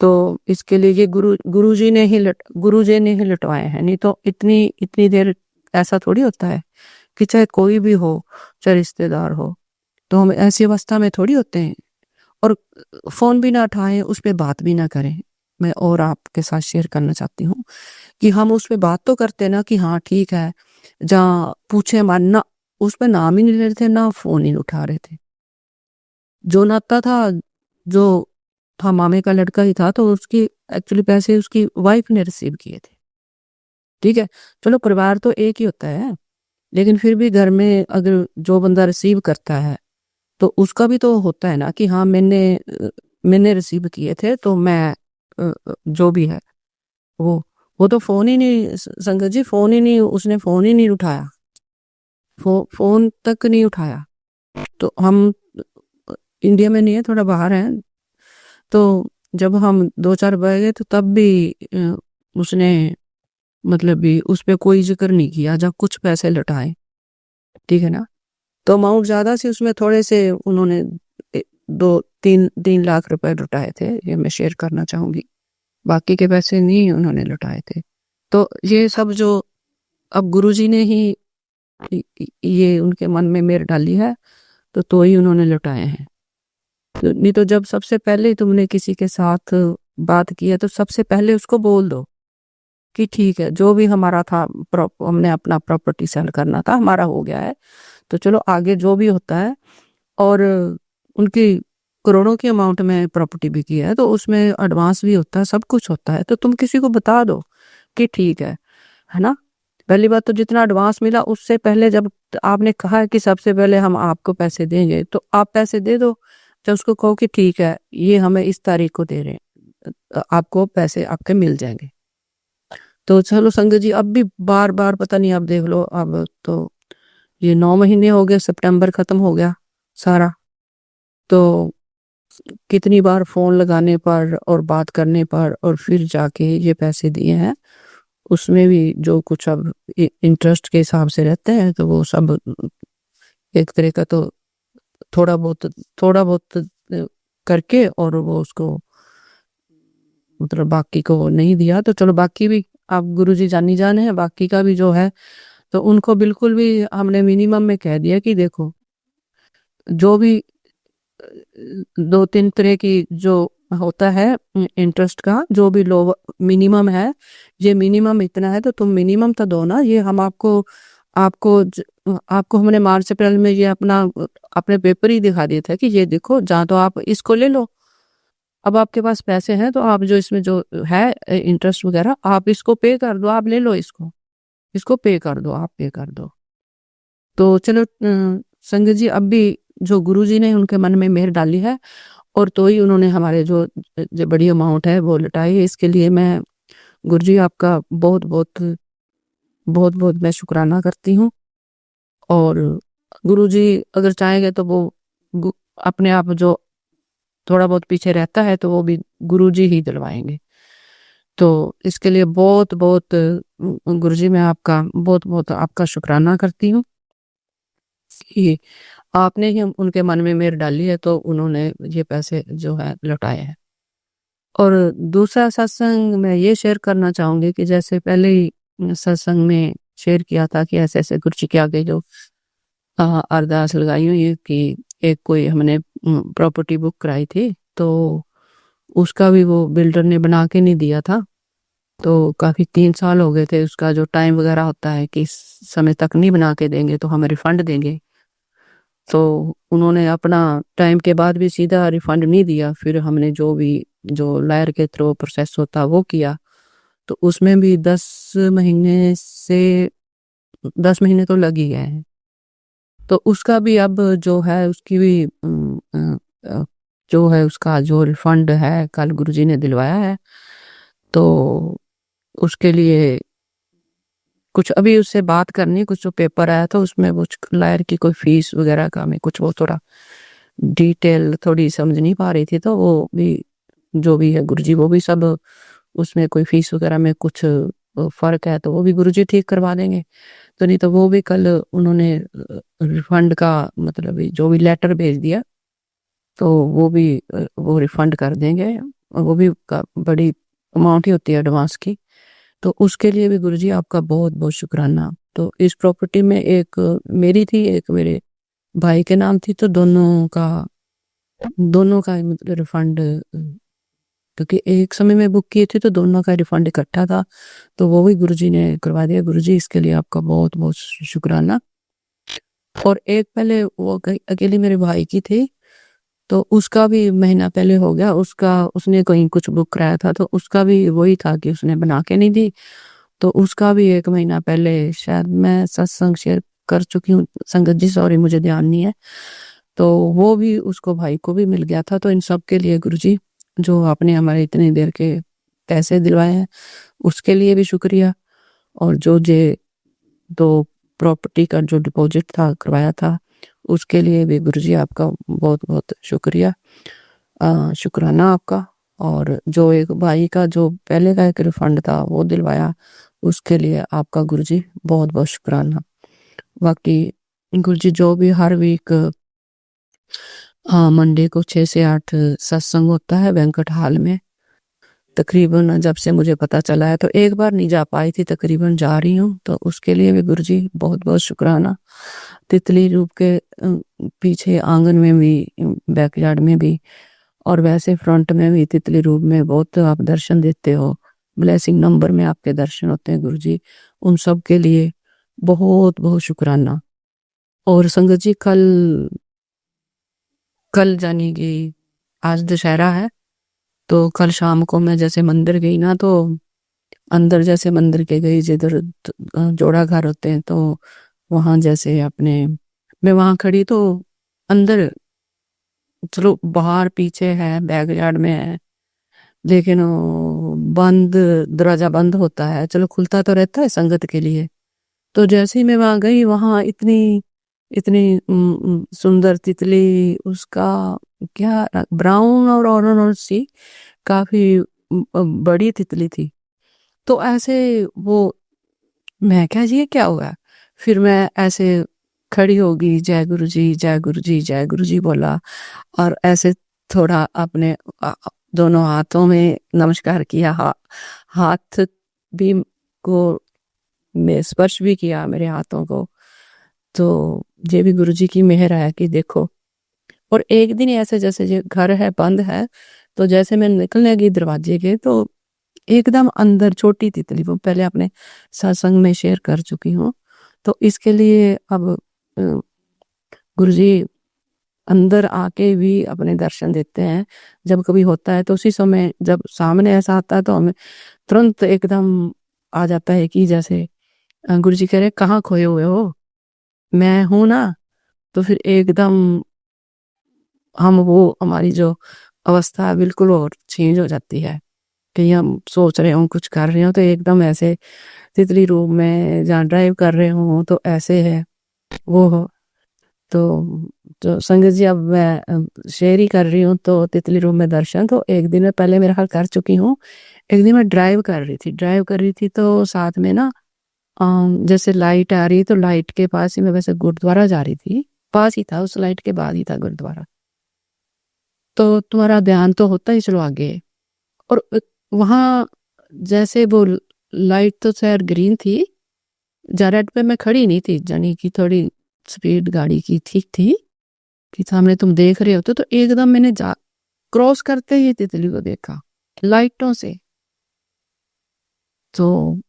तो इसके लिए ये गुरुजी ने ही लुटवाए हैं। नहीं तो इतनी इतनी देर ऐसा थोड़ी होता है कि चाहे कोई भी हो, चाहे रिश्तेदार हो, तो हम ऐसी अवस्था में थोड़ी होते हैं और फोन भी ना उठाएं, उस पर बात भी ना करें। मैं और आपके साथ शेयर करना चाहती हूँ कि हम उस पर बात तो करते ना कि हाँ ठीक है, जहाँ पूछे मानना, उस पर नाम ही नहीं ले रहे थे, ना फोन ही उठा रहे थे। जो नाता था, जो था मामे का लड़का ही था, तो उसकी एक्चुअली पैसे उसकी वाइफ ने रिसीव किए थे। ठीक है। चलो परिवार तो एक ही होता है, लेकिन फिर भी घर में अगर जो बंदा रिसीव करता है तो उसका भी तो होता है ना कि हाँ मैंने रिसीव किए थे, तो मैं जो भी है वो तो फोन ही नहीं, संगत जी फोन ही नहीं, उसने फोन ही नहीं उठाया, फोन तक नहीं उठाया। तो हम इंडिया में नहीं है, थोड़ा बाहर है। तो जब हम 2-4 बह गए तो तब भी उसने मतलब भी उस पे कोई जिक्र नहीं किया जब कुछ पैसे लौटाए। ठीक है ना। तो अमाउंट ज्यादा से उसमें थोड़े से उन्होंने 3 लाख रुपए लुटाए थे, ये मैं शेयर करना चाहूंगी। बाकी के पैसे नहीं उन्होंने लुटाए थे। तो ये सब जो अब गुरुजी ने ही ये उनके मन में मेर डाली है, तो ही उन्होंने लुटाए हैं। तो नहीं तो जब सबसे पहले तुमने किसी के साथ बात की है तो सबसे पहले उसको बोल दो कि ठीक है, जो भी हमारा था, हमने अपना प्रॉपर्टी सेल करना था, हमारा हो गया है, तो चलो आगे जो भी होता है। और उनकी करोड़ों की अमाउंट में प्रॉपर्टी भी की है, तो उसमें एडवांस भी होता है, सब कुछ होता है। तो तुम किसी को बता दो कि ठीक है ना। पहली बात तो जितना एडवांस मिला उससे पहले जब आपने कहा है कि सबसे पहले हम आपको पैसे देंगे, तो आप पैसे दे दो। तो उसको कहो कि ठीक है, ये हमें इस तारीख को दे रहे हैं, आपको पैसे आपके मिल जाएंगे। तो चलो संगत जी, अब भी बार बार पता नहीं, अब देख लो, अब तो ये 9 महीने हो गए, सितंबर खत्म हो गया सारा। तो कितनी बार फोन लगाने पर और बात करने पर और फिर जाके ये पैसे दिए हैं। उसमें भी जो कुछ अब इंटरेस्ट के हिसाब से रहते हैं, तो वो सब एक तरह का तो थोड़ा बहुत करके और वो उसको मतलब बाकी को नहीं दिया। तो चलो बाकी भी आप गुरुजी जानी जाने हैं, बाकी का भी जो है तो उनको बिल्कुल भी हमने मिनिमम में कह दिया कि देखो, जो भी 2-3 तरह की जो होता है इंटरेस्ट का, जो भी लो मिनिमम है, ये मिनिमम इतना है, तो तुम मिनिमम तो दो ना। ये हम आपको हमने मार्च अप्रैल में ये अपने पेपर ही दिखा दिया था कि ये देखो, जहाँ तो आप इसको ले लो, अब आपके पास पैसे हैं तो आप जो इसमें जो है इंटरेस्ट वगैरह, आप इसको पे कर दो, आप ले लो, इसको पे कर दो, आप पे कर दो। तो चलो संगत जी, अब भी जो गुरुजी ने उनके मन में मेहर डाली है, और तो ही उन्होंने हमारे जो बड़ी अमाउंट है वो लुटाई है। इसके लिए मैं गुरुजी आपका बहुत बहुत मैं शुक्राना करती हूँ। और गुरुजी अगर चाहेंगे तो वो अपने आप जो थोड़ा बहुत पीछे रहता है तो वो भी गुरुजी ही दिलवाएंगे। तो इसके लिए बहुत गुरुजी मैं आपका बहुत आपका शुक्राना करती हूँ कि आपने ही उनके मन में मेहर डाली है, तो उन्होंने ये पैसे जो है लौटाए हैं। और दूसरा सत्संग मैं ये शेयर करना चाहूंगी कि जैसे पहले ही सत्संग में शेयर किया था कि ऐसे गुरुजी के आगे जो अरदास लगाई हुई है कि एक कोई हमने प्रॉपर्टी बुक कराई थी, तो उसका भी वो बिल्डर ने बना के नहीं दिया था। तो काफ़ी 3 साल हो गए थे, उसका जो टाइम वगैरह होता है कि इस समय तक नहीं बना के देंगे तो हमें रिफंड देंगे। तो उन्होंने अपना टाइम के बाद भी सीधा रिफंड नहीं दिया। फिर हमने जो लायर के थ्रू प्रोसेस होता वो किया, तो उसमें भी 10 महीने तो लग ही गए हैं। तो उसका भी अब जो है उसकी भी जो है उसका जो रिफंड है कल गुरुजी ने दिलवाया है। तो उसके लिए कुछ अभी उससे बात करनी, कुछ जो पेपर आया था उसमें वो लायर की कोई फीस वगैरह का मैं कुछ वो थोड़ा डिटेल थोड़ी समझ नहीं पा रही थी। तो वो भी जो भी है गुरुजी वो भी सब उसमें कोई फीस वगैरह में कुछ फर्क है तो वो भी गुरुजी ठीक करवा देंगे। तो नहीं तो वो भी कल उन्होंने रिफंड का मतलब जो भी लेटर भेज दिया, तो वो भी वो रिफंड कर देंगे। वो भी बड़ी अमाउंट ही होती है एडवांस की। तो उसके लिए भी गुरुजी आपका बहुत शुक्राना। तो इस प्रॉपर्टी में एक मेरी थी, एक मेरे भाई के नाम थी, तो दोनों का मतलब रिफंड, क्योंकि एक समय में बुक किए थे तो दोनों का रिफंड इकट्ठा था, तो वो भी गुरुजी ने करवा दिया। गुरुजी इसके लिए आपका बहुत शुक्राना। और एक पहले वो अकेली मेरे भाई की थी, तो उसका भी महीना पहले हो गया। उसने कहीं कुछ बुक कराया था, तो उसका भी वही था कि उसने बना के नहीं दी। तो उसका भी 1 महीना पहले शायद मैं सत्संग शेयर कर चुकी हूँ संगत जी, सॉरी मुझे ध्यान नहीं है। तो वो भी उसको भाई को भी मिल गया था। तो इन सब के लिए गुरुजी जो आपने हमारे इतनी देर के पैसे दिलवाए हैं उसके लिए भी शुक्रिया। और जो दो प्रॉपर्टी का जो डिपॉजिट था करवाया था उसके लिए भी गुरुजी आपका बहुत शुक्रिया, शुक्राना आपका। और जो एक भाई का जो पहले का एक रिफंड था वो दिलवाया, उसके लिए आपका गुरुजी बहुत शुक्राना। बाकी गुरुजी जो भी हर वीक मंडे को 6 से 8 सत्संग होता है वेंकट हॉल में। तकरीबन जब से मुझे पता चला है, तो एक बार नहीं जा पाई थी, तकरीबन जा रही हूँ, तो उसके लिए भी गुरु जी बहुत बहुत शुक्राना। तितली रूप के पीछे आंगन में भी, बैकयार्ड में भी, और वैसे फ्रंट में भी तितली रूप में बहुत आप दर्शन देते हो। ब्लेसिंग नंबर में आपके दर्शन होते हैं गुरु जी, उन सब के लिए बहुत बहुत शुक्राना। और संगत जी, कल जानी कि आज दशहरा है, तो कल शाम को मैं जैसे मंदिर गई ना, तो अंदर जैसे मंदिर के गई, जिधर जोड़ा घर होते हैं, तो वहां जैसे अपने मैं वहां खड़ी, तो अंदर चलो बाहर पीछे है, बैकयार्ड में है, लेकिन वो बंद, दरवाजा बंद होता है, चलो खुलता तो रहता है संगत के लिए। तो जैसे ही मैं वहां गई, वहां इतनी इतनी सुंदर तितली, उसका क्या ब्राउन और ऑरेंज सी काफी बड़ी तितली थी। तो ऐसे वो, मैं क्या जी ये क्या हुआ। फिर मैं ऐसे खड़ी होगी, जय गुरु जी, जय गुरु जी, जय गुरु जी बोला, और ऐसे थोड़ा अपने दोनों हाथों में नमस्कार किया, हाथ भी को में स्पर्श भी किया मेरे हाथों को। तो ये भी गुरु जी की मेहर है कि देखो। और एक दिन ऐसे जैसे ये घर है बंद है, तो जैसे मैं निकलने गई दरवाजे के, तो एकदम अंदर छोटी तितली, वो पहले अपने सत्संग में शेयर कर चुकी हूँ, तो इसके लिए अब गुरु जी अंदर आके भी अपने दर्शन देते हैं। जब कभी होता है तो उसी समय जब सामने ऐसा आता है, तो हमें तुरंत एकदम आ जाता है कि जैसे गुरु जी कह रहे कहाँ खोए हुए हो, मैं हूं ना। तो फिर एकदम हमारी जो अवस्था है बिल्कुल और चेंज हो जाती है, कि हम सोच रहे हो कुछ कर रहे हो, तो एकदम ऐसे तितली रूप में, जहाँ ड्राइव कर रहे हो तो ऐसे है वो हो। तो संगत जी, अब मैं शेयर ही कर रही हूँ, तो तितली रूप में दर्शन तो एक दिन में पहले मेरा हाल कर चुकी हूँ। एक दिन मैं ड्राइव कर रही थी, तो साथ में ना जैसे लाइट आ रही, तो लाइट के पास ही मैं वैसे गुरुद्वारा जा रही थी, पास ही था, उस लाइट के बाद ही था गुरुद्वारा। तो तुम्हारा ध्यान तो होता ही चलो आगे, और वहां जैसे वो लाइट तो शायद ग्रीन थी, रेड पे मैं खड़ी नहीं थी, यानी कि थोड़ी स्पीड गाड़ी की ठीक थी कि सामने तुम देख रहे होते, तो एकदम मैंने क्रॉस करते ही तितली को देखा लाइटों से। तो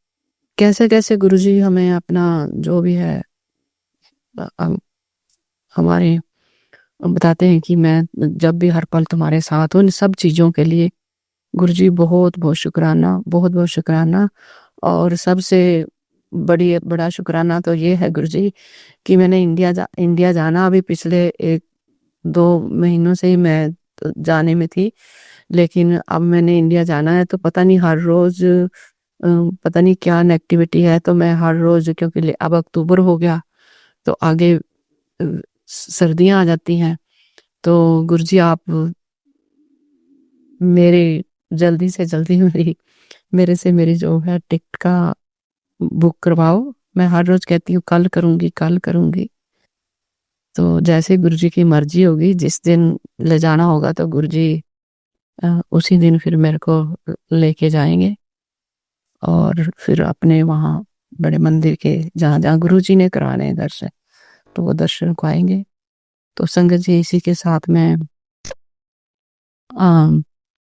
कैसे कैसे गुरुजी हमें अपना जो भी है हमारे बताते हैं कि मैं जब भी हर पल तुम्हारे साथ हूँ। इन सब चीज़ों के लिए गुरुजी बहुत बहुत शुक्राना, बहुत बहुत शुक्राना। और सबसे बड़ा शुक्राना तो ये है गुरुजी कि मैंने इंडिया जाना, अभी पिछले 1-2 महीनों से ही मैं जाने में थी, लेकिन अब मैंने इंडिया जाना है, तो पता नहीं हर रोज पता नहीं क्या नेगेटिविटी है, तो मैं हर रोज, क्योंकि अब अक्टूबर हो गया, तो आगे सर्दियां आ जाती हैं, तो गुरुजी आप जल्दी से जल्दी मेरे से मेरी जो है टिकट का बुक करवाओ। मैं हर रोज कहती हूँ कल करूंगी। तो जैसे गुरुजी की मर्जी होगी, जिस दिन ले जाना होगा, तो गुरुजी उसी दिन फिर मेरे को लेके जाएंगे, और फिर अपने वहाँ बड़े मंदिर के जहाँ जहाँ गुरुजी ने कराने हैं दर्शन, तो वो दर्शन को आएंगे। तो संगत जी, इसी के साथ मैं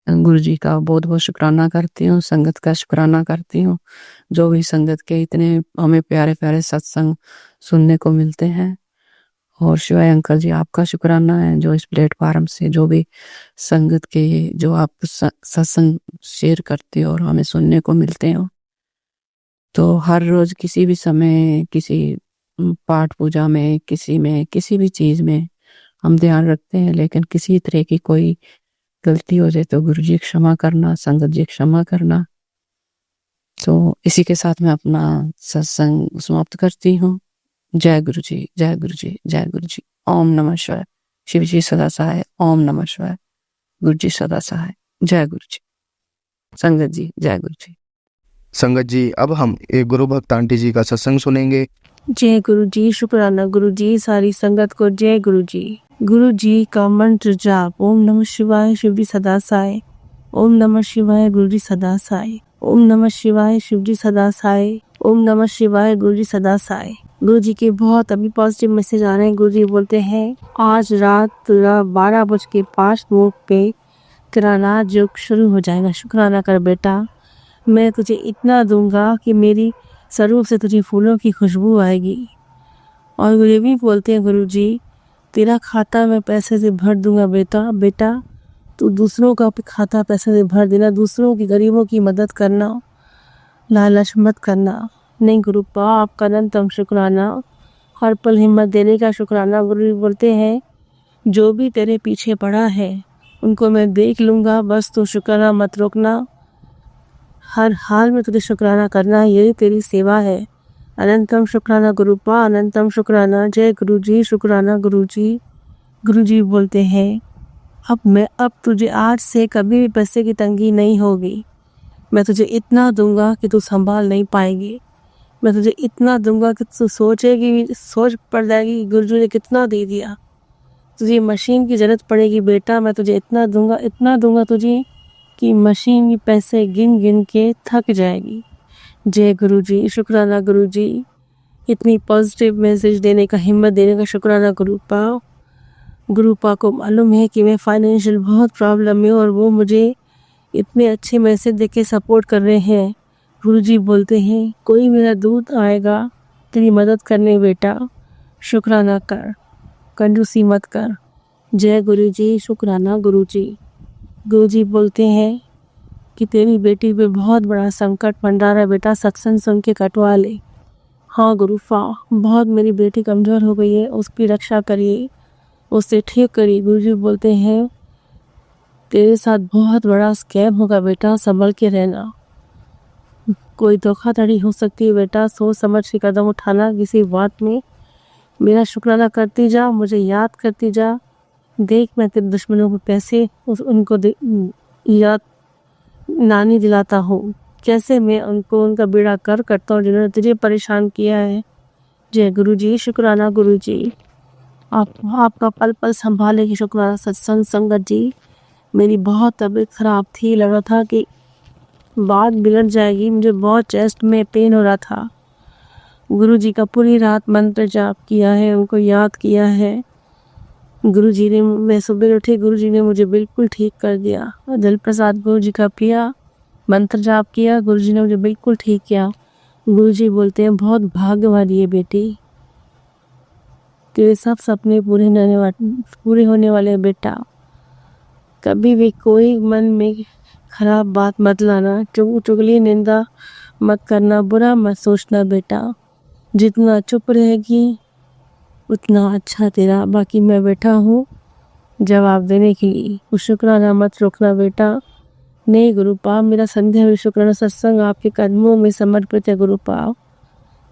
गुरुजी का बहुत बहुत शुक्राना करती हूँ, संगत का शुक्राना करती हूँ, जो भी संगत के इतने हमें प्यारे प्यारे सत्संग सुनने को मिलते हैं। और शिवाय अंकल जी, आपका शुक्राना है, जो इस प्लेटफॉर्म से जो भी संगत के जो आप सत्संग शेयर करते हो और हमें सुनने को मिलते हो। तो हर रोज किसी भी समय, किसी पाठ पूजा में, किसी भी चीज में हम ध्यान रखते हैं, लेकिन किसी तरह की कोई गलती हो जाए तो गुरु जी क्षमा करना, संगत जी क्षमा करना। तो इसी के साथ मैं अपना सत्संग समाप्त करती हूँ। जय गुरु जी, जय गुरु जी, जय गुरु जी। ओम नमः शिवाय। शिव जी सदा सहाय। ओम नमः शिवाय। गुरु जी सदा सहाय। जय गुरु जी। संगत जी, जय गुरु जी। संगत जी, अब हम एक गुरु भक्त आंटी जी का सत्संग सुनेंगे। जय गुरु जी, शुक्राना गुरु जी, सारी संगत को जय गुरु जी। गुरु जी का मंत्र जाप ओम नमः शिवाय शिव जी सदा साई, ओम नमः शिवाय गुरु जी सदा साई, ओम नमः शिवाय शिव जी सदा साई, ओम नमः शिवाय गुरु जी सदा साई। गुरु जी के बहुत अभी पॉजिटिव मैसेज आ रहे हैं। गुरु जी बोलते हैं आज रात 12:05 पे किराना योग शुरू हो जाएगा। शुक्राना कर बेटा, मैं तुझे इतना दूंगा कि मेरी स्वरूप से तुझे फूलों की खुशबू आएगी। और ये भी बोलते हैं गुरु जी तेरा खाता मैं पैसे से भर दूंगा बेटा। बेटा तू दूसरों का खाता पैसे से भर देना, दूसरों की गरीबों की मदद करना, लालच मत करना। नहीं गुरुपा आपका अनंतम शुक्राना, हर पल हिम्मत देने का शुक्राना। गुरु जी बोलते हैं जो भी तेरे पीछे पड़ा है उनको मैं देख लूँगा, बस तू शुक्राना मत रोकना, हर हाल में तुझे शुक्राना करना, यही तेरी सेवा है। अनंतम शुक्राना गुरुपा, अनंतम शुक्राना। जय गुरु जी, शुक्राना गुरु जी। गुरु जी बोलते हैं अब तुझे आज से कभी भी पैसे की तंगी नहीं होगी। मैं तुझे इतना दूंगा कि तू संभाल नहीं पाएगी। मैं तुझे इतना दूंगा कि तू सोच पड़ जाएगी गुरु जी ने कितना दे दिया। तुझे मशीन की ज़रूरत पड़ेगी बेटा, मैं तुझे इतना दूंगा तुझे कि मशीन की पैसे गिन गिन के थक जाएगी। जय गुरु जी, शुक्राना गुरु जी। इतनी पॉजिटिव मैसेज देने का, हिम्मत देने का शुक्राना गुरुपा। गुरुपा को मालूम है कि मैं फाइनेंशियल बहुत प्रॉब्लम में और वो मुझे इतने अच्छे मैसेज दे के सपोर्ट कर रहे हैं। गुरु जी बोलते हैं कोई मेरा दूत आएगा तेरी मदद करने बेटा, शुक्राना कर, कंजूसी मत कर। जय गुरु जी, शुक्राना गुरु जी। गुरु जी बोलते हैं कि तेरी बेटी पे बहुत बड़ा संकट मंडरा है बेटा, सत्संग सुन के कटवा ले। हाँ गुरुफा, बहुत मेरी बेटी कमज़ोर हो गई है, उसकी रक्षा करिए, उसे ठीक करिए। गुरु जी बोलते हैं तेरे साथ बहुत बड़ा स्कैम होगा बेटा, संभल के रहना, कोई धोखाधड़ी हो सकती है बेटा, सोच समझ के कदम उठाना किसी बात में। मेरा शुक्राना करती जा, मुझे याद करती जा। देख मैं तेरे दुश्मनों को कैसे उनको याद नानी दिलाता हूँ, कैसे मैं उनको उनका बेड़ा कर करता हूँ जिन्होंने तुझे परेशान किया है। जय गुरु जी, शुक्राना गुरु जी। आपका पल पल संभाले की शुक्राना सत्संग संगत जी। मेरी बहुत तबीयत ख़राब थी, लग रहा था कि बात बिगड़ जाएगी, मुझे बहुत चेस्ट में पेन हो रहा था। गुरु जी का पूरी रात मंत्र जाप किया है, उनको याद किया है। गुरु जी ने, मैं सुबह उठी, गुरु जी ने मुझे बिल्कुल ठीक कर दिया। दिल प्रसाद गुरु जी का पिया, मंत्र जाप किया, गुरु जी ने मुझे बिल्कुल ठीक किया। गुरु जी बोलते हैं बहुत भाग्य वाली है बेटी, तेरे सब सपने पूरे होने वाले हैं बेटा। कभी भी कोई मन में खराब बात मत लाना, चुगली निंदा मत करना, बुरा मत सोचना बेटा। जितना चुप रहेगी उतना अच्छा तेरा। बाकी मैं बैठा हूँ जवाब देने के लिए, शुक्राना मत रोकना बेटा। नहीं गुरुपा, मेरा संध्या में शुक्राना सत्संग आपके कदमों में समर्पित है गुरुपा,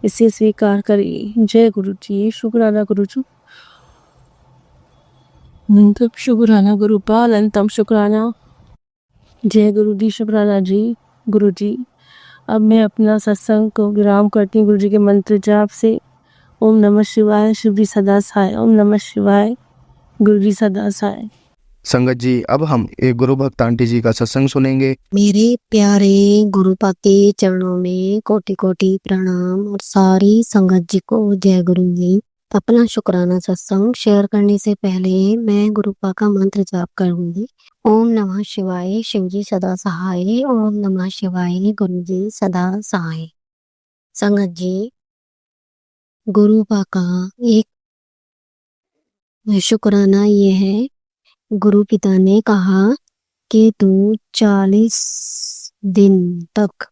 इसे स्वीकार करिए। जय गुरु जी, शुक्राना गुरु जी। अनंतम शुक्राना गुरुपा, अनंतम शुक्राना। जय गुरु जी, शुक्राना जी। गुरु जी अब मैं अपना सत्संग को विराम करती हूँ गुरु जी के मंत्र जाप से। ओम नमः शिवाय, शिव जी सदा सहाय। ओम नमः शिवाय, गुरु जी सदा सहाय। संगत जी, अब हम एक गुरु भक्त आंटी जी का सत्संग सुनेंगे। मेरे प्यारे गुरुपा के चरणों में कोटि कोटि प्रणाम और सारी संगत जी को जय गुरु जी। अपना शुक्राना सत्संग शेयर करने से पहले मैं गुरुपा का मंत्र जाप करूंगी। ओम नमः शिवाय, शिव जी सदा सहाय। ओम नमः शिवाय, गुरु जी सदा सहाय। संगत जी, गुरुपा का एक शुक्राना ये है, गुरु पिता ने कहा कि तू 40 दिन तक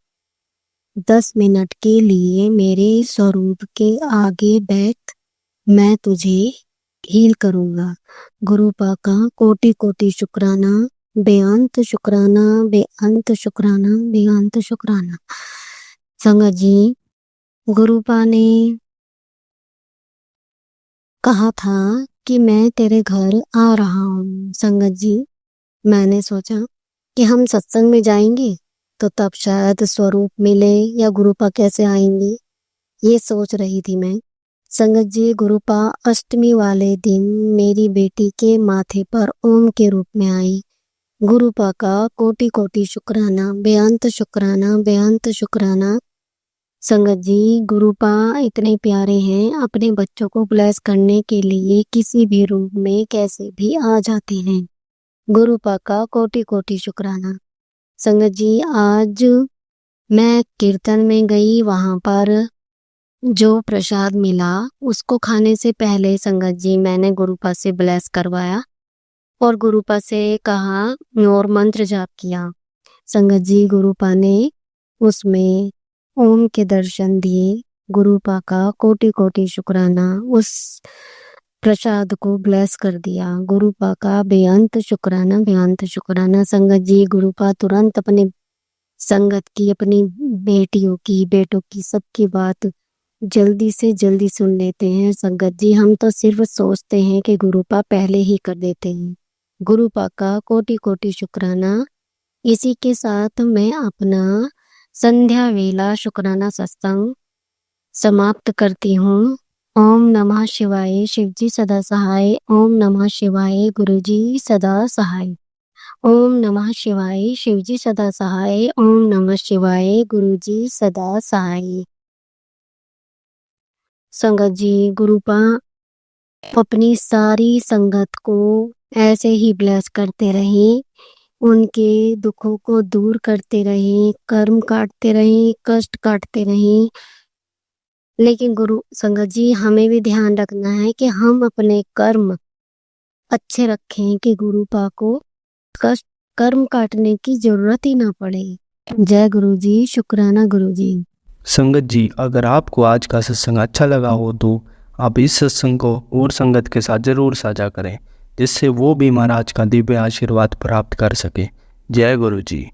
10 मिनट के लिए मेरे स्वरूप के आगे बैठ, मैं तुझे हील करूंगा। गुरुपा का कोटि कोटि शुक्राना, बेअंत शुक्राना, बेअंत शुक्राना, बेअंत शुक्राना। संगत जी, गुरुपा ने कहा था कि मैं तेरे घर आ रहा हूँ। संगत जी, मैंने सोचा कि हम सत्संग में जाएंगे तो तब शायद स्वरूप मिले या गुरुपा कैसे आएंगे, ये सोच रही थी मैं। संगत जी, गुरुपा अष्टमी वाले दिन मेरी बेटी के माथे पर ओम के रूप में आई। गुरुपा का कोटि कोटि शुक्राना, बेअंत शुक्राना, बेअंत शुक्राना। संगत जी, गुरुपा इतने प्यारे हैं, अपने बच्चों को ब्लेस करने के लिए किसी भी रूप में कैसे भी आ जाते हैं। गुरुपा का कोटि कोटि शुक्राना। संगत जी, आज मैं कीर्तन में गई, वहां पर जो प्रसाद मिला उसको खाने से पहले संगत जी मैंने गुरुपा से ब्लेस करवाया और गुरुपा से कहा और मंत्र जाप किया। संगत जी, गुरुपा ने उसमें ओम के दर्शन दिए। गुरुपा का कोटि कोटि शुक्राना, उस प्रसाद को ब्लेस कर दिया। गुरुपा का बेअंत शुक्राना, बेअंत शुक्राना। संगत जी, गुरुपा तुरंत अपने संगत की, अपनी बेटियों की, बेटों की, सबकी बात जल्दी से जल्दी सुन लेते हैं। संगत जी, हम तो सिर्फ सोचते हैं कि गुरुपा पहले ही कर देते हैं। गुरुपा का कोटि कोटि शुक्राना। इसी के साथ मैं अपना संध्या वेला शुक्राना सत्संग समाप्त करती हूँ। ओम नमः शिवाय, शिवजी सदा सहाय। ओम नमः शिवाय, गुरुजी सदा सहाय। ओम नमः शिवाय, शिवजी सदा सहाय। ओम नमः शिवाय, गुरुजी सदा सहाय। संगत जी, गुरुपा अपनी सारी संगत को ऐसे ही ब्लेस करते रहे, उनके दुखों को दूर करते रहे, कर्म काटते रहे, कष्ट काटते रहे। लेकिन गुरु संगत जी, हमें भी ध्यान रखना है कि हम अपने कर्म अच्छे रखें कि गुरुपा को कष्ट कर्म काटने की जरूरत ही ना पड़े। जय गुरु जी, शुक्राना गुरु जी। संगत जी, अगर आपको आज का सत्संग अच्छा लगा हो तो आप इस सत्संग को और संगत के साथ जरूर साझा करें, जिससे वो भी महाराज का दिव्य आशीर्वाद प्राप्त कर सके। जय गुरु जी।